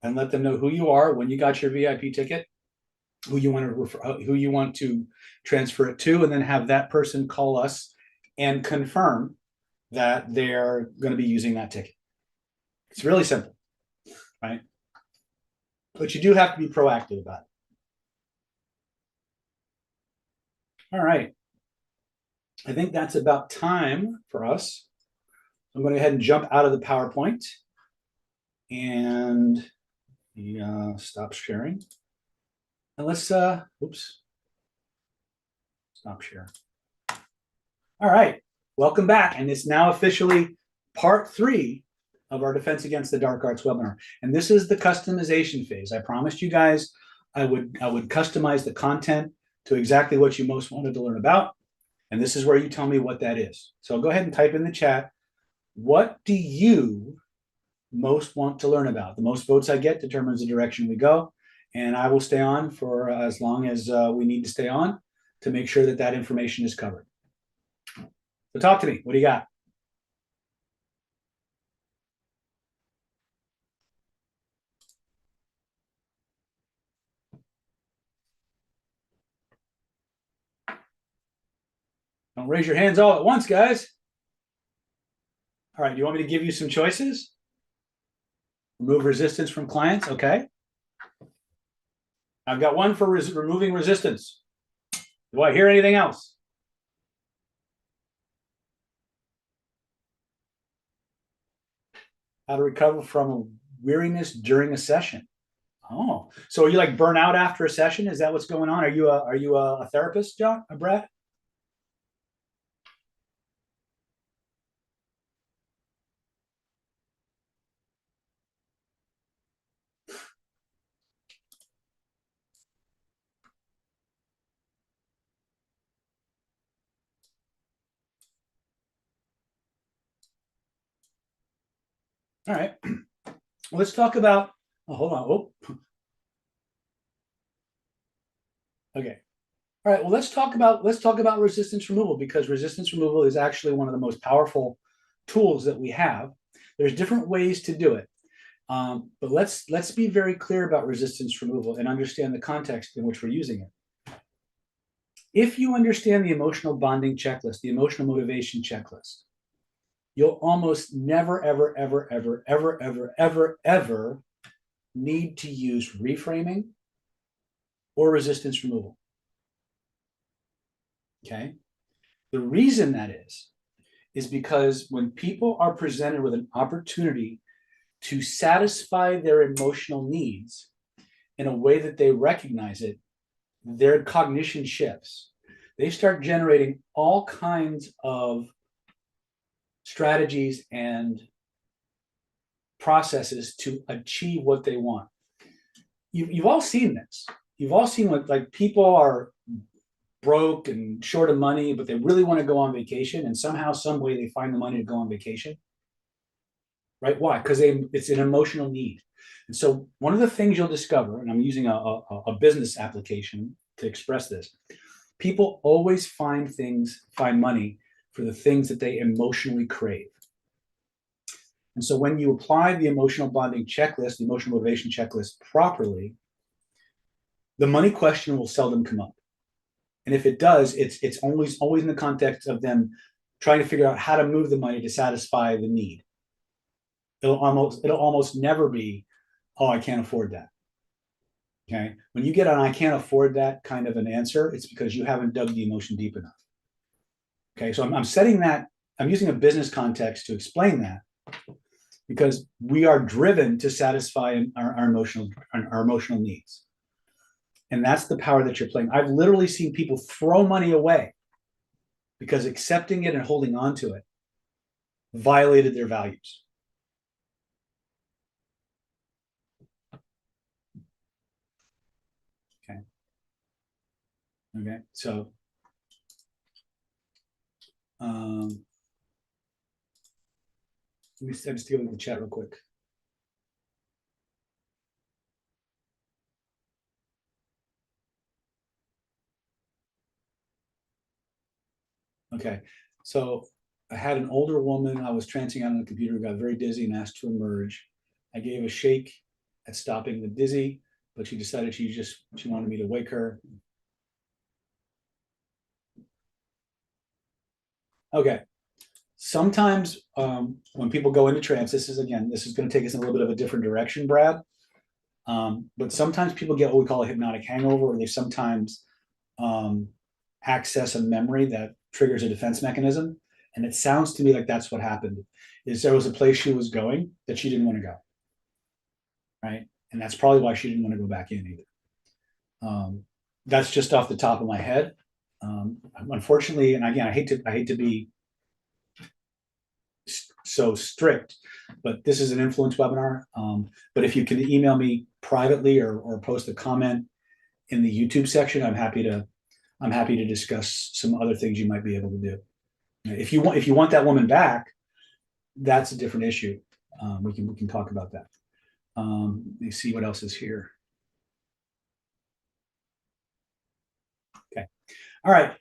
and let them know who you are, when you got your VIP ticket, who you want to refer, who you want to transfer it to, and then have that person call us and confirm that they're going to be using that ticket. It's really simple, right? But you do have to be proactive about it. All right. I think that's about time for us. I'm going to go ahead and jump out of the PowerPoint and stop sharing. And let's, oops, stop sharing. All right, welcome back. And it's now officially part 3 of our Defense Against the Dark Arts webinar. And this is the customization phase. I promised you guys I would customize the content to exactly what you most wanted to learn about. And this is where you tell me what that is. So go ahead and type in the chat, what do you most want to learn about? The most votes I get determines the direction we go. And I will stay on for as long as we need to stay on to make sure that that information is covered. So talk to me. What do you got? Don't raise your hands all at once, guys. All right, do you want me to give you some choices? Remove resistance from clients, okay. I've got one for removing resistance. Do I hear anything else? How to recover from weariness during a session. Oh, so are you like burn out after a session? Is that what's going on? Are you a therapist, John, Brad? All right. Let's talk about. Oh, hold on. Oh. Okay. All right. Well, let's talk about resistance removal, because resistance removal is actually one of the most powerful tools that we have. There's different ways to do it, but let's be very clear about resistance removal and understand the context in which we're using it. If you understand the emotional bonding checklist, the emotional motivation checklist, you'll almost never, ever, ever, ever, ever, ever, ever, ever need to use reframing or resistance removal. Okay. The reason that is because when people are presented with an opportunity to satisfy their emotional needs in a way that they recognize it, their cognition shifts. They start generating all kinds of strategies and processes to achieve what they want. You've all seen this. You've all seen what, like, people are broke and short of money, but they really want to go on vacation, and somehow, some way, they find the money to go on vacation. Right? Why? Because it's an emotional need. And so one of the things you'll discover, and I'm using a business application to express this, people always find money for the things that they emotionally crave. And so when you apply the emotional bonding checklist, the emotional motivation checklist properly, the money question will seldom come up. And if it does, it's always in the context of them trying to figure out how to move the money to satisfy the need. It'll almost never be, oh, I can't afford that. Okay. When you get an I can't afford that kind of an answer, it's because you haven't dug the emotion deep enough. Okay. So I'm setting that, I'm using a business context to explain that, because we are driven to satisfy our emotional needs. And that's the power that you're playing. I've literally seen people throw money away because accepting it and holding on to it violated their values. Okay. Okay. So, let me just deal with the chat real quick. Okay. So I had an older woman. I was trancing out on the computer, got very dizzy and asked to emerge. I gave a shake at stopping the dizzy, but she decided she wanted me to wake her. Okay. Sometimes when people go into trance, this is going to take us in a little bit of a different direction, Brad. But sometimes people get what we call a hypnotic hangover, or they sometimes access a memory that triggers a defense mechanism. And it sounds to me like that's what happened. Is there was a place she was going that she didn't want to go, right? And that's probably why she didn't want to go back in either. That's just off the top of my head. Unfortunately, and again, I hate to be so strict, but this is an influence webinar. But if you can email me privately or post a comment in the YouTube section, I'm happy to discuss some other things you might be able to do. If you want that woman back, that's a different issue. We can talk about that. Let me see what else is here. Okay. All right.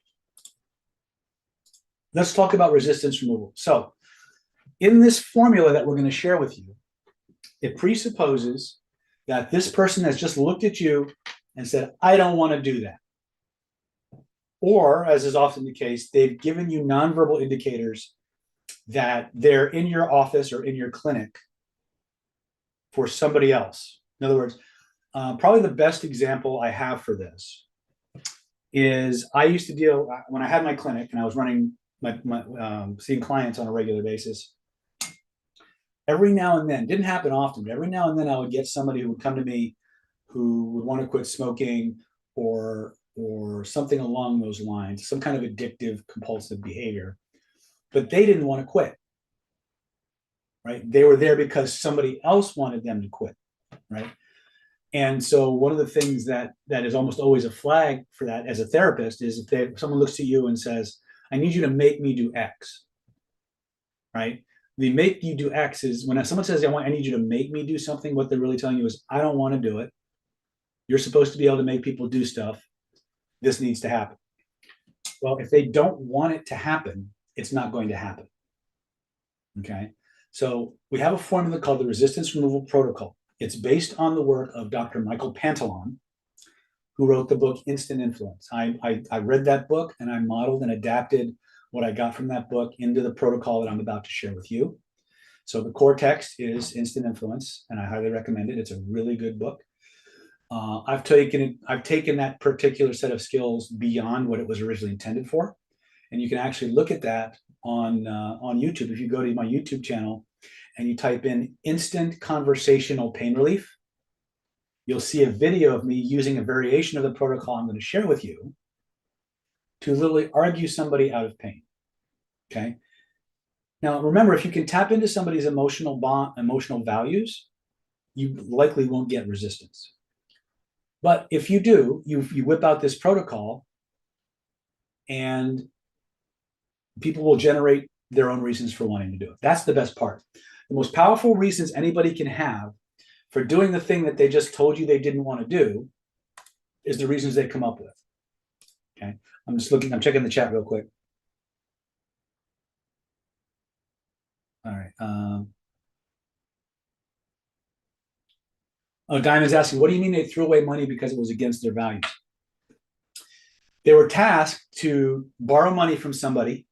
Let's talk about resistance removal. So in this formula that we're going to share with you, it presupposes that this person has just looked at you and said, I don't want to do that. Or, as is often the case, they've given you nonverbal indicators that they're in your office or in your clinic for somebody else. In other words, probably the best example I have for this is I used to deal, when I had my clinic and I was running seeing clients on a regular basis, every now and then, didn't happen often, but every now and then I would get somebody who would come to me who would want to quit smoking or something along those lines, some kind of addictive, compulsive behavior, but they didn't want to quit, right? They were there because somebody else wanted them to quit, right? And so one of the things that is almost always a flag for that as a therapist is if someone looks at you and says, I need you to make me do X, right? The make you do X is when someone says, I need you to make me do something, what they're really telling you is, I don't want to do it. You're supposed to be able to make people do stuff. This needs to happen. Well, if they don't want it to happen, it's not going to happen. Okay. So we have a formula called the resistance removal protocol. It's based on the work of Dr. Michael Pantalon, who wrote the book Instant Influence. I read that book and I modeled and adapted what I got from that book into the protocol that I'm about to share with you. So the core text is Instant Influence, and I highly recommend it. It's a really good book. I've taken that particular set of skills beyond what it was originally intended for, and you can actually look at that on YouTube. If you go to my YouTube channel and you type in instant conversational pain relief, you'll see a video of me using a variation of the protocol I'm going to share with you to literally argue somebody out of pain. Okay. Now, remember, if you can tap into somebody's emotional values, you likely won't get resistance. But if you do, you whip out this protocol and people will generate their own reasons for wanting to do it. That's the best part. The most powerful reasons anybody can have for doing the thing that they just told you they didn't want to do is the reasons they come up with. Okay. I'm checking the chat real quick. All right. A Diamond's asking, what do you mean they threw away money because it was against their values? They were tasked to borrow money from somebody,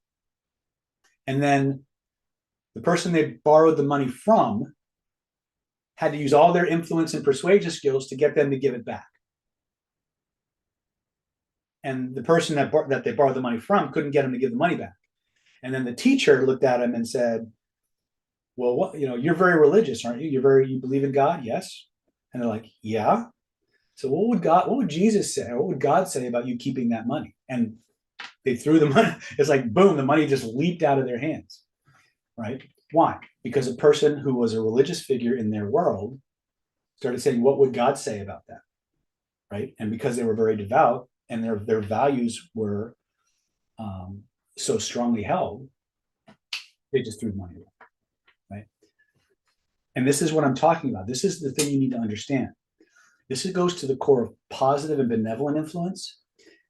and then the person they borrowed the money from had to use all their influence and persuasion skills to get them to give it back. And the person that they borrowed the money from couldn't get them to give the money back. And then the teacher looked at him and said, well, what, you're very religious, aren't you? You believe in God? Yes. And they're like, yeah. So what would Jesus say? Or what would God say about you keeping that money? And they threw the money. It's like, boom, the money just leaped out of their hands, right? Why? Because a person who was a religious figure in their world started saying, what would God say about that? Right? And because they were very devout and their values were so strongly held, they just threw money away, right? And this is what I'm talking about. This is the thing you need to understand. This goes to the core of positive and benevolent influence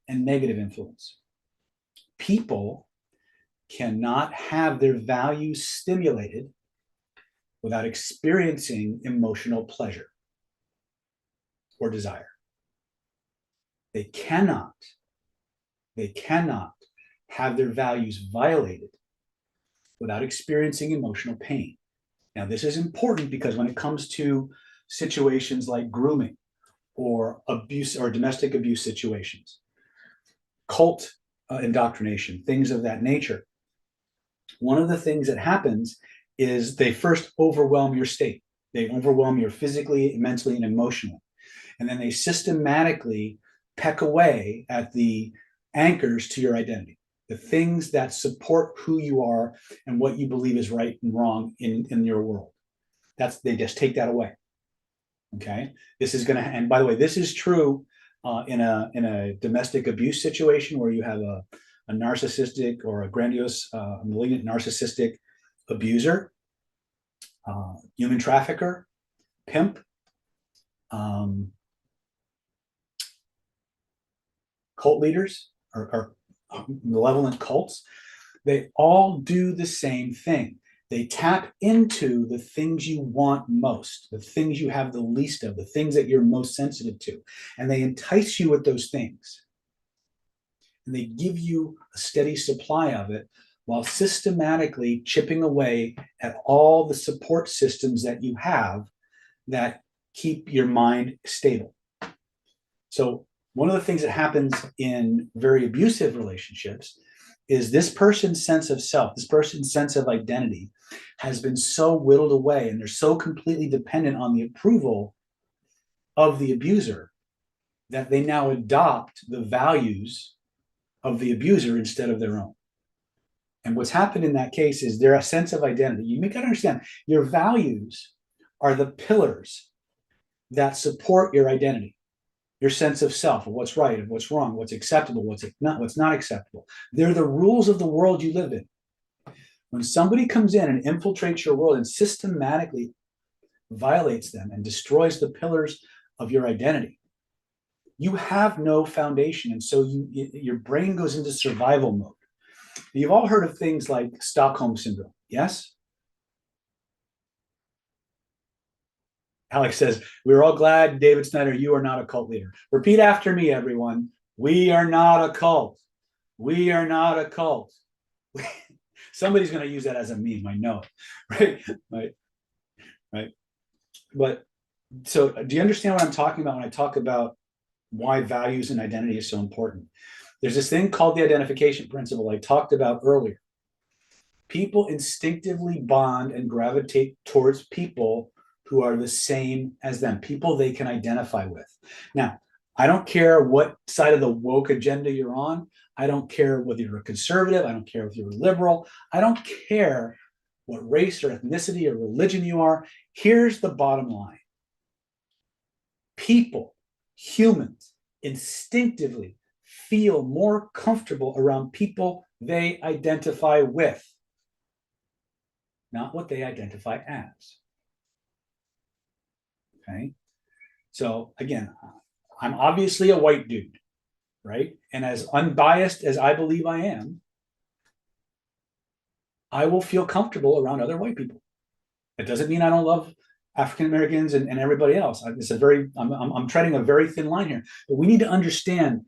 and negative influence. People cannot have their values stimulated without experiencing emotional pleasure or desire. They cannot have their values violated without experiencing emotional pain. Now, this is important because when it comes to situations like grooming or abuse or domestic abuse situations, cult indoctrination, things of that nature, one of the things that happens is they first overwhelm your state. They overwhelm you physically, mentally, and emotionally. And then they systematically peck away at the anchors to your identity, the things that support who you are and what you believe is right and wrong in your world. They just take that away. Okay. This is going to, and by the way, this is true in a domestic abuse situation where you have a narcissistic or a grandiose, malignant narcissistic abuser, human trafficker, pimp, cult leaders or malevolent cults. They all do the same thing. They tap into the things you want most, the things you have the least of, the things that you're most sensitive to, and they entice you with those things. And they give you a steady supply of it while systematically chipping away at all the support systems that you have that keep your mind stable. So one of the things that happens in very abusive relationships is this person's sense of self, this person's sense of identity has been so whittled away, and they're so completely dependent on the approval of the abuser that they now adopt the values of the abuser instead of their own. And what's happened in that case is their sense of identity. You got to understand, your values are the pillars that support your identity, your sense of self, of what's right, of what's wrong, what's acceptable, what's not acceptable. They're the rules of the world you live in. When somebody comes in and infiltrates your world and systematically violates them and destroys the pillars of your identity, you have no foundation. And so your brain goes into survival mode. You've all heard of things like Stockholm Syndrome, yes? Alex says, we're all glad, David Snyder, you are not a cult leader. Repeat after me, everyone. We are not a cult. We are not a cult. Somebody's going to use that as a meme, I know it, right? But so do you understand what I'm talking about when I talk about why values and identity is so important? There's this thing called the identification principle I talked about earlier. People instinctively bond and gravitate towards people who are the same as them, people they can identify with. Now, I don't care what side of the woke agenda you're on. I don't care whether you're a conservative. I don't care if you're a liberal. I don't care what race or ethnicity or religion you are. Here's the bottom line. People, humans, instinctively feel more comfortable around people they identify with, not what they identify as. Okay. So again, I'm obviously a white dude, right? And as unbiased as I believe I am, I will feel comfortable around other white people. It doesn't mean I don't love African Americans and everybody else. It's I'm treading a very thin line here, but we need to understand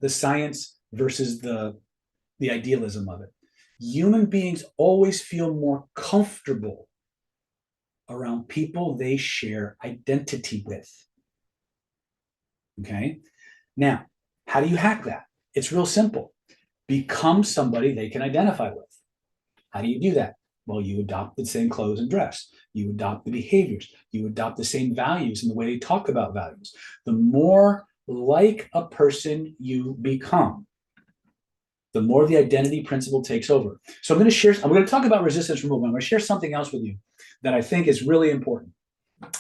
the science versus the idealism of it. Human beings always feel more comfortable around people they share identity with. Okay. Now, how do you hack that? It's real simple. Become somebody they can identify with. How do you do that? Well, you adopt the same clothes and dress. You adopt the behaviors. You adopt the same values and the way they talk about values. The more like a person you become, the more the identity principle takes over. So I'm going to talk about resistance removal. I'm going to share something else with you that I think is really important.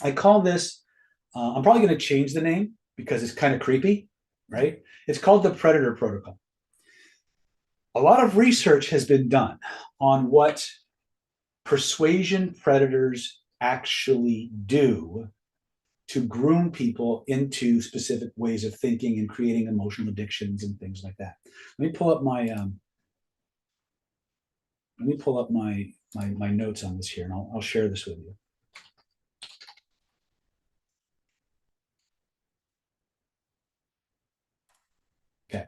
I call this, I'm probably going to change the name because it's kind of creepy, right? It's called the Predator Protocol. A lot of research has been done on what persuasion predators actually do to groom people into specific ways of thinking and creating emotional addictions and things like that. Let me pull up my notes on this here, and I'll share this with you. Okay.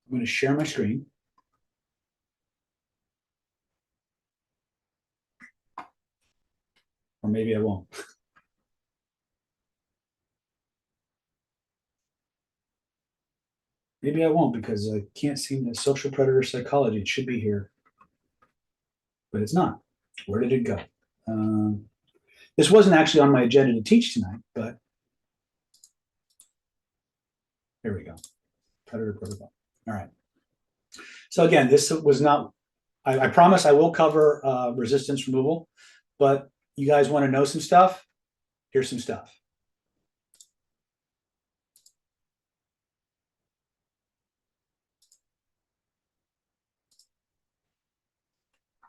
I'm going to share my screen. Or maybe I won't. Maybe I won't because I can't see the social predator psychology. It should be here, but it's not. Where did it go? This wasn't actually on my agenda to teach tonight, but here we go. Predator protocol. All right. So again, this was not, I promise I will cover resistance removal, but you guys want to know some stuff? Here's some stuff.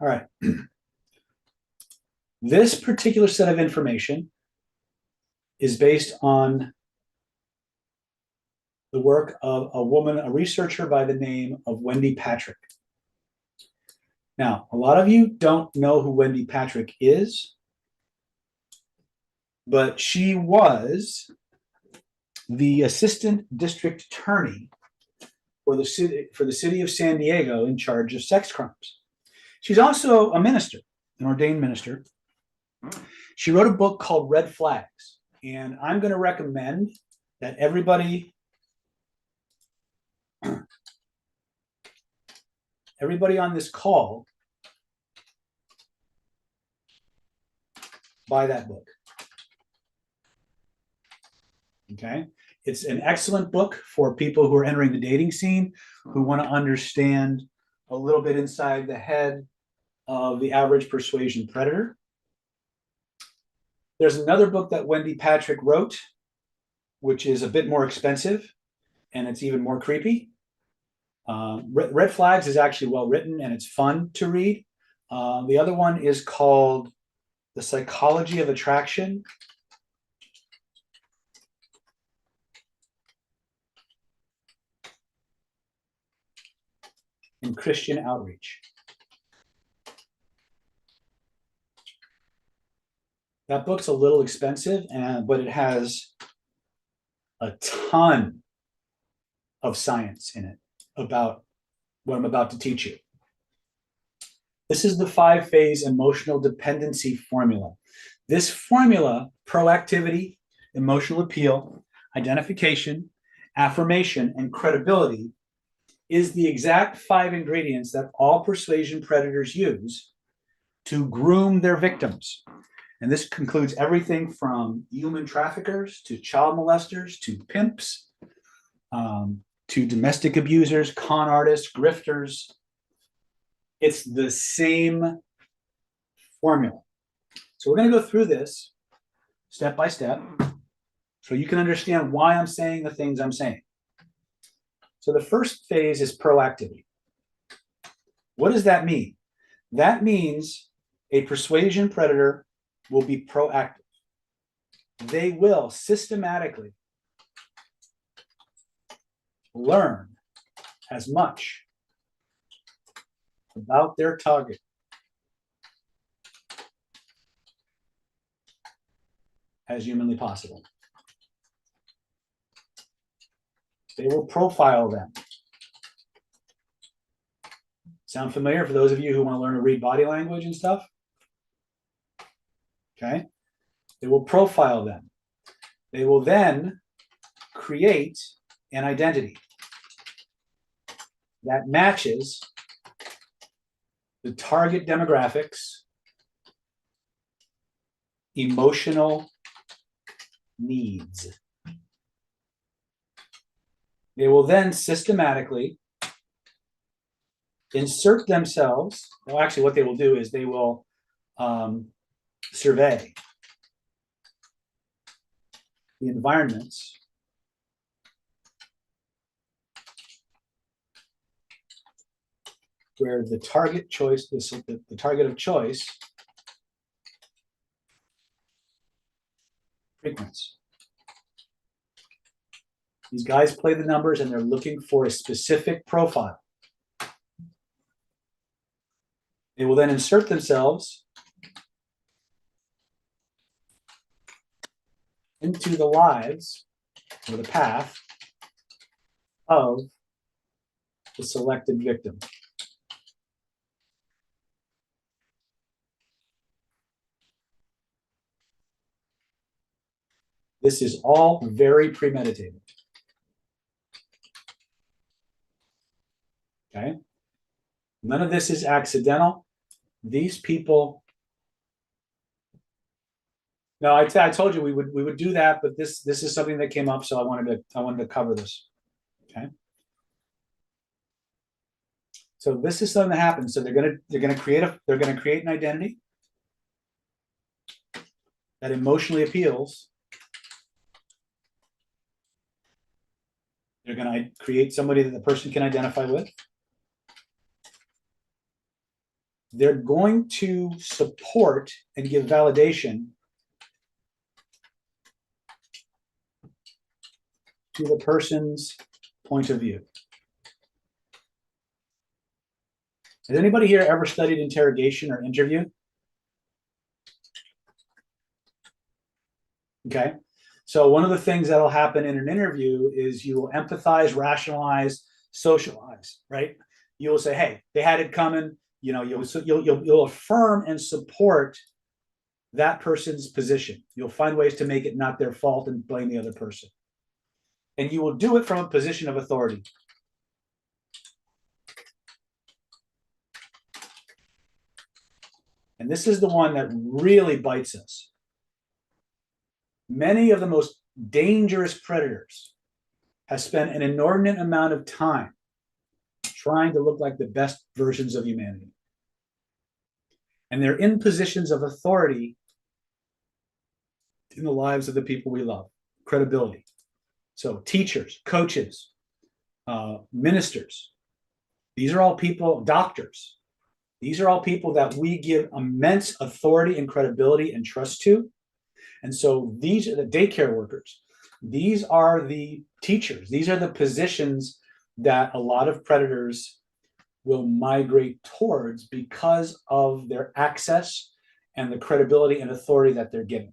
All right. This particular set of information is based on the work of a researcher by the name of Wendy Patrick. Now, a lot of you don't know who Wendy Patrick is, but she was the assistant district attorney for the city of San Diego in charge of sex crimes. She's also a minister, an ordained minister. She wrote a book called Red Flags, and I'm going to recommend that everybody on this call buy that book. Okay. It's an excellent book for people who are entering the dating scene, who want to understand a little bit inside the head of the average persuasion predator. There's another book that Wendy Patrick wrote, which is a bit more expensive, and it's even more creepy. Red Flags is actually well written, and it's fun to read. The other one is called The Psychology of Attraction. And Christian Outreach. That book's a little expensive, but it has a ton of science in it about what I'm about to teach you. This is the 5-phase emotional dependency formula. This formula, proactivity, emotional appeal, identification, affirmation, and credibility, is the exact 5 ingredients that all persuasion predators use to groom their victims. And this includes everything from human traffickers to child molesters to pimps, to domestic abusers, con artists, grifters. It's the same formula. So we're going to go through this step by step so you can understand why I'm saying the things I'm saying. So the first phase is proactivity. What does that mean? That means a persuasion predator will be proactive. They will systematically learn as much about their target as humanly possible. They will profile them. Sound familiar for those of you who want to learn to read body language and stuff? Okay. They will profile them. They will then create an identity that matches the target demographics, emotional needs. They will then systematically insert themselves. Well, actually, what they will do is they will survey the environments where the target choice, the target of choice frequents. These guys play the numbers and they're looking for a specific profile. They will then insert themselves into the lives or the path of the selected victim. This is all very premeditated. Okay? None of this is accidental. These people. No, I told you we would do that, but this is something that came up, so I wanted to cover this. Okay. So this is something that happens. So they're gonna create an identity that emotionally appeals. They're gonna create somebody that the person can identify with. They're going to support and give validation to the person's point of view. Has anybody here ever studied interrogation or interview? Okay. So one of the things that'll happen in an interview is you will empathize, rationalize, socialize, right? You will say, hey, they had it coming. You know, you'll affirm and support that person's position. You'll find ways to make it not their fault and blame the other person. And you will do it from a position of authority. And this is the one that really bites us. Many of the most dangerous predators have spent an inordinate amount of time trying to look like the best versions of humanity. And they're in positions of authority in the lives of the people we love. Credibility. So teachers, coaches, ministers, these are all people, doctors. These are all people that we give immense authority and credibility and trust to. And so these are the daycare workers. These are the teachers. These are the positions that a lot of predators will migrate towards because of their access and the credibility and authority that they're given.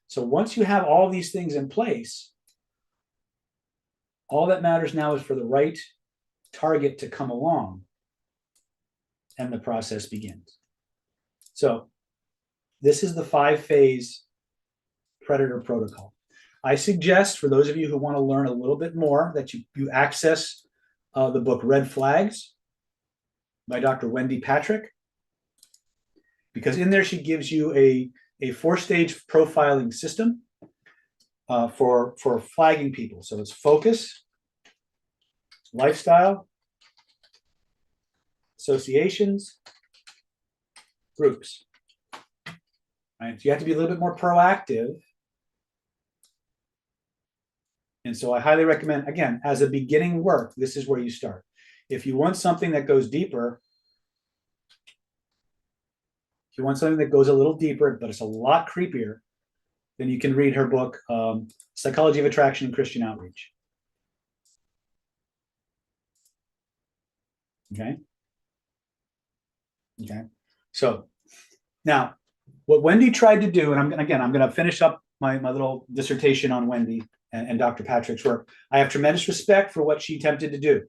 So once you have all these things in place, all that matters now is for the right target to come along and the process begins. So this is the 5-phase predator protocol. I suggest for those of you who want to learn a little bit more that you access the book Red Flags by Dr. Wendy Patrick, because in there she gives you a 4-stage profiling system for flagging people. So it's focus, lifestyle, associations, groups. Right? So you have to be a little bit more proactive. And so I highly recommend, again, as a beginning work, this is where you start. If you want something that goes deeper, if you want something that goes a little deeper, but it's a lot creepier, then you can read her book, Psychology of Attraction and Christian Outreach. Okay. Okay. So now what Wendy tried to do, and I'm going to finish up my little dissertation on Wendy and Dr. Patrick's work. I have tremendous respect for what she attempted to do.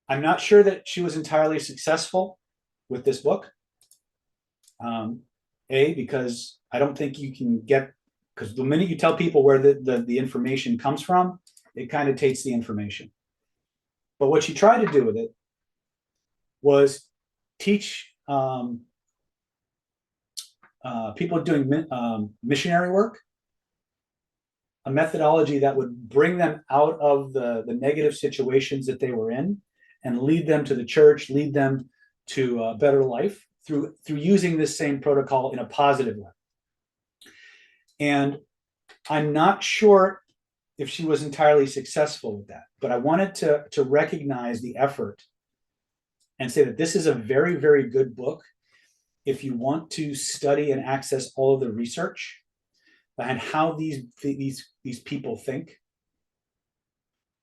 I'm not sure that she was entirely successful with this book. Because I don't think you can get, because the minute you tell people where the information comes from, it kind of takes the information. But what she tried to do with it was teach people doing missionary work a methodology that would bring them out of the negative situations that they were in and lead them to the church, lead them to a better life through using this same protocol in a positive way. And I'm not sure if she was entirely successful with that, but I wanted to recognize the effort and say that this is a very, very good book if you want to study and access all of the research behind how these people think.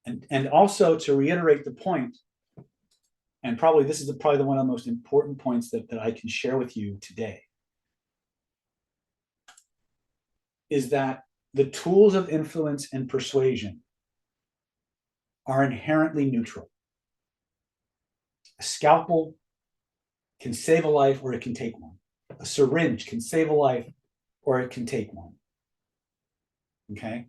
And also to reiterate the point, and probably this is probably one of the most important points that I can share with you today, is that the tools of influence and persuasion are inherently neutral. A scalpel can save a life or it can take one. A syringe can save a life or it can take one. Okay?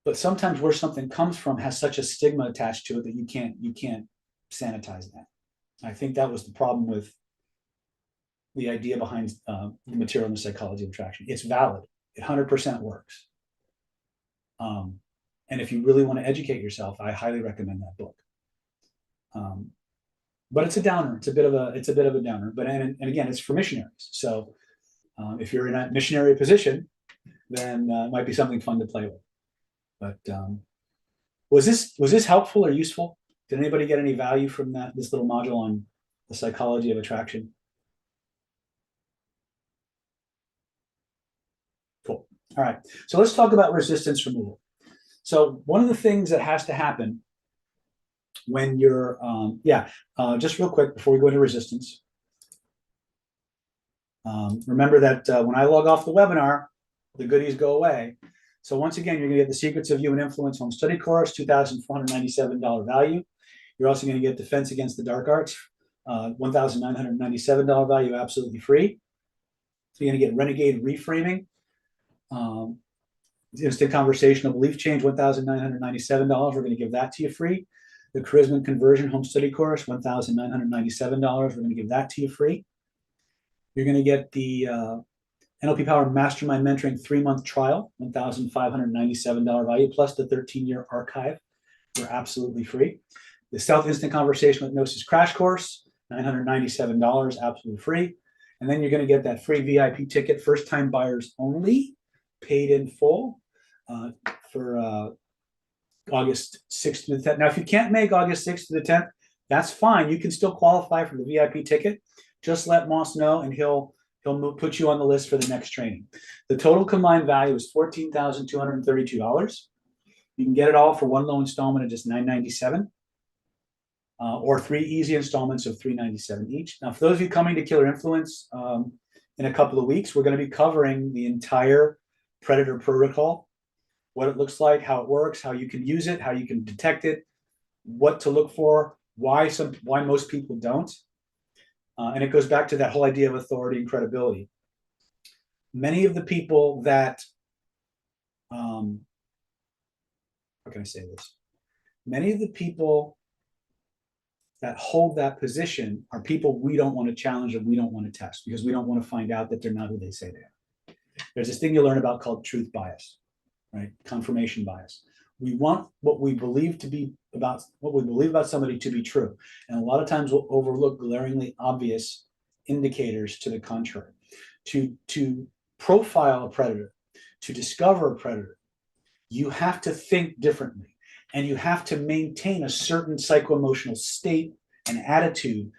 But sometimes where something comes from has such a stigma attached to it that you can't sanitize that. I think that was the problem with the idea behind the material in the psychology of attraction. It's valid. It 100% works. And if you really want to educate yourself, I highly recommend that book. But it's a downer. It's a bit of a downer. But and again, it's for missionaries. So if you're in a missionary position, then it might be something fun to play with. But was this helpful or useful? Did anybody get any value from this little module on the psychology of attraction? Cool. All right. So let's talk about resistance removal. So one of the things that has to happen when you're, just real quick before we go into resistance, remember that when I log off the webinar, the goodies go away. So once again, you're going to get the Secrets of Human Influence Home Study Course, $2,497 value. You're also going to get Defense Against the Dark Arts, $1,997 value, absolutely free. So you're going to get Renegade Reframing, Instant Conversational Belief Change, $1,997. We're going to give that to you free. The Charisma Conversion Home Study Course, $1,997. We're going to give that to you free. You're going to get the NLP Power Mastermind Mentoring 3-month trial, $1,597 value, plus the 13-year archive for absolutely free. The Stealth Instant Conversation with Gnosis Crash Course, $997, absolutely free. And then you're going to get that free VIP ticket, first-time buyers only, paid in full for August 6th to the 10th. Now, if you can't make August 6th to the 10th, that's fine. You can still qualify for the VIP ticket. Just let Moss know, and he'll put you on the list for the next training. The total combined value is $14,232. You can get it all for one low installment of just $997, or 3 easy installments of $397 each. Now, for those of you coming to Killer Influence in a couple of weeks, we're going to be covering the entire Predator protocol, what it looks like, how it works, how you can use it, how you can detect it, what to look for, why most people don't. And it goes back to that whole idea of authority and credibility. Many of the people that, how can I say this? Many of the people that hold that position are people we don't want to challenge and we don't want to test, because we don't want to find out that they're not who they say they are. There's this thing you learn about called truth bias, right? Confirmation bias. We want what we believe about somebody to be true. And a lot of times we'll overlook glaringly obvious indicators to the contrary. To profile a predator, to discover a predator, you have to think differently, and you have to maintain a certain psycho-emotional state and attitude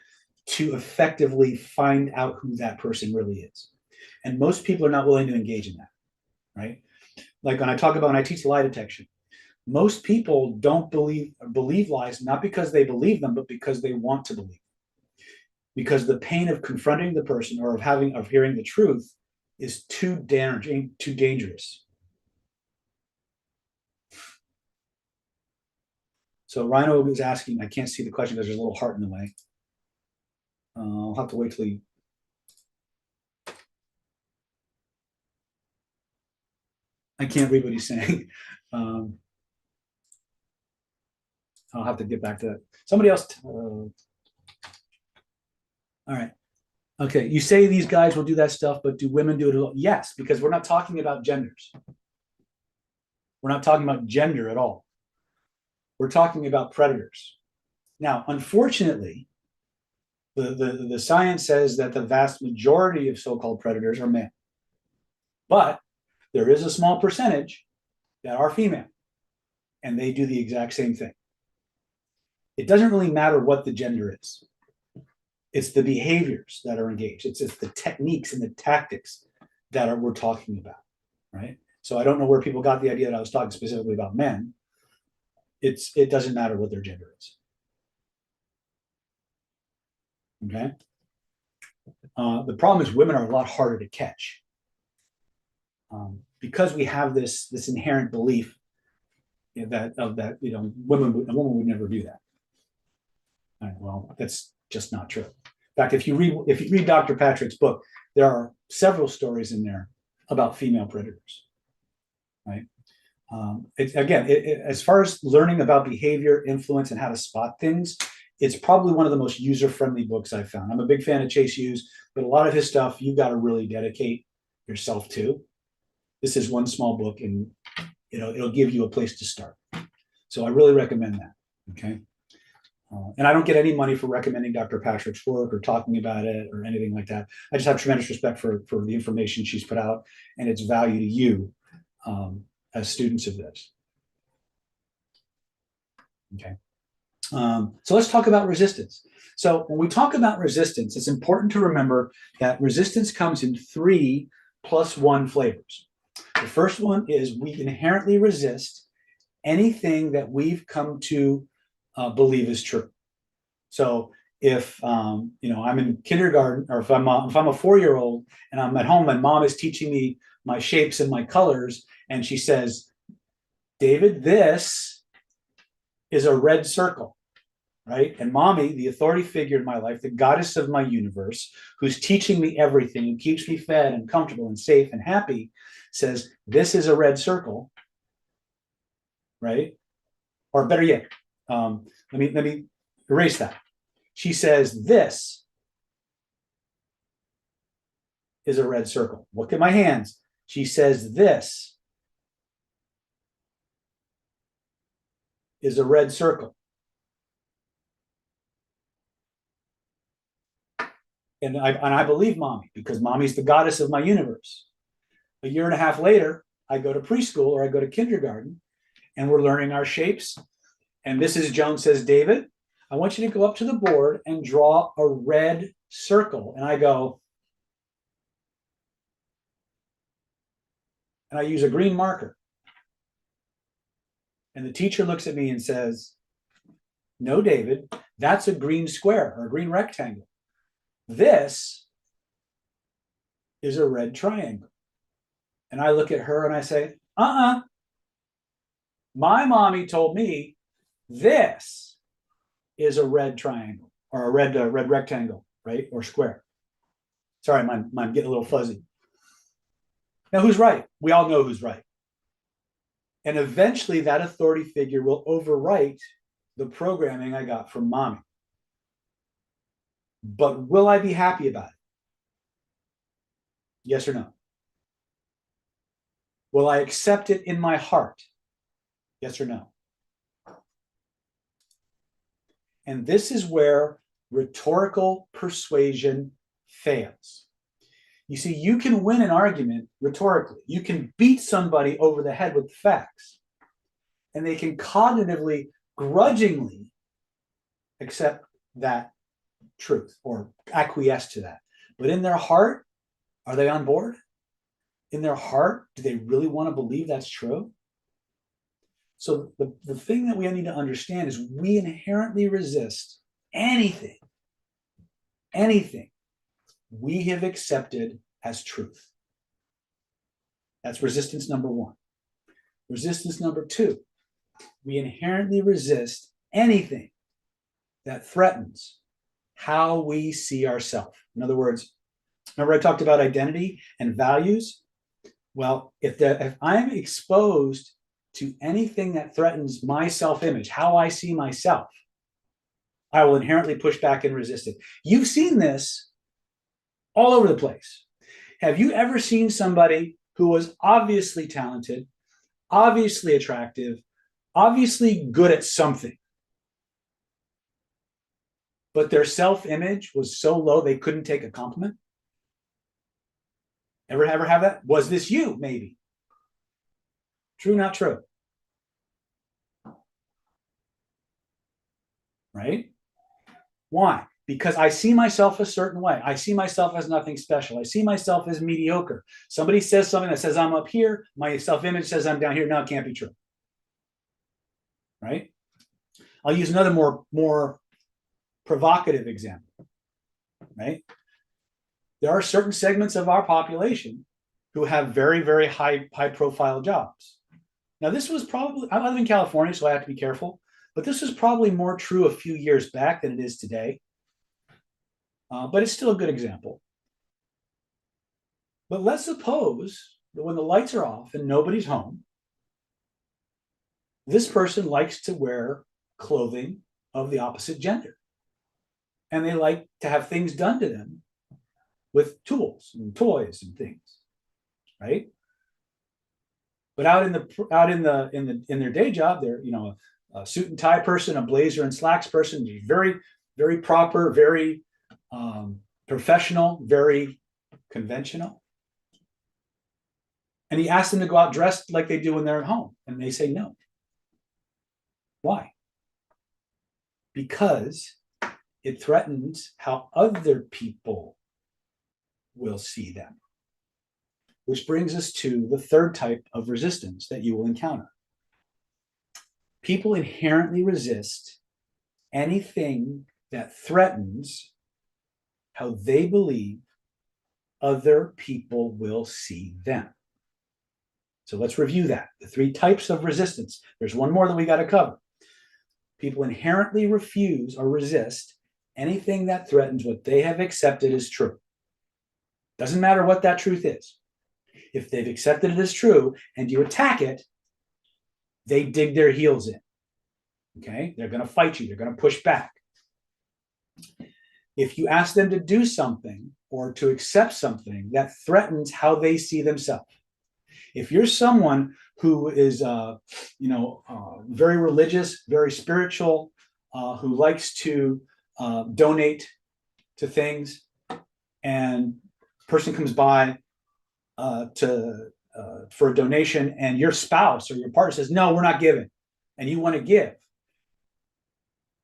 to effectively find out who that person really is. And most people are not willing to engage in that, right? Like when I teach lie detection, most people don't believe lies, not because they believe them, but because they want to believe. because the pain of confronting the person or of hearing the truth is too dangerous. So Rhino is asking, I can't see the question because there's a little heart in the way. I'll have to wait till he. I can't read what he's saying. I'll have to get back to that. Somebody else. All right. Okay. You say these guys will do that stuff, but do women do it? Yes, because we're not talking about genders. We're not talking about gender at all. We're talking about predators. Now, unfortunately, the science says that the vast majority of so-called predators are men. But there is a small percentage that are female, and they do the exact same thing. It doesn't really matter what the gender is. It's the behaviors that are engaged. It's the techniques and the tactics that we're talking about, right? So I don't know where people got the idea that I was talking specifically about men. It doesn't matter what their gender is. Okay. The problem is women are a lot harder to catch because we have this inherent belief that a woman would never do that. Right, well, that's just not true. In fact, if you read Dr. Patrick's book, there are several stories in there about female predators. Right. As far as learning about behavior, influence, and how to spot things, it's probably one of the most user-friendly books I've found. I'm a big fan of Chase Hughes, but a lot of his stuff you've got to really dedicate yourself to. This is one small book, and it'll give you a place to start. So I really recommend that. Okay. And I don't get any money for recommending Dr. Patrick's work or talking about it or anything like that. I just have tremendous respect for the information she's put out and its value to you as students of this. Okay. So let's talk about resistance. So when we talk about resistance, it's important to remember that resistance comes in 3+1 flavors. The first one is we inherently resist anything that we've come to believe is true. So if I'm in kindergarten, or if I'm a 4-year-old and I'm at home and mom is teaching me my shapes and my colors, and she says, David, this is a red circle. Right? And mommy, the authority figure in my life, the goddess of my universe, who's teaching me everything and keeps me fed and comfortable and safe and happy, says, this is a red circle. Right? Or better yet, let me erase that. She says, this is a red circle. Look at my hands. She says, this is a red circle. And I believe mommy, because mommy's the goddess of my universe. A year and a half later, I go to preschool or I go to kindergarten, and we're learning our shapes. And Mrs. Jones says, David, I want you to go up to the board and draw a red circle. And I go, and I use a green marker. And the teacher looks at me and says, no, David, that's a green square or a green rectangle. This is a red triangle. And I look at her and I say, my mommy told me this is a red triangle or a red rectangle, right? Or square. Sorry, I'm getting a little fuzzy. Now, who's right? We all know who's right. And eventually that authority figure will overwrite the programming I got from mommy. But will I be happy about it? Yes or no? Will I accept it in my heart? Yes or no? And this is where rhetorical persuasion fails. You see, you can win an argument rhetorically. You can beat somebody over the head with facts, and they can cognitively, grudgingly accept that truth or acquiesce to that. But in their heart, are they on board? In their heart, do they really want to believe that's true? So the thing that we need to understand is we inherently resist anything anything we have accepted as truth. That's resistance number one. Resistance number two, we inherently resist anything that threatens how we see ourselves. In other words, remember I talked about identity and values? Well, if I'm exposed to anything that threatens my self-image, how I see myself, I will inherently push back and resist it. You've seen this all over the place. Have you ever seen somebody who was obviously talented, obviously attractive, obviously good at something, but their self-image was so low they couldn't take a compliment? Ever have that? Was this you, maybe? True, not true? Right? Why? Because I see myself a certain way. I see myself as nothing special. I see myself as mediocre. Somebody says something that says I'm up here. My self-image says I'm down here. No, it can't be true. Right? I'll use another more provocative example. Right? There are certain segments of our population who have very, very high profile jobs. Now, this was probably, I live in California, so I have to be careful, but this was probably more true a few years back than it is today. But it's still a good example. But let's suppose that when the lights are off and nobody's home, this person likes to wear clothing of the opposite gender. And they like to have things done to them with tools and toys and things, right? But out in their day job, they're a suit and tie person, a blazer and slacks person, very, very proper, very professional, very conventional. And he asked them to go out dressed like they do when they're at home, and they say no. Why? Because it threatens how other people will see them. Which brings us to the third type of resistance that you will encounter. People inherently resist anything that threatens how they believe other people will see them. So let's review that. The three types of resistance. There's one more that we got to cover. People inherently refuse or resist anything that threatens what they have accepted as true. Doesn't matter what that truth is. If they've accepted it as true and you attack it, they dig their heels in. Okay? They're going to fight you. They're going to push back. If you ask them to do something or to accept something that threatens how they see themselves, if you're someone who is, very religious, very spiritual, who likes to donate to things, and a person comes by for a donation, and your spouse or your partner says, "No, we're not giving," and you want to give,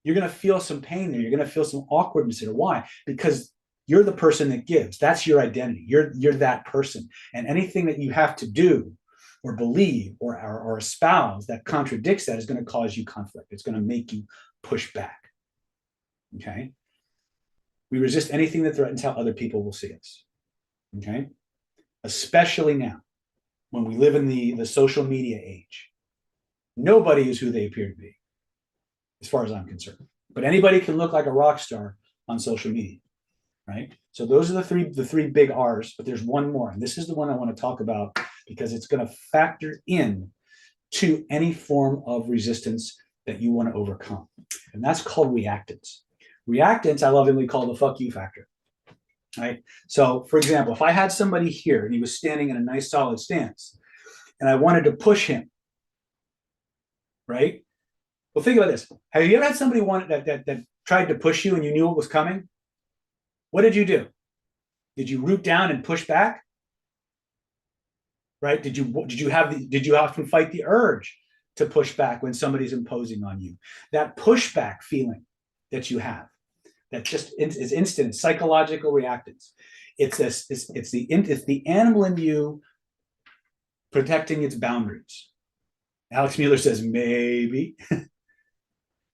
you're going to feel some pain there. You're going to feel some awkwardness there. Why? Because you're the person that gives. That's your identity. You're that person. And anything that you have to do or believe or espouse that contradicts that is going to cause you conflict. It's going to make you push back. Okay? We resist anything that threatens how other people will see us. Okay? Especially now, when we live in the social media age. Nobody is who they appear to be, as far as I'm concerned. But anybody can look like a rock star on social media. Right? So those are the three big R's, but there's one more. And this is the one I want to talk about because it's going to factor in to any form of resistance that you want to overcome. And that's called reactance. Reactance, I lovingly call the fuck you factor. Right? So, for example, if I had somebody here and he was standing in a nice solid stance and I wanted to push him, right? Well, think about this. Have you ever had somebody that tried to push you and you knew it was coming? What did you do? Did you root down and push back? Right? Did you often fight the urge to push back when somebody's imposing on you? That pushback feeling that you have, that just is instant, psychological reactance. It's the animal in you protecting its boundaries. Alex Mueller says, maybe.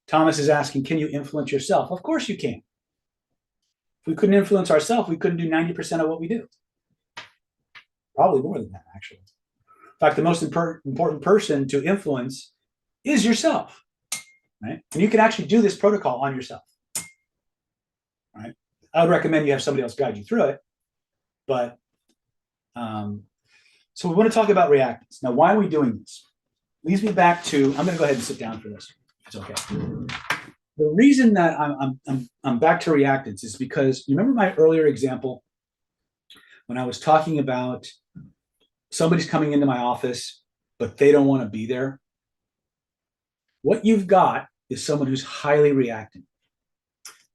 Thomas is asking, can you influence yourself? Of course you can. If we couldn't influence ourselves, we couldn't do 90% of what we do. Probably more than that, actually. In fact, the most important person to influence is yourself, right? And you can actually do this protocol on yourself, right? I would recommend you have somebody else guide you through it, but so we want to talk about reactants. Now, why are we doing this? Leads me back to, I'm going to go ahead and sit down for this. It's okay. The reason that I'm back to reactants is because you remember my earlier example when I was talking about somebody's coming into my office, but they don't want to be there. What you've got is someone who's highly reactant.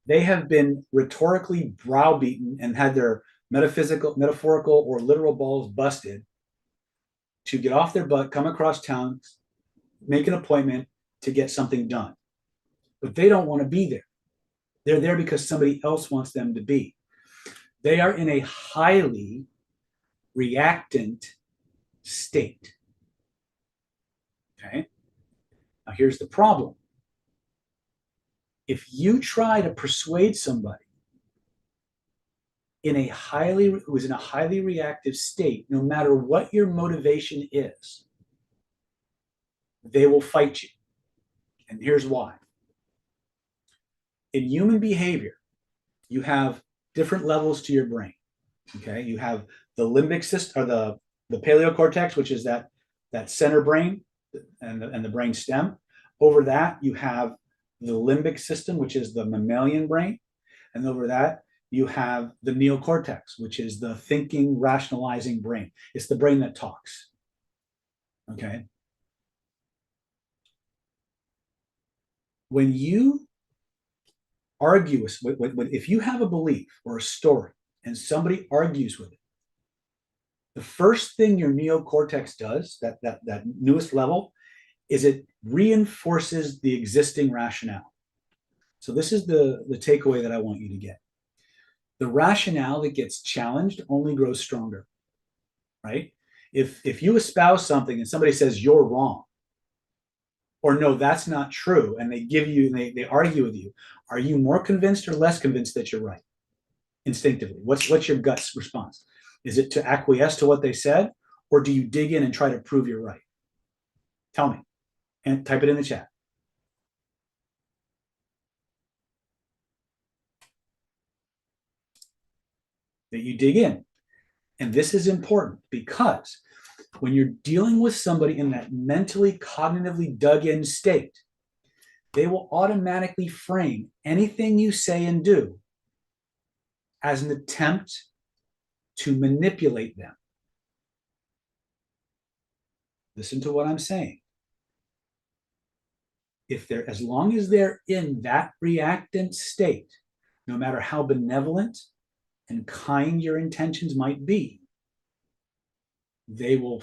They have been rhetorically browbeaten and had their metaphorical, or literal balls busted to get off their butt, come across town, make an appointment to get something done. But they don't want to be there. They're there because somebody else wants them to be. They are in a highly reactant state. Okay? Now here's the problem. If you try to persuade somebody who is in a highly reactive state, no matter what your motivation is, they will fight you. And here's why. In human behavior, you have different levels to your brain. Okay, you have the limbic system, or the paleocortex, which is that center brain and the brain stem. Over that, you have the limbic system, which is the mammalian brain, and over that, you have the neocortex, which is the thinking, rationalizing brain. It's the brain that talks. Okay. When you argue, if you have a belief or a story and somebody argues with it, the first thing your neocortex does, that newest level, is it reinforces the existing rationale. So this is the takeaway that I want you to get. The rationale that gets challenged only grows stronger, right? If you espouse something and somebody says you're wrong, or no, that's not true, and they argue with you, are you more convinced or less convinced that you're right? Instinctively, what's your gut's response? Is it to acquiesce to what they said, or do you dig in and try to prove you're right? Tell me, and type it in the chat. That you dig in. And this is important because when you're dealing with somebody in that mentally, cognitively dug in state, they will automatically frame anything you say and do as an attempt to manipulate them. Listen to what I'm saying. As long as they're in that reactant state, no matter how benevolent and kind your intentions might be, they will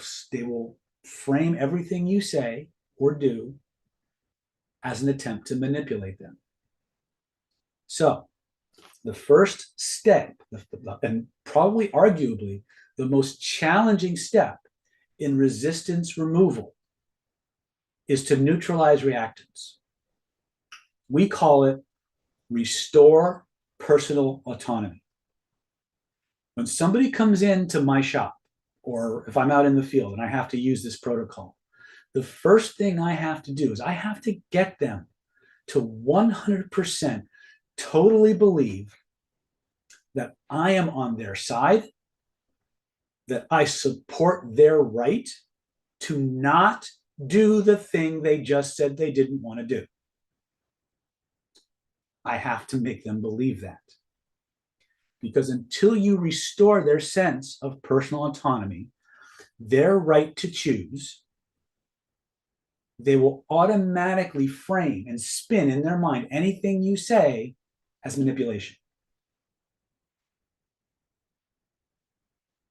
frame everything you say or do as an attempt to manipulate them. So the first step, and probably arguably the most challenging step in resistance removal, is to neutralize reactants. We call it restore personal autonomy. When somebody comes into my shop, or if I'm out in the field and I have to use this protocol, the first thing I have to do is I have to get them to 100% totally believe that I am on their side, that I support their right to not do the thing they just said they didn't want to do. I have to make them believe that. Because until you restore their sense of personal autonomy, their right to choose, they will automatically frame and spin in their mind anything you say as manipulation.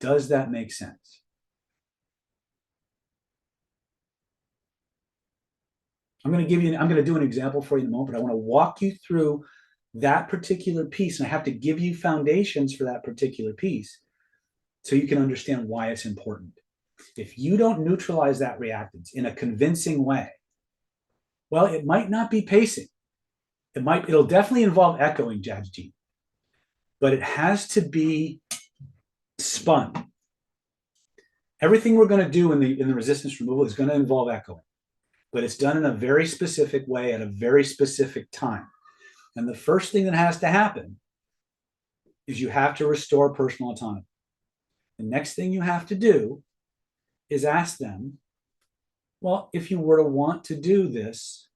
Does that make sense? I'm going to do an example for you in a moment, but I want to walk you through that particular piece, and I have to give you foundations for that particular piece so you can understand why it's important. If you don't neutralize that reactance in a convincing way, well, it might not be pacing. It'll definitely involve echoing, Judge G. but it has to be spun. Everything we're going to do in the resistance removal is going to involve echoing, but it's done in a very specific way at a very specific time. And the first thing that has to happen is you have to restore personal autonomy. The next thing you have to do is ask them, well, if you were to want to do this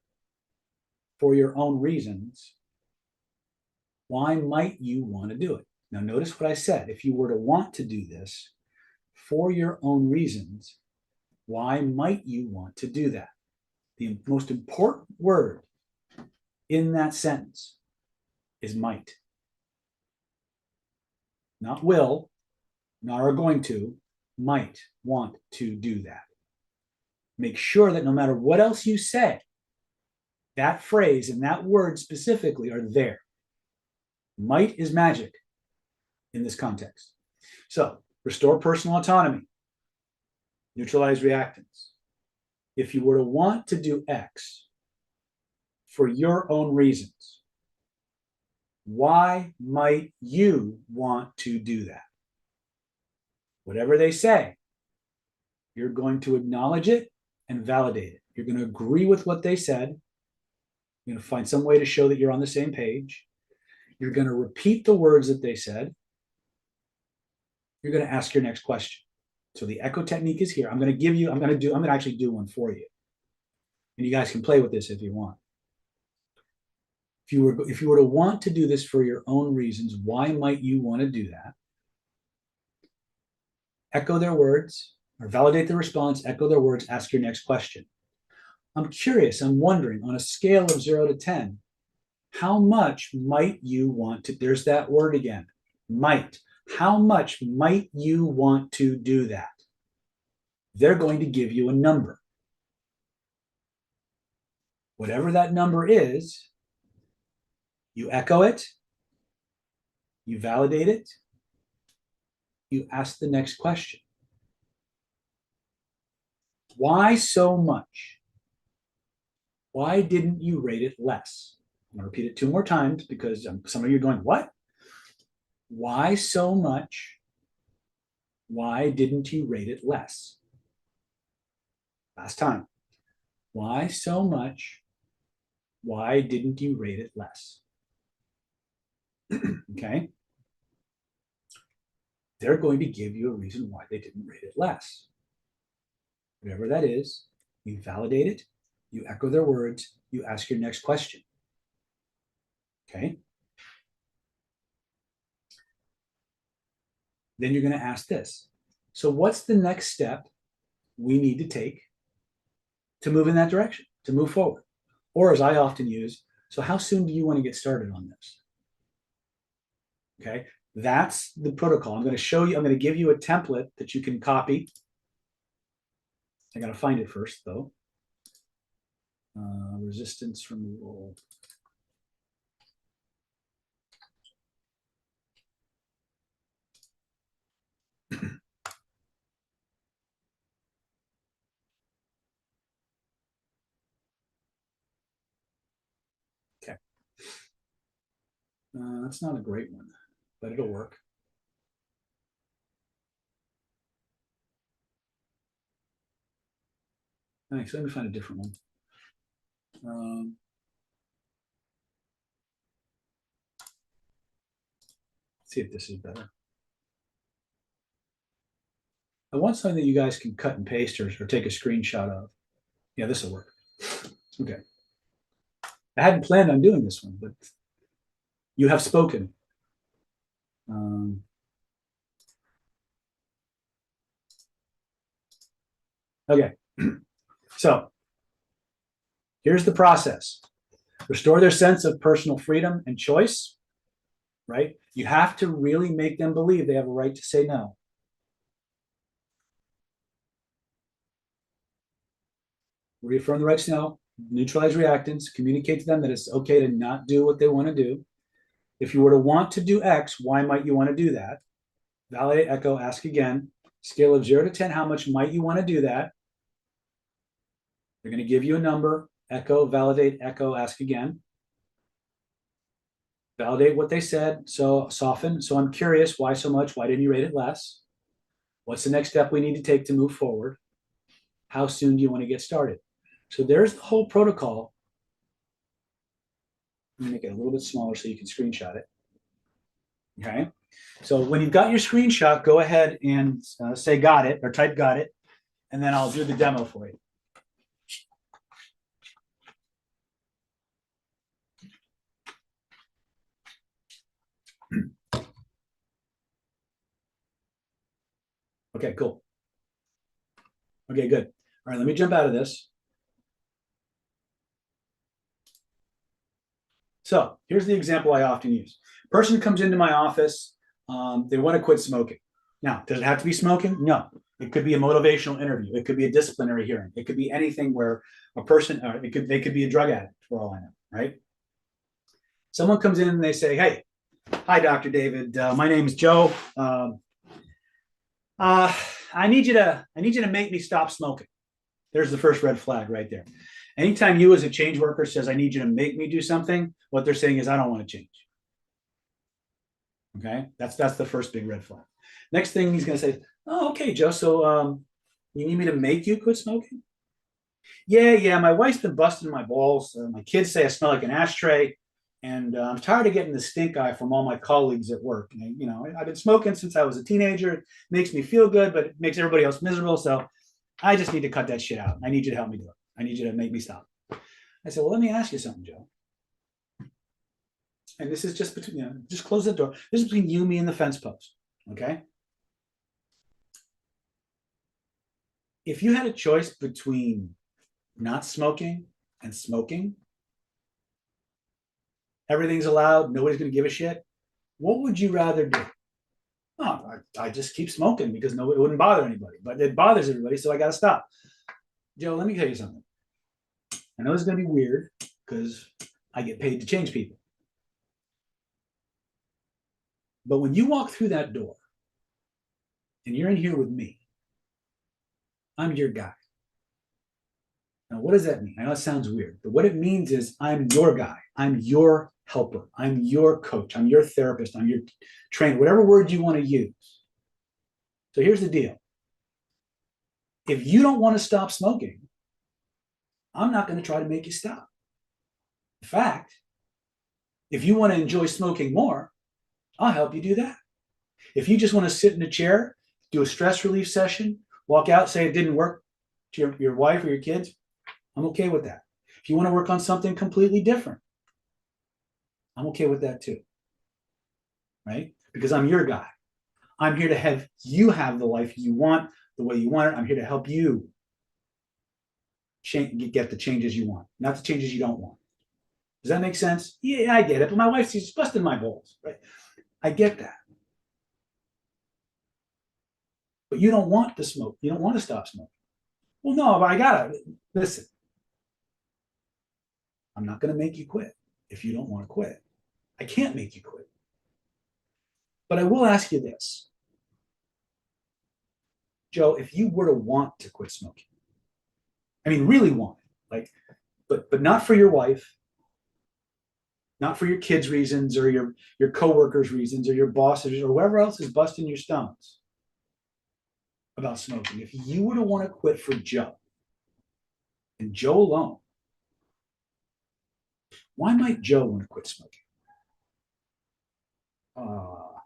for your own reasons, why might you want to do it? Now, notice what I said. If you were to want to do this for your own reasons, why might you want to do that? The most important word in that sentence is might. Not will, not are going to, might want to do that. Make sure that no matter what else you say, that phrase and that word specifically are there. Might is magic in this context. So, restore personal autonomy, neutralize reactants. If you were to want to do X for your own reasons, why might you want to do that? Whatever they say, you're going to acknowledge it and validate it. You're going to agree with what they said. You're going to find some way to show that you're on the same page. You're going to repeat the words that they said. You're going to ask your next question. So the echo technique is here. I'm going to actually do one for you. And you guys can play with this if you want. If you were to want to do this for your own reasons, why might you want to do that? Echo their words, or validate the response, echo their words, ask your next question. I'm curious, I'm wondering, on a scale of 0 to 10, how much might you want to, there's that word again, might. How much might you want to do that? They're going to give you a number. Whatever that number is, you echo it, you validate it, you ask the next question. Why so much? Why didn't you rate it less? I'm going to repeat it 2 more times because some of you are going, what? Why so much? Why didn't you rate it less? Last time. Why so much? Why didn't you rate it less? Okay. They're going to give you a reason why they didn't rate it less. Whatever that is, you validate it, you echo their words, you ask your next question. Okay. Then you're going to ask this. So what's the next step we need to take to move in that direction, to move forward? Or as I often use, so how soon do you want to get started on this? Okay, that's the protocol. I'm going to show you, I'm going to give you a template that you can copy. I got to find it first, though. Resistance removal. Okay. That's not a great one, but it'll work. Thanks. Let me find a different one. See if this is better. I want something that you guys can cut and paste or take a screenshot of. Yeah, this will work. Okay. I hadn't planned on doing this one, but you have spoken. Okay. So here's the process. Restore their sense of personal freedom and choice, right? You have to really make them believe they have a right to say no. Reaffirm the right to know, neutralize reactants, communicate to them that it's okay to not do what they want to do. If you were to want to do X, why might you want to do that? Validate, echo, ask again. Scale of 0 to 10, how much might you want to do that? They're going to give you a number, echo, validate, echo, ask again. Validate what they said. So soften. So I'm curious, why so much? Why didn't you rate it less? What's the next step we need to take to move forward? How soon do you want to get started? So there's the whole protocol. Let me make it a little bit smaller so you can screenshot it. Okay. So when you've got your screenshot, go ahead and say got it or type got it, and then I'll do the demo for you. Okay, cool. Okay, good. All right, let me jump out of this. So here's the example I often use. Person comes into my office, they want to quit smoking. Now, does it have to be smoking? No. It could be a motivational interview. It could be a disciplinary hearing. It could be anything where a person, they could be a drug addict for all I know, right? Someone comes in and they say, "Hey, hi, Dr. David. My name is Joe. I need you to make me stop smoking." There's the first red flag right there. Anytime you as a change worker says, "I need you to make me do something," what they're saying is, "I don't want to change." Okay, that's the first big red flag. Next thing he's going to say, "Oh, okay, Joe. So you need me to make you quit smoking?" Yeah. My wife's been busting my balls. My kids say I smell like an ashtray, and I'm tired of getting the stink eye from all my colleagues at work. And, I've been smoking since I was a teenager. It makes me feel good, but it makes everybody else miserable. So I just need to cut that shit out. I need you to help me do it. I need you to make me stop. I said, "Well, let me ask you something, Joe. And this is just between, just close the door. This is between you, me, and the fence post. Okay. If you had a choice between not smoking and smoking, everything's allowed, nobody's going to give a shit, what would you rather do?" "Oh, I just keep smoking because it wouldn't bother anybody, but it bothers everybody, so I got to stop." Joe, let me tell you something. I know this is going to be weird because I get paid to change people. But when you walk through that door and you're in here with me, I'm your guy. Now, what does that mean? I know it sounds weird, but what it means is I'm your guy. I'm your helper. I'm your coach. I'm your therapist. I'm your trainer, whatever word you want to use. So here's the deal. If you don't want to stop smoking, I'm not going to try to make you stop. In fact, if you want to enjoy smoking more, I'll help you do that. If you just want to sit in a chair, do a stress relief session, walk out, say it didn't work to your wife or your kids, I'm okay with that. If you want to work on something completely different, I'm okay with that too. Right? Because I'm your guy. I'm here to have you have the life you want, the way you want it. I'm here to help you get the changes you want, not the changes you don't want. Does that make sense? Yeah, I get it. But my wife, she's busting my balls, right? I get that. But you don't want to smoke. You don't want to stop smoking. Well, no, but I gotta listen. I'm not going to make you quit if you don't want to quit. I can't make you quit. But I will ask you this, Joe, if you were to want to quit smoking, I mean, really want it, like, but not for your wife, not for your kids' reasons or your coworkers' reasons or your bosses or whoever else is busting your stomachs about smoking. If you were to want to quit for Joe and Joe alone, why might Joe want to quit smoking? Well,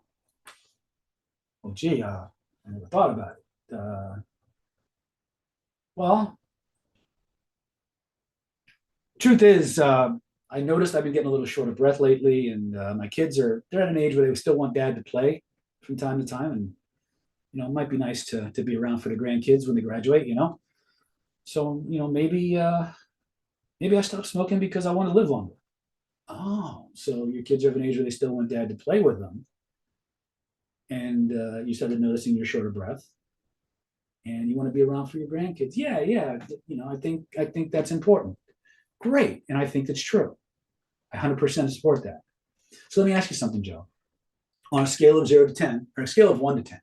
gee, I never thought about it. Well, truth is, I noticed I've been getting a little short of breath lately, and my kids they're at an age where they still want dad to play from time to time, and it might be nice to be around for the grandkids when they graduate. So maybe I stopped smoking because I want to live longer. Oh, so your kids are of an age where they still want dad to play with them, and you started noticing you're short of breath, and you want to be around for your grandkids. Yeah. I think that's important. Great, and I think that's true. I 100% support that. So let me ask you something, Joe. On a scale of 0 to 10, or a scale of 1 to 10,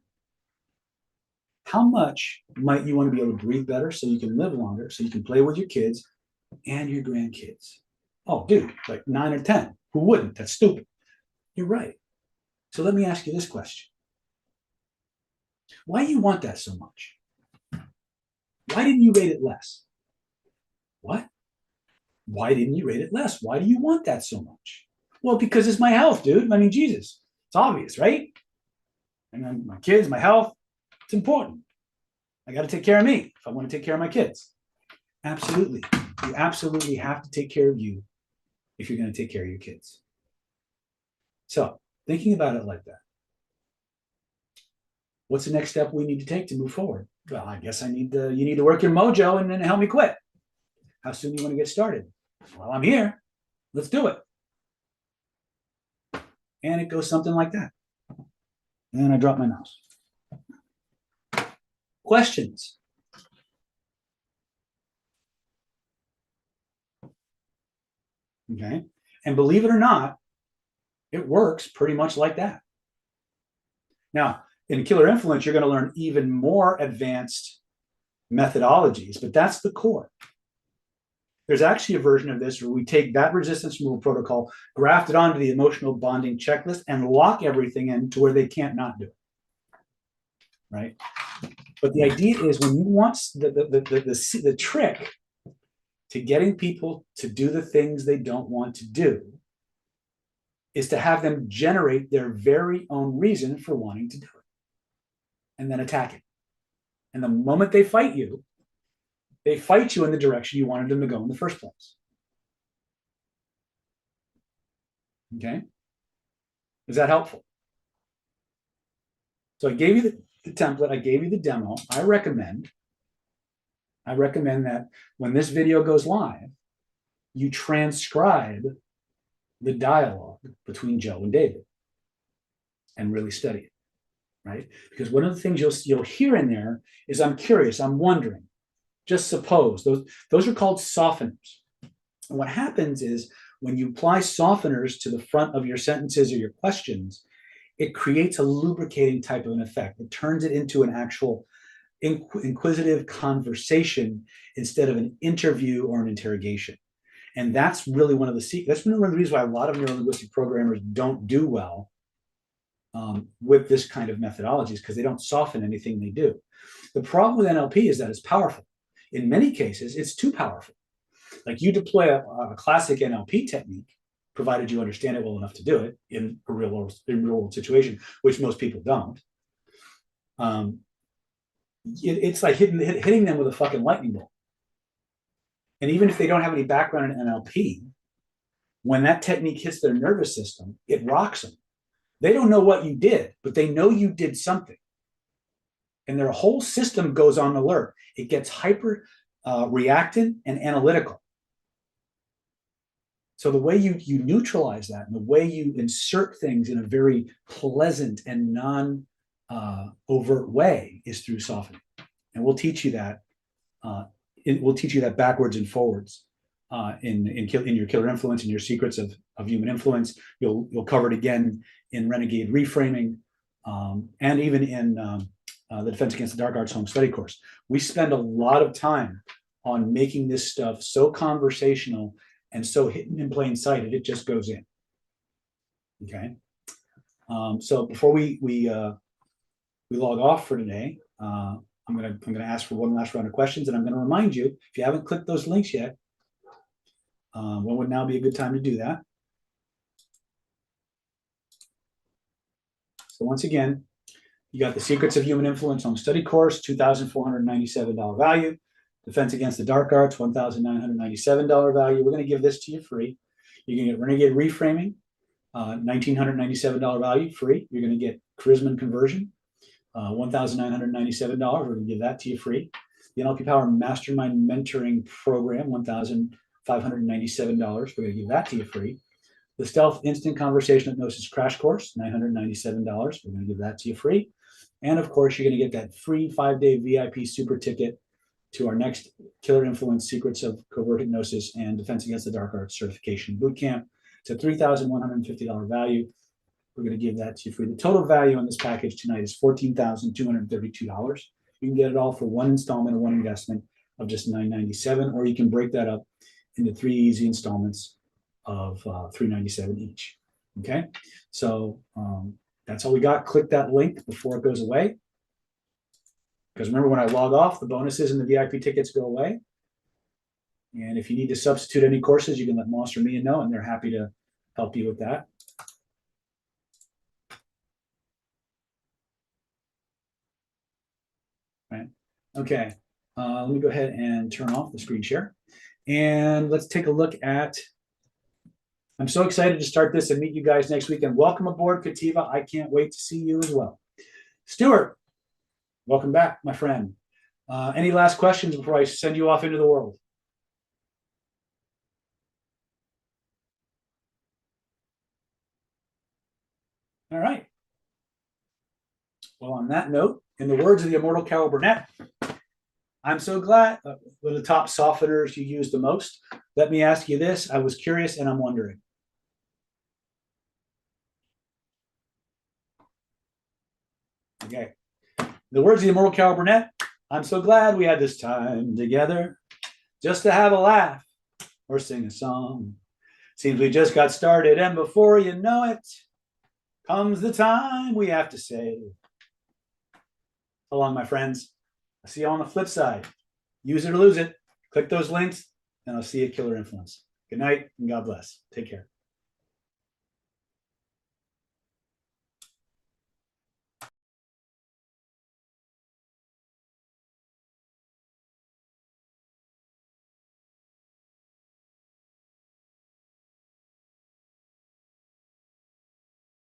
how much might you want to be able to breathe better so you can live longer, so you can play with your kids and your grandkids? Oh, dude, like 9 or 10. Who wouldn't? That's stupid. You're right. So let me ask you this question. Why do you want that so much? Why didn't you rate it less? What? Why didn't you rate it less? Why do you want that so much? Well, because it's my health, dude. I mean, Jesus. It's obvious, right? And then my kids, my health, it's important. I got to take care of me if I want to take care of my kids. Absolutely. You absolutely have to take care of you if you're going to take care of your kids. So, thinking about it like that, what's the next step we need to take to move forward? Well, I guess you need to work your mojo and then help me quit. How soon do you want to get started? Well, I'm here. Let's do it. And it goes something like that. And then I drop my mouse. Questions? Okay. And believe it or not, it works pretty much like that. Now, in Killer Influence, you're going to learn even more advanced methodologies, but that's the core. There's actually a version of this where we take that resistance removal protocol, graft it onto the emotional bonding checklist, and lock everything in to where they can't not do it. Right? But the idea is when you want the trick to getting people to do the things they don't want to do is to have them generate their very own reason for wanting to do it and then attack it. And the moment they fight you in the direction you wanted them to go in the first place. Okay? Is that helpful? So I gave you the template, I gave you the demo. I recommend that when this video goes live, you transcribe the dialogue between Joe and David and really study it, right? Because one of the things you'll hear in there is, I'm curious, I'm wondering, just suppose. Those are called softeners. And what happens is when you apply softeners to the front of your sentences or your questions, it creates a lubricating type of an effect. It turns it into an actual inquisitive conversation instead of an interview or an interrogation. And that's really one of the reasons why a lot of neurolinguistic programmers don't do well with this kind of methodology, is because they don't soften anything they do. The problem with NLP is that it's powerful. In many cases, it's too powerful. Like you deploy a classic NLP technique, provided you understand it well enough to do it in a real world situation, which most people don't. It's like hitting them with a fucking lightning bolt. And even if they don't have any background in NLP, when that technique hits their nervous system, it rocks them. They don't know what you did, but they know you did something. And their whole system goes on alert. It gets hyper reactant and analytical. So the way you neutralize that and the way you insert things in a very pleasant and non-overt way is through softening. And we'll teach you that. We'll teach you that backwards and forwards in your Killer Influence and your Secrets of Human Influence. You'll cover it again in Renegade Reframing and even in the Defense Against the Dark Arts Home Study course. We spend a lot of time on making this stuff so conversational and so hidden in plain sight that it just goes in. Okay. So before we log off for today, I'm gonna ask for one last round of questions, and I'm gonna remind you, if you haven't clicked those links yet, when would now be a good time to do that? So once again, you got the Secrets of Human Influence Home Study course, $2,497 value. Defense Against the Dark Arts, $1,997 value. We're going to give this to you free. You're going to get Renegade Reframing, $1,997 value, free. You're going to get Charisma and Conversion, $1,997. We're going to give that to you free. The NLP Power Mastermind Mentoring Program, $1,597. We're going to give that to you free. The Stealth Instant Conversation Hypnosis Crash Course, $997. We're going to give that to you free. And of course, you're going to get that free 5-day VIP super ticket to our next Killer Influence Secrets of Covert Hypnosis and Defense Against the Dark Arts Certification Bootcamp. It's a $3,150 value. We're going to give that to you free. The total value on this package tonight is $14,232. You can get it all for one installment or one investment of just $997, or you can break that up into 3 easy installments of $397 each. Okay, so that's all we got. Click that link before it goes away. Because remember, when I log off, the bonuses and the VIP tickets go away. And if you need to substitute any courses, you can let Moss or Mia know, and they're happy to help you with that. Right. Okay. Let me go ahead and turn off the screen share. And let's take a look at, I'm so excited to start this and meet you guys next week. And welcome aboard, Kativa. I can't wait to see you as well. Stuart, welcome back, my friend. Any last questions before I send you off into the world? All right. Well, on that note, in the words of the immortal Carol Burnett, I'm so glad. What are the top softeners you use the most? Let me ask you this. I was curious and I'm wondering. Okay. In the words of the immortal Carol Burnett, I'm so glad we had this time together just to have a laugh or sing a song. Seems we just got started, and before you know it, comes the time we have to say, so long, my friends. I'll see you on the flip side. Use it or lose it. Click those links, and I'll see you at Killer Influence. Good night, and God bless. Take care.